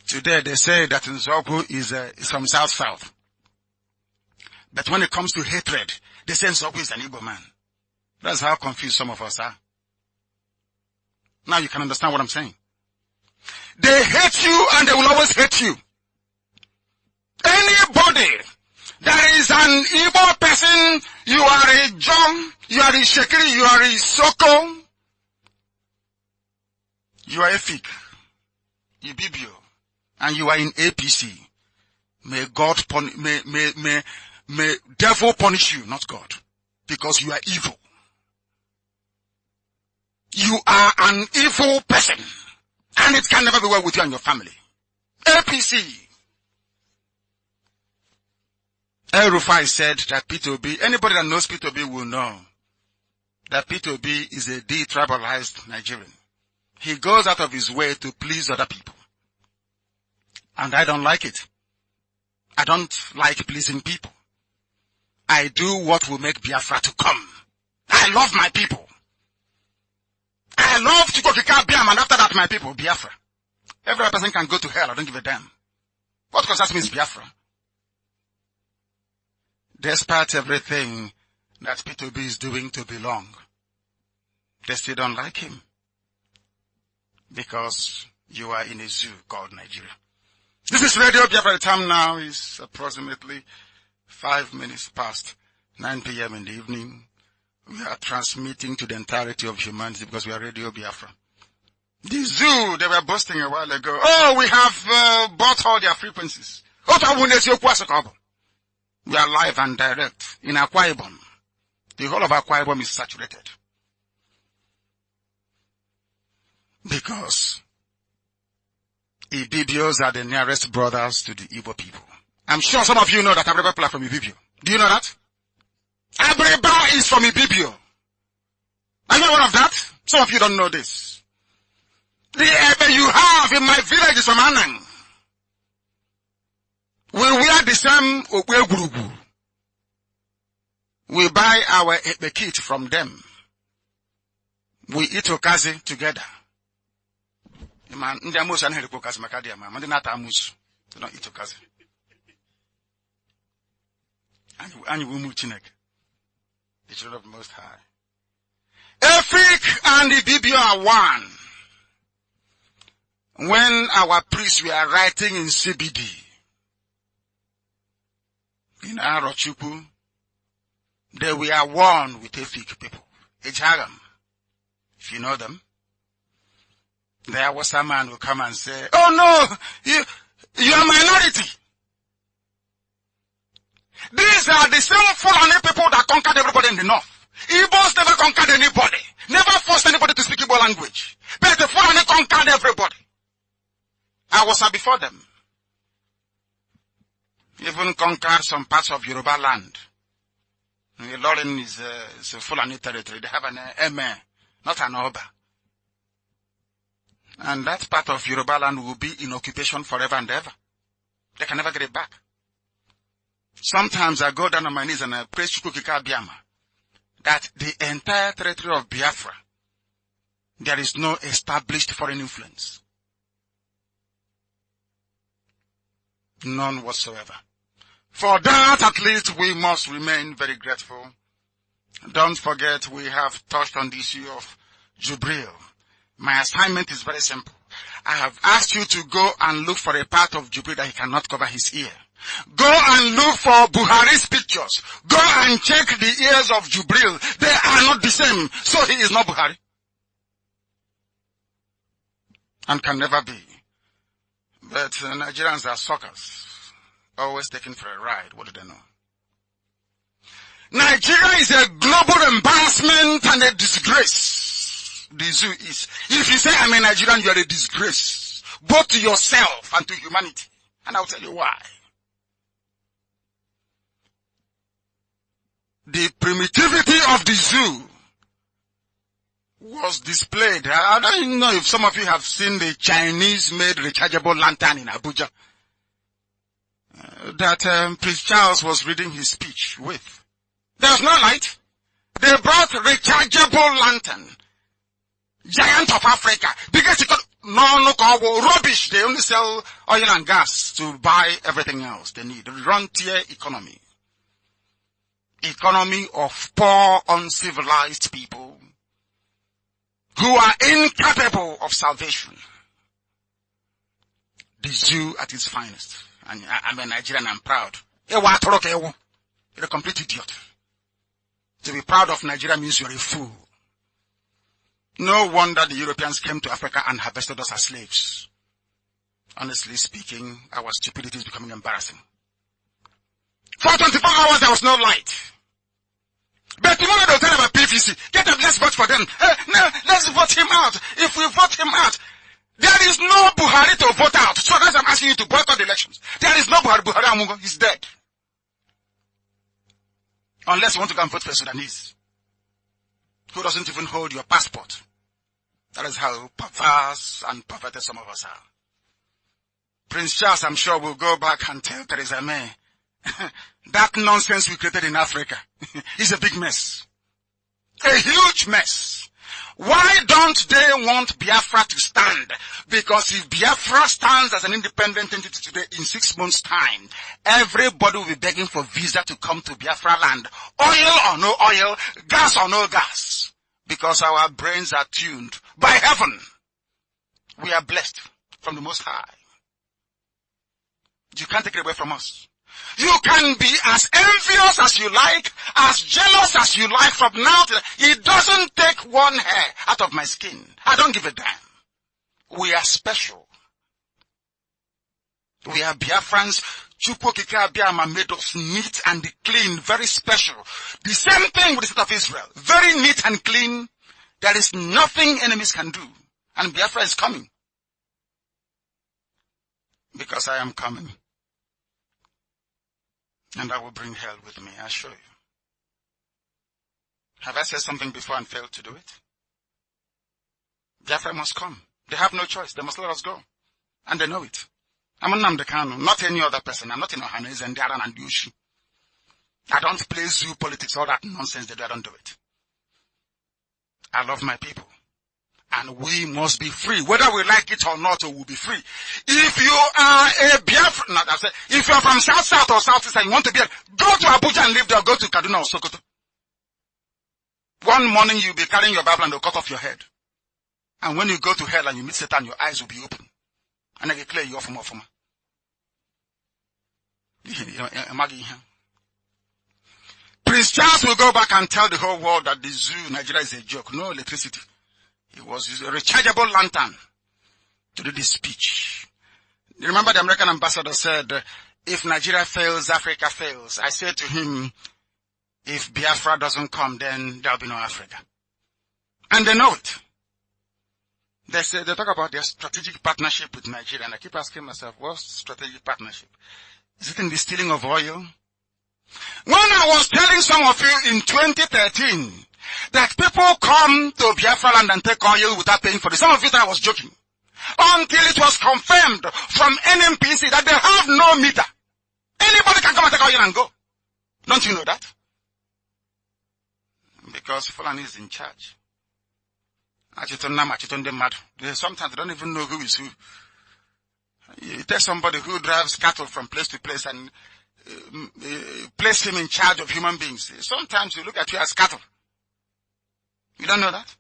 Today they say that Nzogu is from South. But when it comes to hatred, they say Nzogu is an Igbo man. That's how confused some of us are. Now you can understand what I'm saying. They hate you and they will always hate you. Anybody There is an Igbo person, you are a John, you are a Shekiri, you are a Soko, you are a Fik, Ibibio, and you are in APC. May God may devil punish you, not God, because you are evil. You are an evil person, and it can never be well with you and your family. APC. El Rufai said that P2B, anybody that knows P2B will know that P2B is a detribalized Nigerian. He goes out of his way to please other people. And I don't like it. I don't like pleasing people. I do what will make Biafra to come. I love my people. I love to go to Biam, and after that my people, Biafra. Every other person can go to hell, I don't give a damn. What concerns me is Biafra. Despite everything that P2B is doing to belong, they still don't like him. Because you are in a zoo called Nigeria. This is Radio Biafra. The time now is approximately 5 minutes past 9 p.m. in the evening. We are transmitting to the entirety of humanity because we are Radio Biafra. The zoo, they were boasting a while ago. Oh, we have bought all their frequencies. We are live and direct in Akwa Ibom. The whole of Akwa Ibom is saturated. Because Ibibios are the nearest brothers to the Igbo people. I'm sure some of you know that Abreba people are from Ibibio. Do you know that? Abreba is from Ibibio. Are you aware of that? Some of you don't know this. The Ebe you have in my village is from Anang. We wear the same Okwe. We buy our Ebe kit from them. We eat okazi together. Man, ndị amusu anaghị erikwa okazi maka dị ama, ndị na-ata amusu, they don't eat okazi. Anyị ụmụ Chineke, the children of the Most High. Efik and the Ibibio are one. When our priests were writing in CBD, in Arochukwu, they were one with Efik people. Ejagam, if you know them. There was a man who come and say, oh no, you are minority. These are the same Fulani people that conquered everybody in the north. Igbos never conquered anybody. Never forced anybody to speak Igbo language. But the Fulani conquered everybody. I was before them. Even conquered some parts of Yoruba land. Ilorin is a Fulani territory. They have an Eme, not an Oba. And that part of Yoruba land will be in occupation forever and ever. They can never get it back. Sometimes I go down on my knees and I pray Chukwukika Biama that the entire territory of Biafra, there is no established foreign influence. None whatsoever. For that, at least, we must remain very grateful. Don't forget, we have touched on the issue of Jubril. My assignment is very simple. I have asked you to go and look for a part of Jubril that he cannot cover his ear. Go and look for Buhari's pictures. Go and check the ears of Jubril. They are not the same. So he is not Buhari. And can never be. But Nigerians are suckers. Always taken for a ride. What do they know? Nigeria is a global embarrassment and a disgrace. The zoo is. If you say I'm a Nigerian, you are a disgrace. Both to yourself and to humanity. And I'll tell you why. The primitivity of the zoo was displayed. I don't know if some of you have seen the Chinese-made rechargeable lantern in Abuja that Prince Charles was reading his speech with. There was no light. They brought rechargeable lantern. Giant of Africa. Biggest rubbish. They only sell oil and gas to buy everything else they need. Rentier economy. Economy of poor, uncivilized people who are incapable of salvation. The zoo at its finest. And I'm a Nigerian, I'm proud You're a complete idiot. To be proud of Nigeria means you're a fool. No wonder the Europeans came to Africa and harvested us as slaves. Honestly speaking, our stupidity is becoming embarrassing. For 24 hours there was no light. But tomorrow they'll tell about PVC. Get them, let's vote for them. No, let's vote him out. If we vote him out, there is no Buhari to vote out. So that's why I'm asking you to boycott the elections. There is no Buhari. Buhari Amungo, he's dead. Unless you want to go and vote for Sudanese, who doesn't even hold your passport. That is how perverse and perverted some of us are. Prince Charles, I'm sure, will go back and tell Theresa May, that nonsense we created in Africa is a big mess. A huge mess. Why don't they want Biafra to stand? Because if Biafra stands as an independent entity today, in 6 months' time, everybody will be begging for visa to come to Biafra land. Oil or no oil, gas or no gas. Because our brains are tuned by heaven. We are blessed from the Most High. You can't take it away from us. You can be as envious as you like, as jealous as you like from now to it doesn't take one hair out of my skin. I don't give a damn. We are special. We are Biafrans. Chukwokika Abiyama made us neat and clean, very special. The same thing with the state of Israel. Very neat and clean. There is nothing enemies can do. And Biafra is coming. Because I am coming. And I will bring hell with me, I assure you. Have I said something before and failed to do it? Biafra must come. They have no choice. They must let us go. And they know it. I'm Nnamdi Kanu, not any other person. I'm not in Ohanese and Daran and Yushi. I don't play zoo politics, all that nonsense they do. I don't do it. I love my people. And we must be free. Whether we like it or not, we will be free. If you are a Biafra, if you are from South or Southeast and you want to be go to Abuja and live there, go to Kaduna or Sokoto. One morning you'll be carrying your Bible and they'll cut off your head. And when you go to hell and you meet Satan, your eyes will be open. And I declare you off from off. Prince Charles will go back and tell the whole world that the zoo, Nigeria, is a joke. No electricity. It was a rechargeable lantern to do this speech. You remember the American ambassador said, if Nigeria fails, Africa fails. I said to him, if Biafra doesn't come, then there'll be no Africa. And they know it. They talk about their strategic partnership with Nigeria. And I keep asking myself, what's strategic partnership? Is it in the stealing of oil? When I was telling some of you in 2013, that people come to Biafra land and take oil without paying for it. Some of you thought I was joking. Until it was confirmed from NMPC that they have no meter. Anybody can come and take oil and go. Don't you know that? Because Fulani is in charge. Sometimes they don't even know who is who. You take somebody who drives cattle from place to place and place him in charge of human beings. Sometimes you look at you as cattle. You don't know that?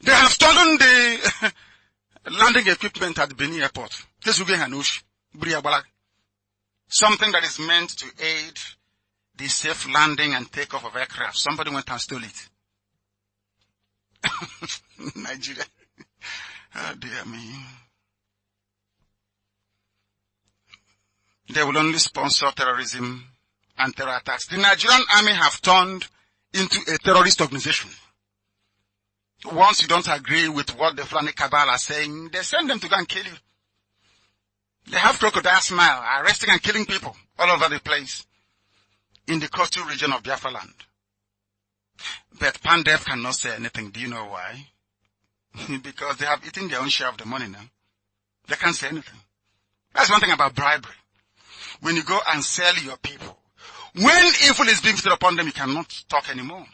They have stolen the landing equipment at Benin Airport. Something that is meant to aid the safe landing and takeoff of aircraft. Somebody went and stole it. Nigeria. Oh dear me. They will only sponsor terrorism and terror attacks. The Nigerian army have turned into a terrorist organization. Once you don't agree with what the Fulani cabal are saying, they send them to go and kill you. They have crocodile smile, arresting and killing people all over the place in the coastal region of Biafra land. But Pandef cannot say anything. Do you know why? Because they have eaten their own share of the money now. They can't say anything. That's one thing about bribery. When you go and sell your people, when evil is being visited upon them, you cannot talk anymore.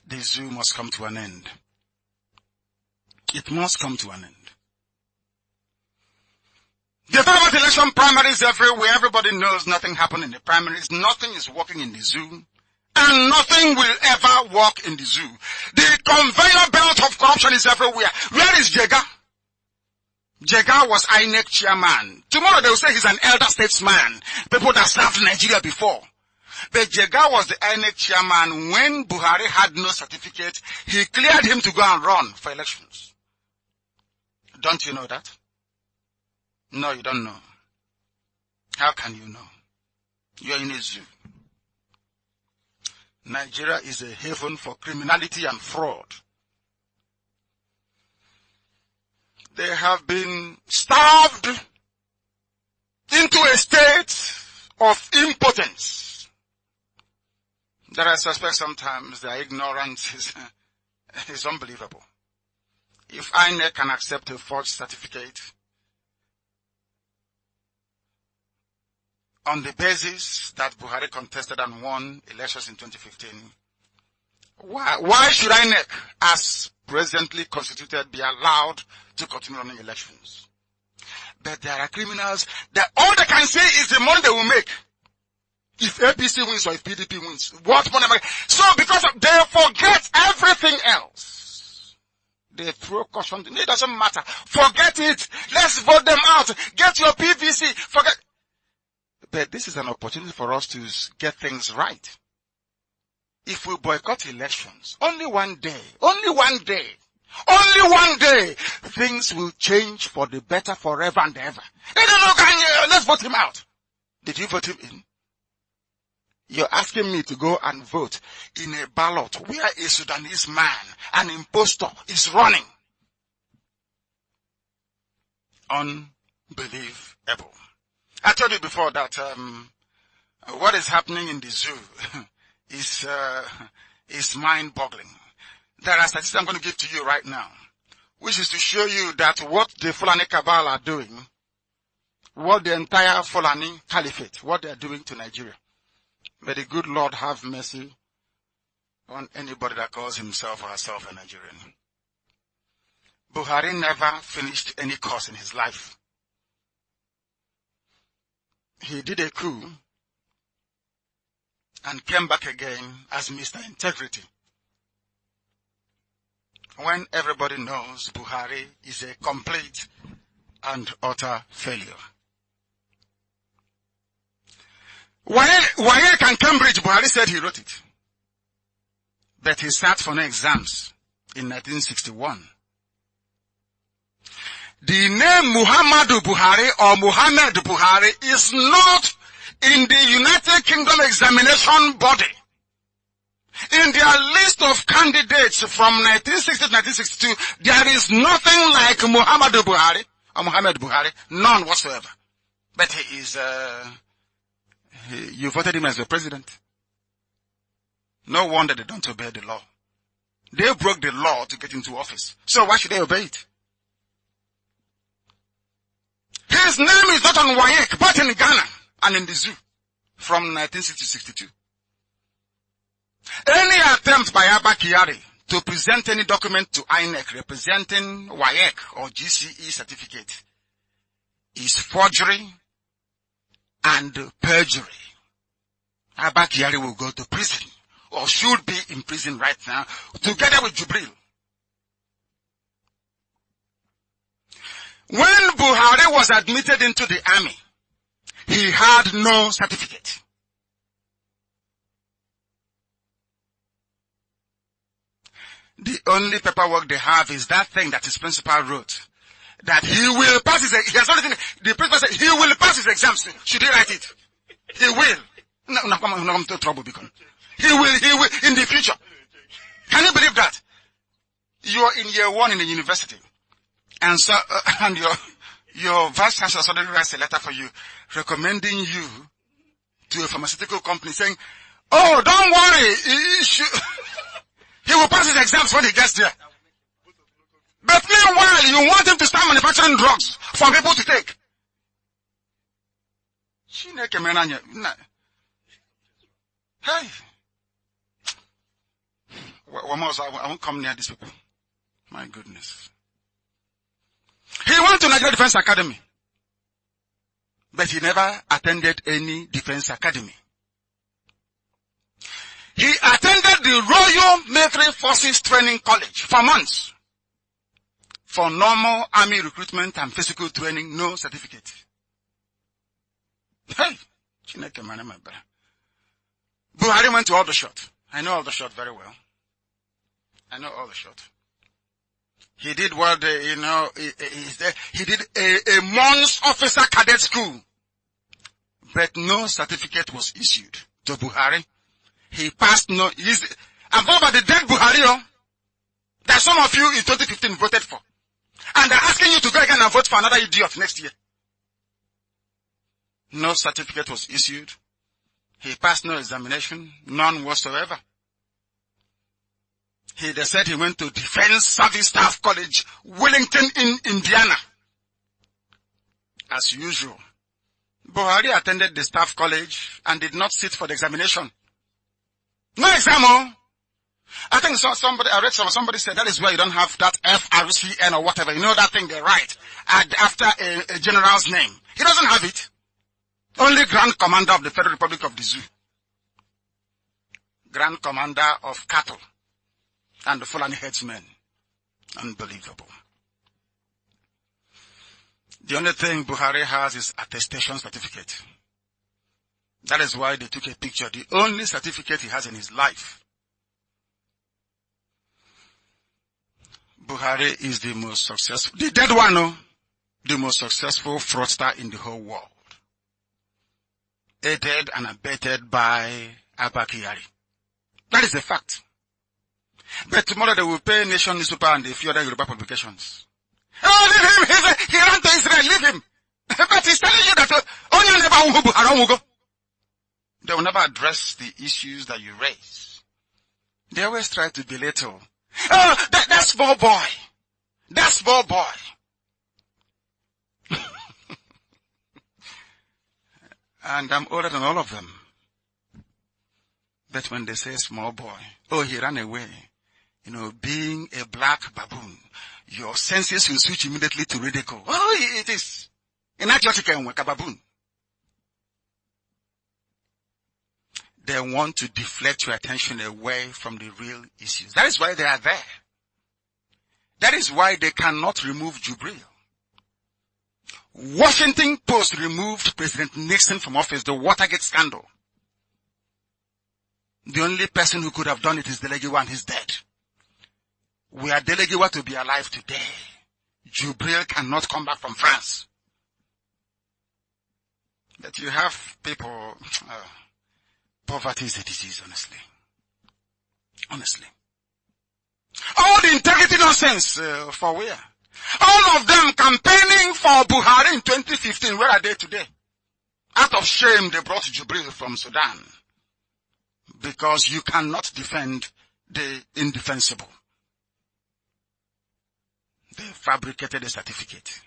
The zoo must come to an end. It must come to an end. They talk about election primaries everywhere. Everybody knows nothing happened in the primaries. Nothing is working in the zoo. And nothing will ever work in the zoo. The conveyor belt of corruption is everywhere. Where is Jega? Jega was INEC chairman. Tomorrow they will say he's an elder statesman. People that served Nigeria before. But Jega was the INEC chairman. When Buhari had no certificate, he cleared him to go and run for elections. Don't you know that? No, you don't know. How can you know? You're in a zoo. Nigeria is a haven for criminality and fraud. They have been starved into a state of impotence. That I suspect sometimes their ignorance is unbelievable. If INEC can accept a forged certificate on the basis that Buhari contested and won elections in 2015, why should INEC, as presently constituted, be allowed to continue running elections? But there are criminals that all they can say is the money they will make. If APC wins or if PDP wins, what money? So because they forget everything else. They throw caution. It doesn't matter. Forget it. Let's vote them out. Get your PVC. Forget. But this is an opportunity for us to get things right. If we boycott elections, only one day, things will change for the better forever and ever. Let's vote him out. Did you vote him in? You're asking me to go and vote in a ballot where a Sudanese man, an impostor, is running. Unbelievable. I told you before that what is happening in the zoo is mind-boggling. There are statistics I'm going to give to you right now, which is to show you that what the Fulani cabal are doing, what the entire Fulani caliphate, what they are doing to Nigeria. May the good Lord have mercy on anybody that calls himself or herself a Nigerian. Buhari never finished any course in his life. He did a coup and came back again as Mr. Integrity. When everybody knows Buhari is a complete and utter failure. WAEC and Cambridge, Buhari said he wrote it. But he sat for no exams in 1961. The name Muhammadu Buhari or Muhammad Buhari is not in the United Kingdom examination body. In their list of candidates from 1960 to 1962, there is nothing like Muhammadu Buhari or Muhammad Buhari, none whatsoever. But he is, you voted him as the president. No wonder they don't obey the law. They broke the law to get into office. So why should they obey it? His name is not on WAEC, but in Ghana and in the zoo from 1960 to 62. Any attempt by Abba Kyari to present any document to INEC representing WAEC or GCE certificate is forgery and perjury. Abba Kyari will go to prison or should be in prison right now together with Jubril. When Buhari was admitted into the army, he had no certificate. The only paperwork they have is that thing that his principal wrote. That he will pass his, he has only thing, the principal said he will pass his exams. Should he write it? He will. No, come to trouble because he will, in the future. Can you believe that? You are in year 1 in the university. And so, and your vice chancellor suddenly writes a letter for you, recommending you to a pharmaceutical company saying, oh, don't worry, he will pass his exams when he gets there. But meanwhile, you want him to start manufacturing drugs for people to take. Hey. I won't come near these people. My goodness. He went to Nigeria Defense Academy. But he never attended any defense academy. He attended the Royal Military Forces Training College for months. For normal army recruitment and physical training, no certificate. Hey, Chineke mane my brother. Buhari went to Aldershot. I know Aldershot very well. I know Aldershot. He did what, he did a month's officer cadet school. But no certificate was issued to Buhari. He passed no, I'm talking about the dead Buhari, that some of you in 2015 voted for. And they're asking you to go again and vote for another idiot next year. No certificate was issued. He passed no examination, none whatsoever. They said he went to Defense Service Staff College, Wellington in Indiana. As usual, Buhari attended the staff college and did not sit for the examination. No exam. I think I read somebody said that is why you don't have that FRCN or whatever. You know that thing they write after a general's name. He doesn't have it. Only Grand Commander of the Federal Republic of the Zoo. Grand Commander of Cattle and the Fulani headsmen. Unbelievable. The only thing Buhari has is attestation certificate. That is why they took a picture. The only certificate he has in his life. Buhari is the most successful, the dead one, the most successful fraudster in the whole world. Aided and abetted by Abba Kyari. That is a fact. But tomorrow they will pay Nation Newspaper and a few other Yoruba publications. Oh, leave him! He ran to Israel, leave him! But he's telling you that they will never address the issues that you raise. They always try to belittle. Oh, that's small boy. That small boy. And I'm older than all of them. But when they say small boy, oh, he ran away. Being a black baboon, your senses will switch immediately to ridicule. Oh, it is. In a baboon. They want to deflect your attention away from the real issues. That is why they are there. That is why they cannot remove Jubril. Washington Post removed President Nixon from office, the Watergate scandal. The only person who could have done it is Delegiwa, and he's dead. We are Delegiwa to be alive today. Jubril cannot come back from France. But you have people, poverty is a disease, honestly. Honestly. All the integrity nonsense, for where? All of them campaigning for Buhari in 2015. Where are they today? Out of shame, they brought Jubril from Sudan. Because you cannot defend the indefensible. They fabricated a certificate.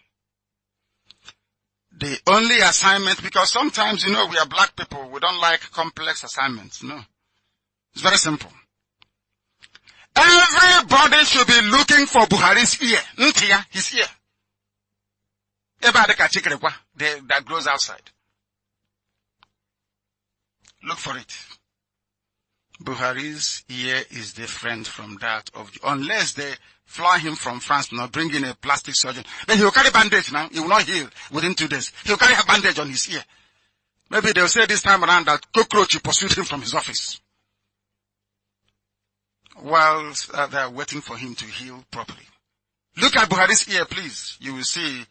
The only assignment, because sometimes, we are black people, we don't like complex assignments. No. It's very simple. Everybody should be looking for Buhari's ear. His ear. That grows outside. Look for it. Buhari's ear is different from that of, unless they fly him from France, bring in a plastic surgeon. Then he will carry bandage now. He will not heal within 2 days. He will carry a bandage on his ear. Maybe they will say this time around that cockroach pursued him from his office. While they are waiting for him to heal properly. Look at Buhari's ear, please. You will see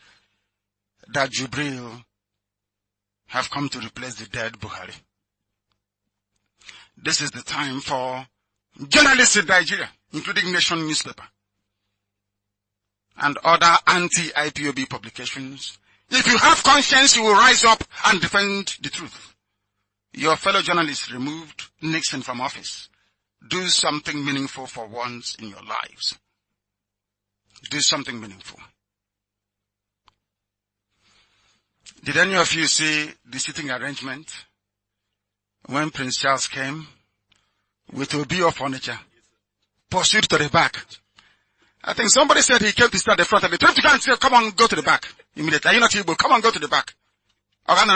that Jubril have come to replace the dead Buhari. This is the time for journalists in Nigeria, including Nation Newspaper and other anti-IPOB publications. If you have conscience, you will rise up and defend the truth. Your fellow journalists removed Nixon from office. Do something meaningful for once in your lives. Do something meaningful. Did any of you see the seating arrangement when Prince Charles came with Obi of furniture, pursued to the back? I think somebody said he came to start at the front and they told him to say, come on, go to the back. Immediately. Are you not Igbo? Come on, go to the back. When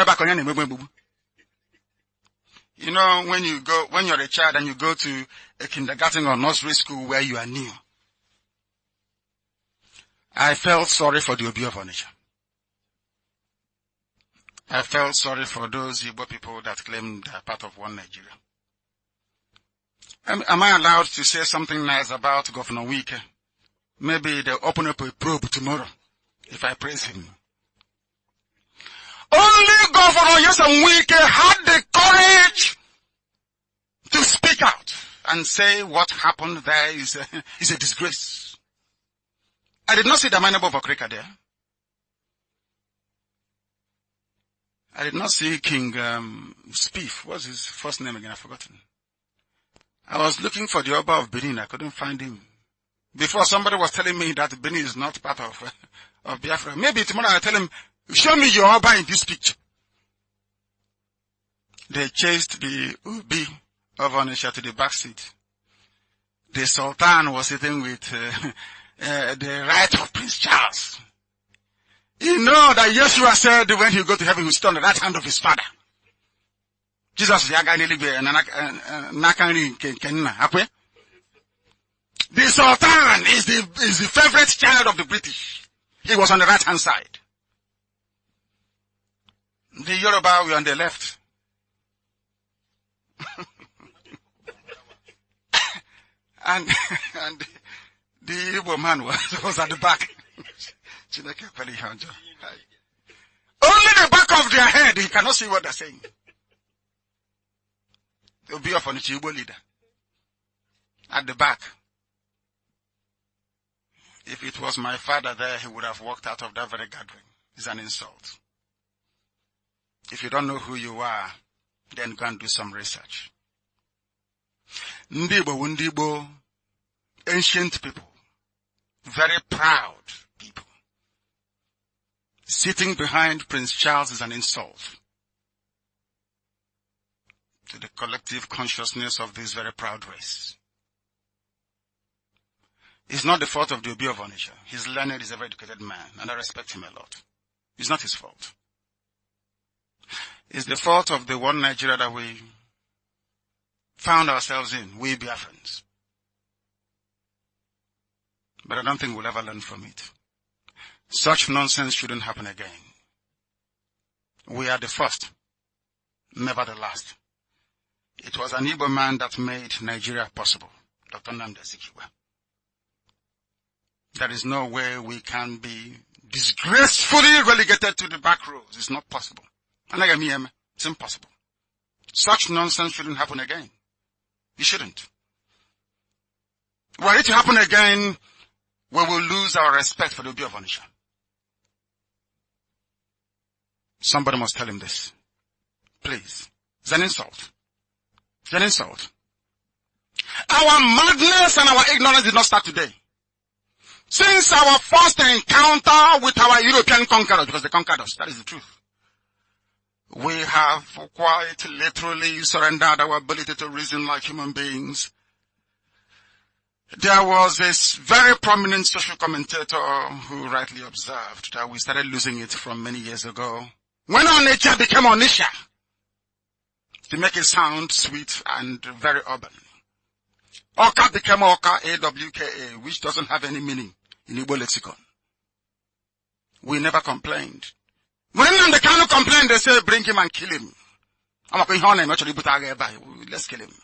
you're a child and you go to a kindergarten or nursery school where you are new, I felt sorry for the Obi of Onitsha. I felt sorry for those Igbo people that claim they are part of one Nigeria. Am I allowed to say something nice about Governor Wike? Maybe they'll open up a probe tomorrow if I praise him. Only Governor Wike had the courage to speak out and say what happened there is a disgrace. I did not see the Manabo of Okrika there. I did not see King Spiff. What's his first name again? I've forgotten. I was looking for the Oba of Benin. I couldn't find him. Before somebody was telling me that Benin is not part of Biafra. Maybe tomorrow I'll tell him, show me your Oba in this picture. They chased the Obi of Onitsha to the back seat. The Sultan was sitting with the right of Prince Charles. You know that Yeshua said when he go to heaven, he will sit on the right hand of his father. Jesus the Sultan is the favorite child of the British. He was on the right hand side. The Yoruba were on the left. and the Igbo man was at the back. Only the back of their head, he cannot see what they're saying. They'll be off on the Igbo leader. At the back. If it was my father there, he would have walked out of that very gathering. It's an insult. If you don't know who you are, then go and do some research. Ndibo, ancient people, very proud people. Sitting behind Prince Charles is an insult to the collective consciousness of this very proud race. It's not the fault of the Obi of Onitsha. He's learned, he's a very educated man, and I respect him a lot. It's not his fault. It's the fault of the one Nigeria that we found ourselves in, we Biafrans. But I don't think we'll ever learn from it. Such nonsense shouldn't happen again. We are the first, never the last. It was an Igbo man that made Nigeria possible, Dr. Nnamdi Kanu. There is no way we can be disgracefully relegated to the back rows. It's not possible. It's impossible. Such nonsense shouldn't happen again. It shouldn't. Were it to happen again, we will lose our respect for the Obi of Onitsha. Somebody must tell him this. Please. It's an insult. It's an insult. Our madness and our ignorance did not start today. Since our first encounter with our European conquerors, because they conquered us, that is the truth. We have quite literally surrendered our ability to reason like human beings. There was this very prominent social commentator who rightly observed that we started losing it from many years ago. When Onitsha became Onitsha, to make it sound sweet and very urban. Oka became Oka, A-W-K-A, which doesn't have any meaning in Igbo lexicon. We never complained. When Nnamdi Kanu complained, they say, bring him and kill him. Let's kill him.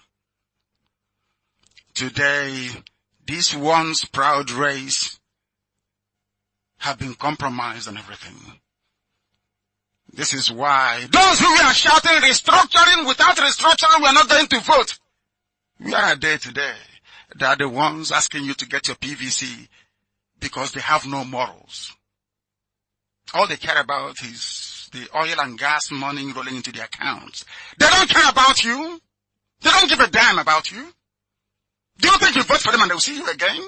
Today, this once proud race have been compromised on everything. This is why those who are shouting restructuring, without restructuring, we are not going to vote. We are a day today. They are the ones asking you to get your PVC because they have no morals. All they care about is the oil and gas money rolling into their accounts. They don't care about you. They don't give a damn about you. Do you think you vote for them and they'll see you again?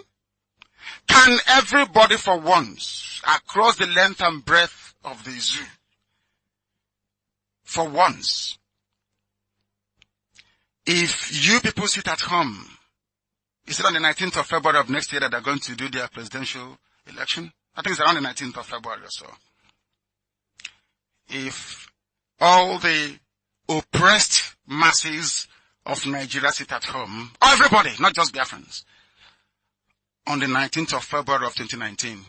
Can everybody for once, across the length and breadth of the zoo, for once, if you people sit at home, is it on the 19th of February of next year that they're going to do their presidential election? I think it's around the 19th of February or so. If all the oppressed masses of Nigeria sit at home, everybody, not just Biafrans, on the 19th of February of 2019,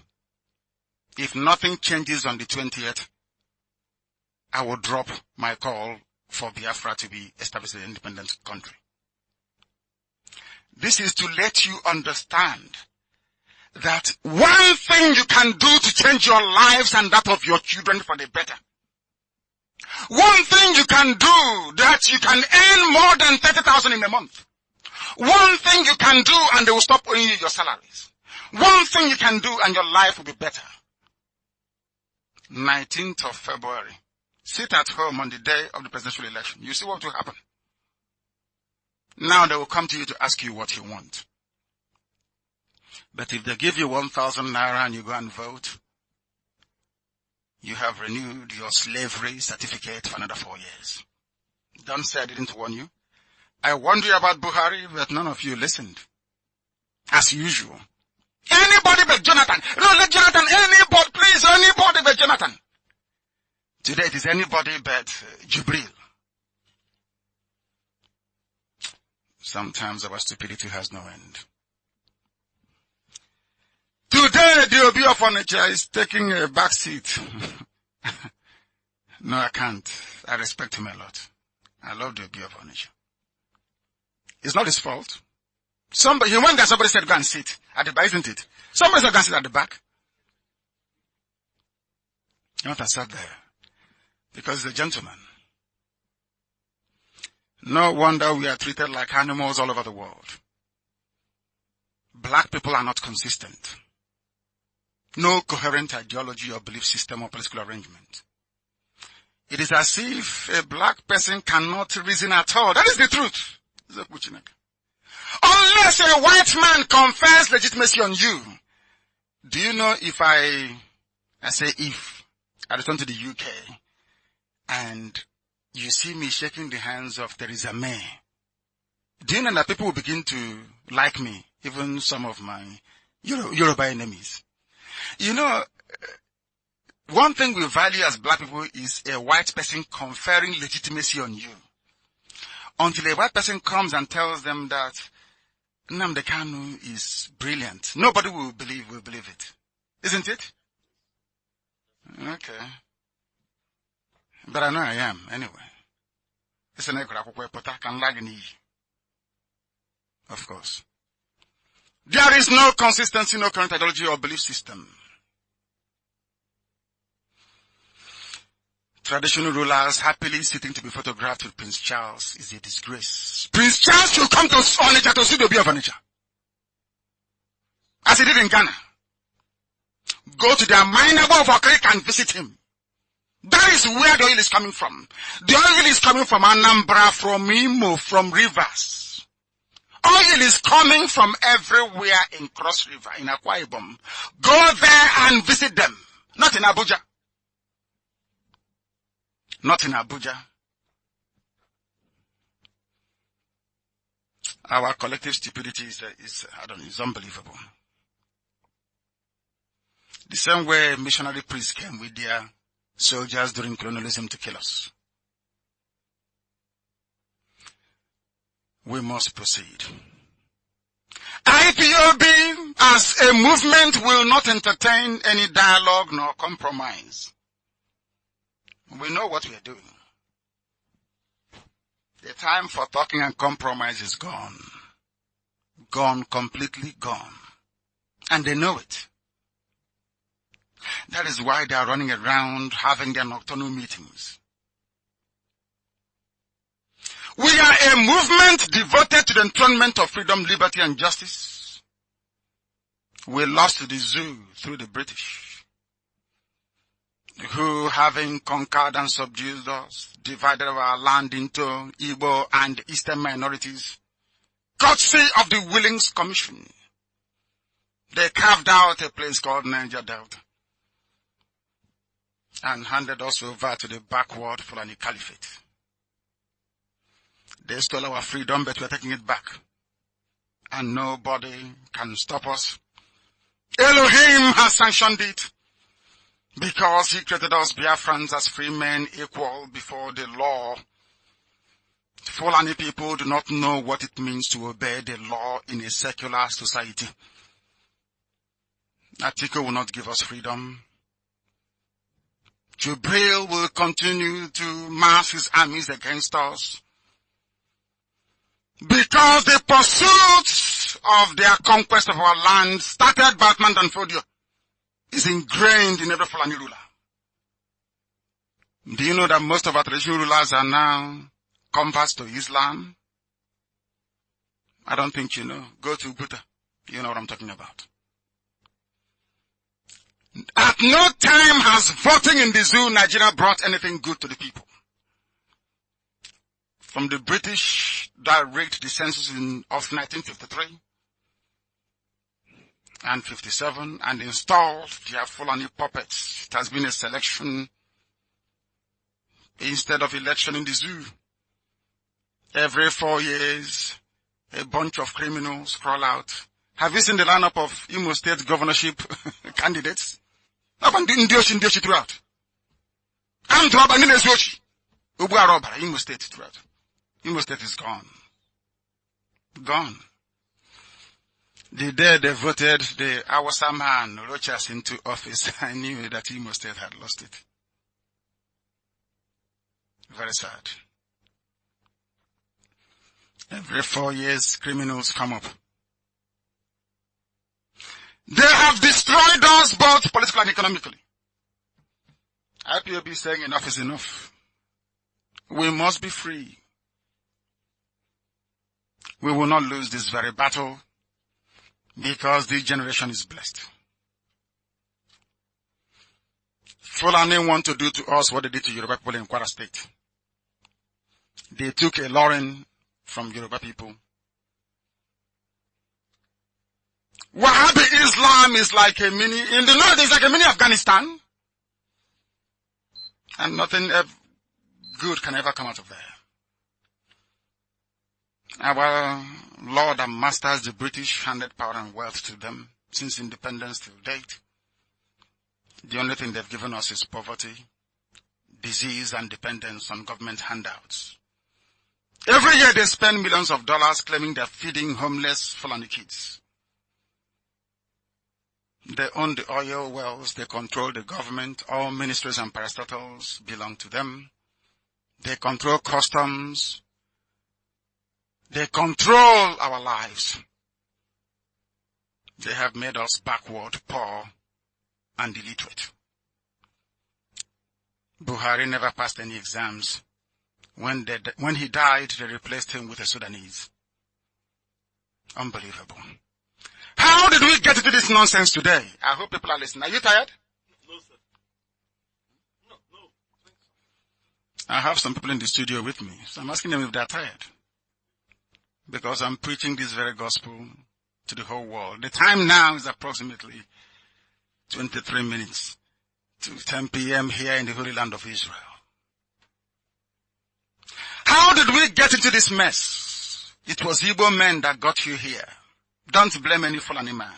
If nothing changes on the 20th, I will drop my call for Biafra to be established as an independent country. This is to let you understand that one thing you can do to change your lives and that of your children for the better. One thing you can do that you can earn more than 30,000 in a month. One thing you can do and they will stop owing you your salaries. One thing you can do and your life will be better. 19th of February. Sit at home on the day of the presidential election. You see what will happen. Now they will come to you to ask you what you want. But if they give you 1,000 naira and you go and vote, you have renewed your slavery certificate for another 4 years. Don't say I didn't warn you. I warned you about Buhari, but none of you listened. As usual. Anybody but Jonathan. No, let Jonathan. Anybody, please, anybody but Jonathan. Today it is anybody but Jubril. Sometimes our stupidity has no end. Today the Obi of Onitsha is taking a back seat. No, I can't. I respect him a lot. I love the Obi of Onitsha. It's not his fault. He went there, somebody said go and sit at the back, isn't it? Somebody said go and sit at the back. You want to sit there? Because he's a gentleman. No wonder we are treated like animals all over the world. Black people are not consistent. No coherent ideology or belief system or political arrangement. It is as if a black person cannot reason at all. That is the truth. Unless a white man confers legitimacy on you. Do you know if I return to the UK and you see me shaking the hands of Theresa May, do you know that people will begin to like me, even some of my Yoruba enemies? You know, one thing we value as black people is a white person conferring legitimacy on you. Until a white person comes and tells them that Nnamdi Kanu is brilliant, nobody will believe it. Isn't it? Okay. But I know I am, anyway. Of course. There is no consistency, no current ideology or belief system. Traditional rulers happily sitting to be photographed with Prince Charles is a disgrace. Prince Charles should come to Onitsha to see the Obi of Onitsha. As he did in Ghana. Go to their minable of a creek and visit him. That is where the oil is coming from. The oil is coming from Anambra, from Imo, from rivers. Oil is coming from everywhere in Cross River, in Akwa Ibom. Go there and visit them. Not in Abuja. Not in Abuja. Our collective stupidity is unbelievable. The same way missionary priests came with their soldiers during colonialism to kill us. We must proceed. IPOB as a movement will not entertain any dialogue nor compromise. We know what we are doing. The time for talking and compromise is gone. Gone, completely gone. And they know it. That is why they are running around having their nocturnal meetings. We are a movement devoted to the enthronement of freedom, liberty, and justice. We lost the zoo through the British, who, having conquered and subdued us, divided our land into Igbo and Eastern minorities, courtesy of the Willings Commission. They carved out a place called Niger Delta and handed us over to the backward Fulani Caliphate. They stole our freedom, but we are taking it back. And nobody can stop us. Elohim has sanctioned it because he created us Biafrans as free men equal before the law. Fulani people do not know what it means to obey the law in a secular society. Atiko will not give us freedom. Jubril will continue to mass his armies against us. Because the pursuit of their conquest of our land started by Atman and Fodio is ingrained in every Fulani ruler. Do you know that most of our traditional rulers are now converts to Islam? I don't think you know. Go to Buddha. You know what I'm talking about. At no time has voting in the zoo Nigeria brought anything good to the people. From the British that rigged the census of 1953 and 57 and installed their Fulani puppets, it has been a selection instead of election in the zoo. Every 4 years, a bunch of criminals crawl out. Have you seen the lineup of Imo State governorship candidates? Throughout. Imo State throughout. Imo State is gone. Gone. The day they voted the Awasa man, Rochas, into office, I knew that Imo State had lost it. Very sad. Every 4 years, criminals come up. They have destroyed us both politically and economically. IPOB is saying enough is enough. We must be free. We will not lose this very battle because this generation is blessed. Fulani want to do to us what they did to Yoruba people in Kwara State. They took a Lauren from Yoruba people. Wahhabi Islam is like a mini, in the north it's like a mini Afghanistan. And nothing good can ever come out of there. Our Lord and Masters, the British, handed power and wealth to them since independence till date. The only thing they've given us is poverty, disease, and dependence on government handouts. Every year they spend millions of dollars claiming they're feeding homeless Fulani kids. They own the oil wells, they control the government, all ministries and parastatals belong to them. They control customs. They control our lives. They have made us backward, poor, and illiterate. Buhari never passed any exams. When he died, they replaced him with a Sudanese. Unbelievable. How did we get into this nonsense today? I hope people are listening. Are you tired? No, sir. No. I have some people in the studio with me, so I'm asking them if they're tired. Because I'm preaching this very gospel to the whole world. The time now is approximately 23 minutes to 10 p.m. here in the Holy Land of Israel. How did we get into this mess? It was Igbo men that got you here. Don't blame any Fulani man.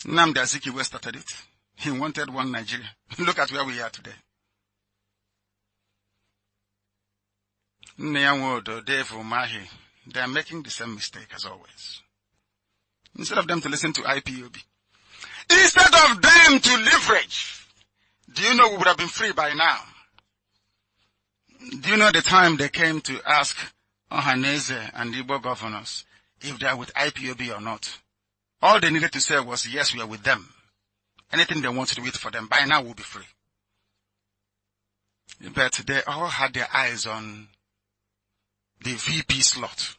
Nnamdi Azikiwe started it. He wanted one Nigeria. Look at where we are today. Nyawodo, Dave Umahi, they are making the same mistake as always. Instead of them to listen to IPOB. Instead of them to leverage. Do you know we would have been free by now? Do you know the time they came to ask Ohaneze and Igbo governors if they are with IPOB or not? All they needed to say was, yes, we are with them. Anything they wanted to do it for them, by now we'll be free. But they all had their eyes on the VP slot.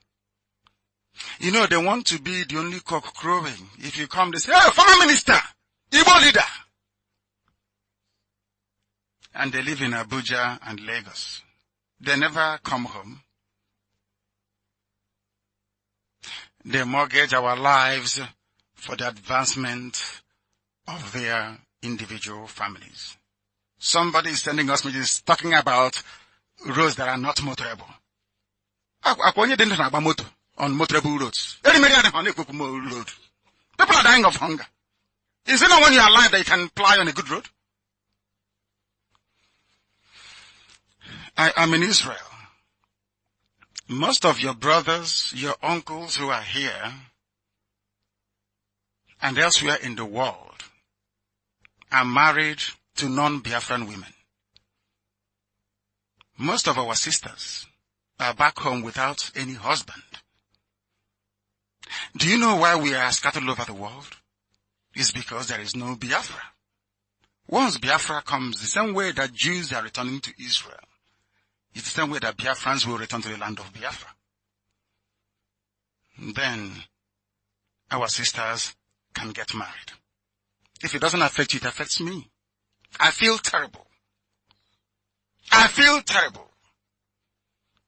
You know, they want to be the only cock crowing. If you come, they say, hey, former minister, Igbo leader. And they live in Abuja and Lagos. They never come home. They mortgage our lives for the advancement of their individual families. Somebody is sending us messages talking about roads that are not motorable. On motorable roads. People are dying of hunger. Is it not when you are alive that you can ply on a good road? I am in Israel. Most of your brothers, your uncles who are here and elsewhere in the world are married to non-Biafran women. Most of our sisters are back home without any husband. Do you know why we are scattered all over the world? It's because there is no Biafra. Once Biafra comes, the same way that Jews are returning to Israel, it's the same way that Biafrans will return to the land of Biafra. Then our sisters can get married. If it doesn't affect you, it affects me. I feel terrible. I feel terrible.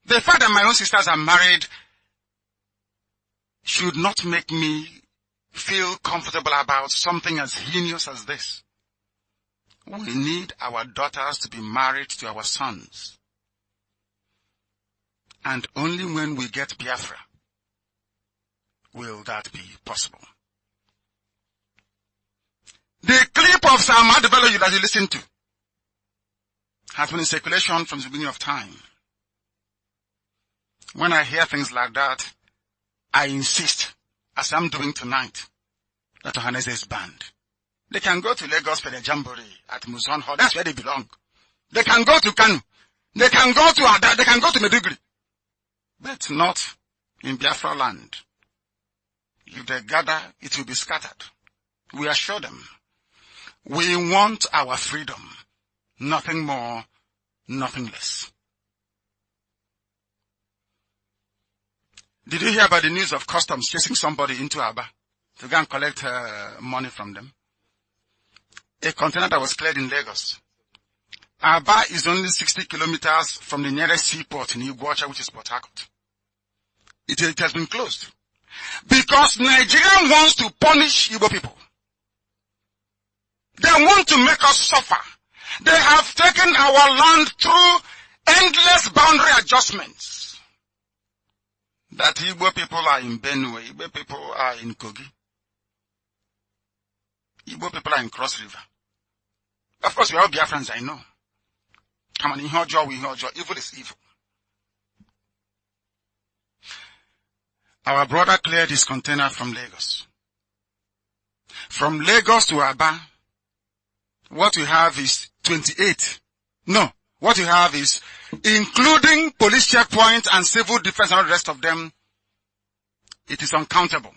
The fact that my own sisters are married should not make me feel comfortable about something as heinous as this. We need our daughters to be married to our sons. And only when we get Biafra will that be possible. The clip of Sam Adebello that you listen to has been in circulation from the beginning of time. When I hear things like that, I insist, as I'm doing tonight, that Ohaneze is banned. They can go to Lagos for the Jamboree at Muson Hall. That's where they belong. They can go to Kanu. They can go to Ada. They can go to Meduguri. But not in Biafra land. If they gather, it will be scattered. We assure them. We want our freedom. Nothing more, nothing less. Did you hear about the news of customs chasing somebody into Aba to go and collect money from them? A container that was cleared in Lagos. Aba is only 60 kilometers from the nearest seaport in Iguacha, which is Port Harcourt. It has been closed. Because Nigeria wants to punish Igbo people. They want to make us suffer. They have taken our land through endless boundary adjustments. That Igbo people are in Benue, Igbo people are in Kogi. Igbo people are in Cross River. Of course, we are all Biafrans, I know. Come on, in Hojo, evil is evil. Our brother cleared his container from Lagos. From Lagos to Aba, what we have is 28. No, what we have is, including police checkpoint and civil defense and all the rest of them, it is uncountable,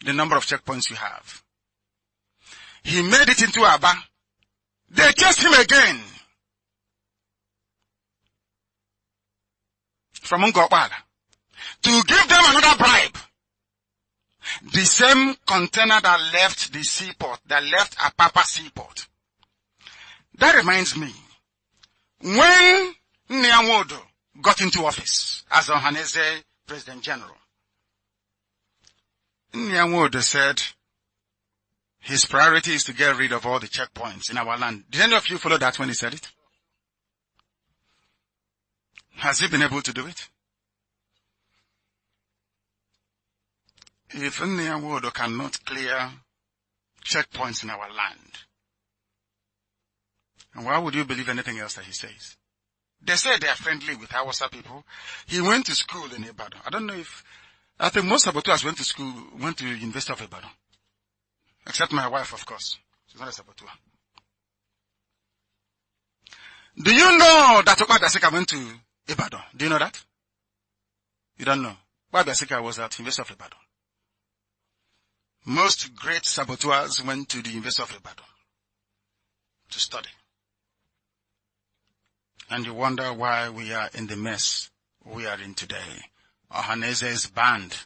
the number of checkpoints you have. He made it into Aba. They chased him again. From Ngokwaga. To give them another bribe. The same container that left the seaport, that left Apapa seaport. That reminds me, when Nyamodo got into office as Ohaneze President General, Nyamodo said his priority is to get rid of all the checkpoints in our land. Did any of you follow that when he said it? Has he been able to do it? If Nyamodo cannot clear checkpoints in our land, why would you believe anything else that he says? They say they are friendly with Hausa people. He went to school in Ibadan. I think most saboteurs went to University of Ibadan. Except my wife, of course. She's not a saboteur. Do you know that Okpa Biasika went to Ibadan? Do you know that? You don't know. Okpa Biasika was at University of Ibadan. Most great saboteurs went to the University of Ibadan to study. And you wonder why we are in the mess we are in today. Ohaneze is banned.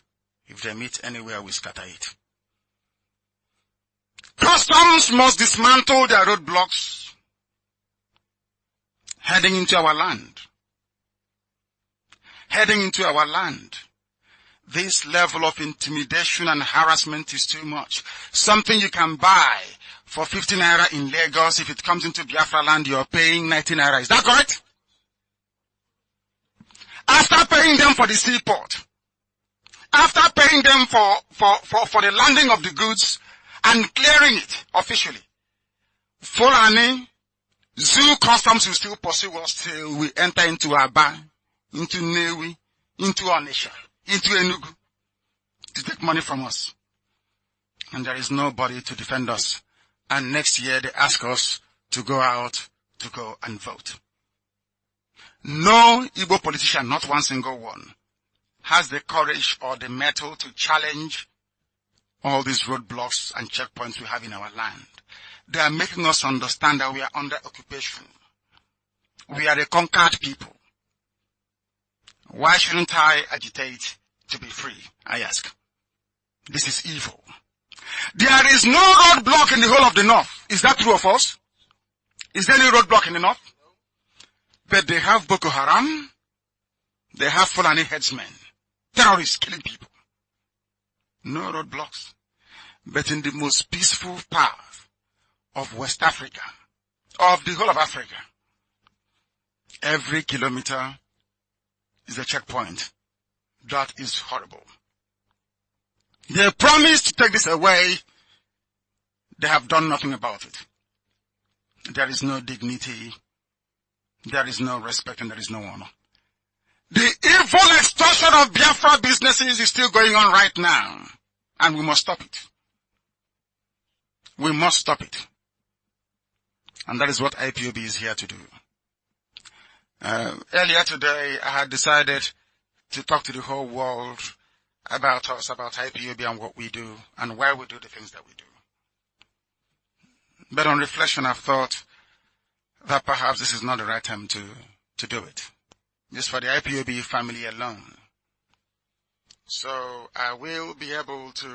If they meet anywhere, we scatter it. Customs must dismantle their roadblocks heading into our land. Heading into our land. This level of intimidation and harassment is too much. Something you can buy for 50 naira in Lagos, if it comes into Biafra land, you're paying 90 naira. Is that correct? After paying them for the seaport, after paying them for the landing of the goods and clearing it officially, Fulani, Zoo Customs will still pursue us till we enter into Aba, into Newi, into Onisha, into Enugu, to take money from us. And there is nobody to defend us. And next year they ask us to go out to go and vote. No Igbo politician, not one single one, has the courage or the mettle to challenge all these roadblocks and checkpoints we have in our land. They are making us understand that we are under occupation. We are a conquered people. Why shouldn't I agitate to be free? I ask. This is evil. There is no roadblock in the whole of the North. Is that true of us? Is there any roadblock in the North? But they have Boko Haram. They have Fulani headsmen. Terrorists killing people. No roadblocks. But in the most peaceful part of West Africa, of the whole of Africa, every kilometer is a checkpoint. That is horrible. They promised to take this away. They have done nothing about it. There is no dignity. There is no respect and there is no honor. The evil extortion of Biafra businesses is still going on right now. And we must stop it. We must stop it. And that is what IPOB is here to do. Earlier today, I had decided to talk to the whole world about us, about IPOB and what we do and why we do the things that we do. But on reflection, I've thought that perhaps this is not the right time to do it. Just for the IPOB family alone. So I will be able to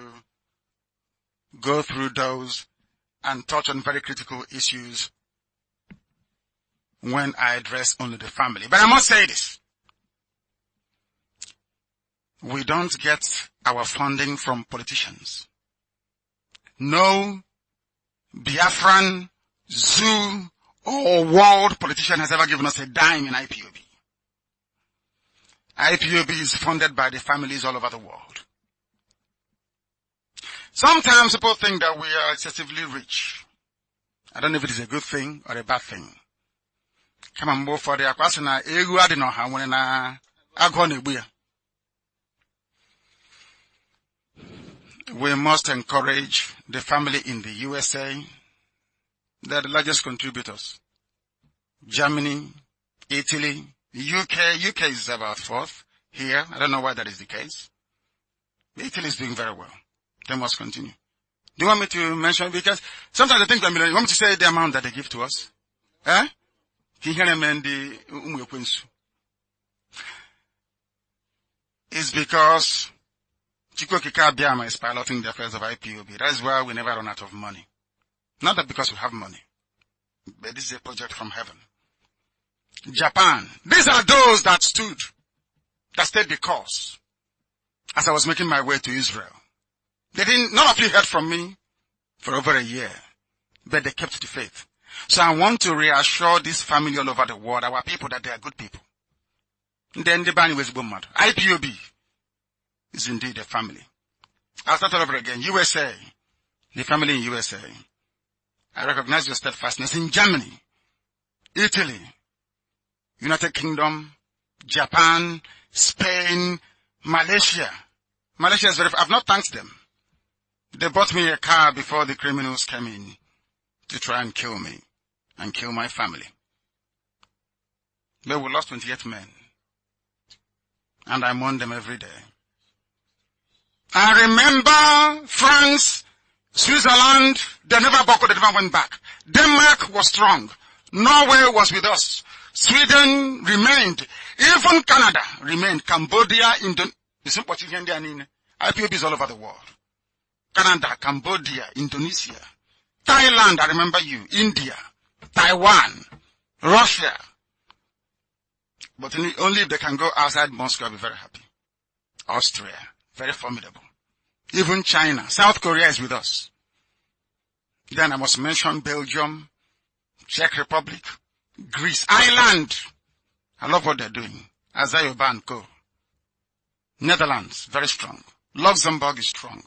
go through those and touch on very critical issues when I address only the family. But I must say this. We don't get our funding from politicians. No Biafran, zoo, or world politician has ever given us a dime in IPOB. IPOB is funded by the families all over the world. Sometimes people think that we are excessively rich. I don't know if it is a good thing or a bad thing. Come on, move for the Akwasana, Egu Adinoha, when I go on a. We must encourage the family in the USA. They're the largest contributors. Germany, Italy, UK is about fourth here. I don't know why that is the case. Italy is doing very well. They must continue. Do you want me to mention? Because sometimes I think you want me to say the amount that they give to us? Eh? It's because Chikokika Biama is piloting the affairs of IPOB. That's why we never run out of money. Not that because we have money, but this is a project from heaven. Japan. These are those that stayed the course as I was making my way to Israel. None of you heard from me for over a year, but they kept the faith. So I want to reassure this family all over the world, our people, that they are good people. Then the band was boom. IPOB is indeed a family. I'll start all over again. USA, the family in USA. I recognize your steadfastness in Germany, Italy, United Kingdom, Japan, Spain, Malaysia. Malaysia is I've not thanked them. They bought me a car before the criminals came in to try and kill me and kill my family. But we lost 28 men. And I mourn them every day. I remember France, Switzerland, they never buckled, they never went back. Denmark was strong. Norway was with us. Sweden remained. Even Canada remained. Cambodia, Indonesia. IPOB is all over the world. Canada, Cambodia, Indonesia, Thailand, I remember you, India, Taiwan, Russia. But only if they can go outside Moscow, I'll be very happy. Austria, very formidable. Even China, South Korea is with us. Then I must mention Belgium, Czech Republic, Greece, Ireland. I love what they're doing. Azayoba and Co. Netherlands, very strong. Luxembourg is strong.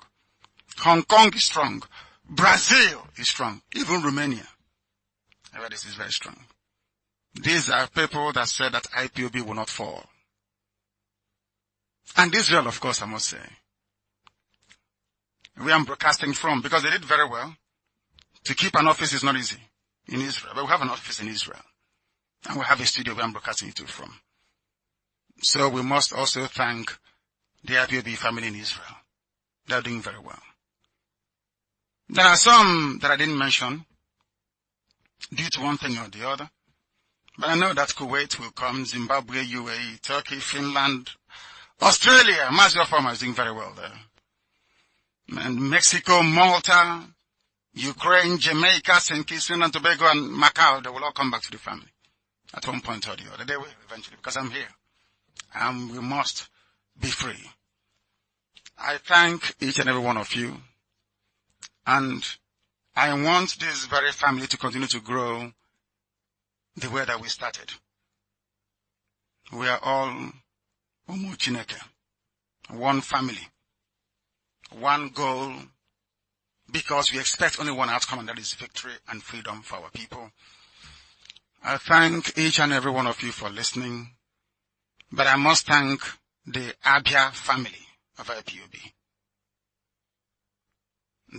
Hong Kong is strong. Brazil is strong. Even Romania. This is very strong. These are people that said that IPOB will not fall. And Israel, of course, I must say. We are broadcasting from, because they did very well. To keep an office is not easy. in Israel, but we have an office in Israel. And we have a studio where I'm broadcasting it from. So we must also thank the IPOB family in Israel. They're doing very well. There are some that I didn't mention due to one thing or the other. But I know that Kuwait will come, Zimbabwe, UAE, Turkey, Finland, Australia. Mazio Farmer is doing very well there. And Mexico, Malta, Ukraine, Jamaica, St. Kitts, Trinidad and Tobago, and Macau, they will all come back to the family at one point or the other. They will eventually, because I'm here. And we must be free. I thank each and every one of you. And I want this very family to continue to grow the way that we started. We are all Umu Chineke, one family, one goal, because we expect only one outcome, and that is victory and freedom for our people. I thank each and every one of you for listening, but I must thank the Abia family of IPOB.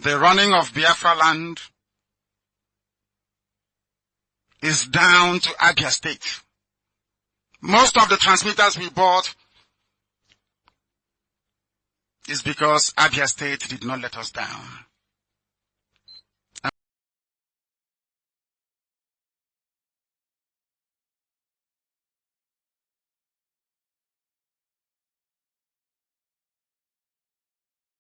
The running of Biafra land is down to Abia State. Most of the transmitters we bought is because Abia State did not let us down.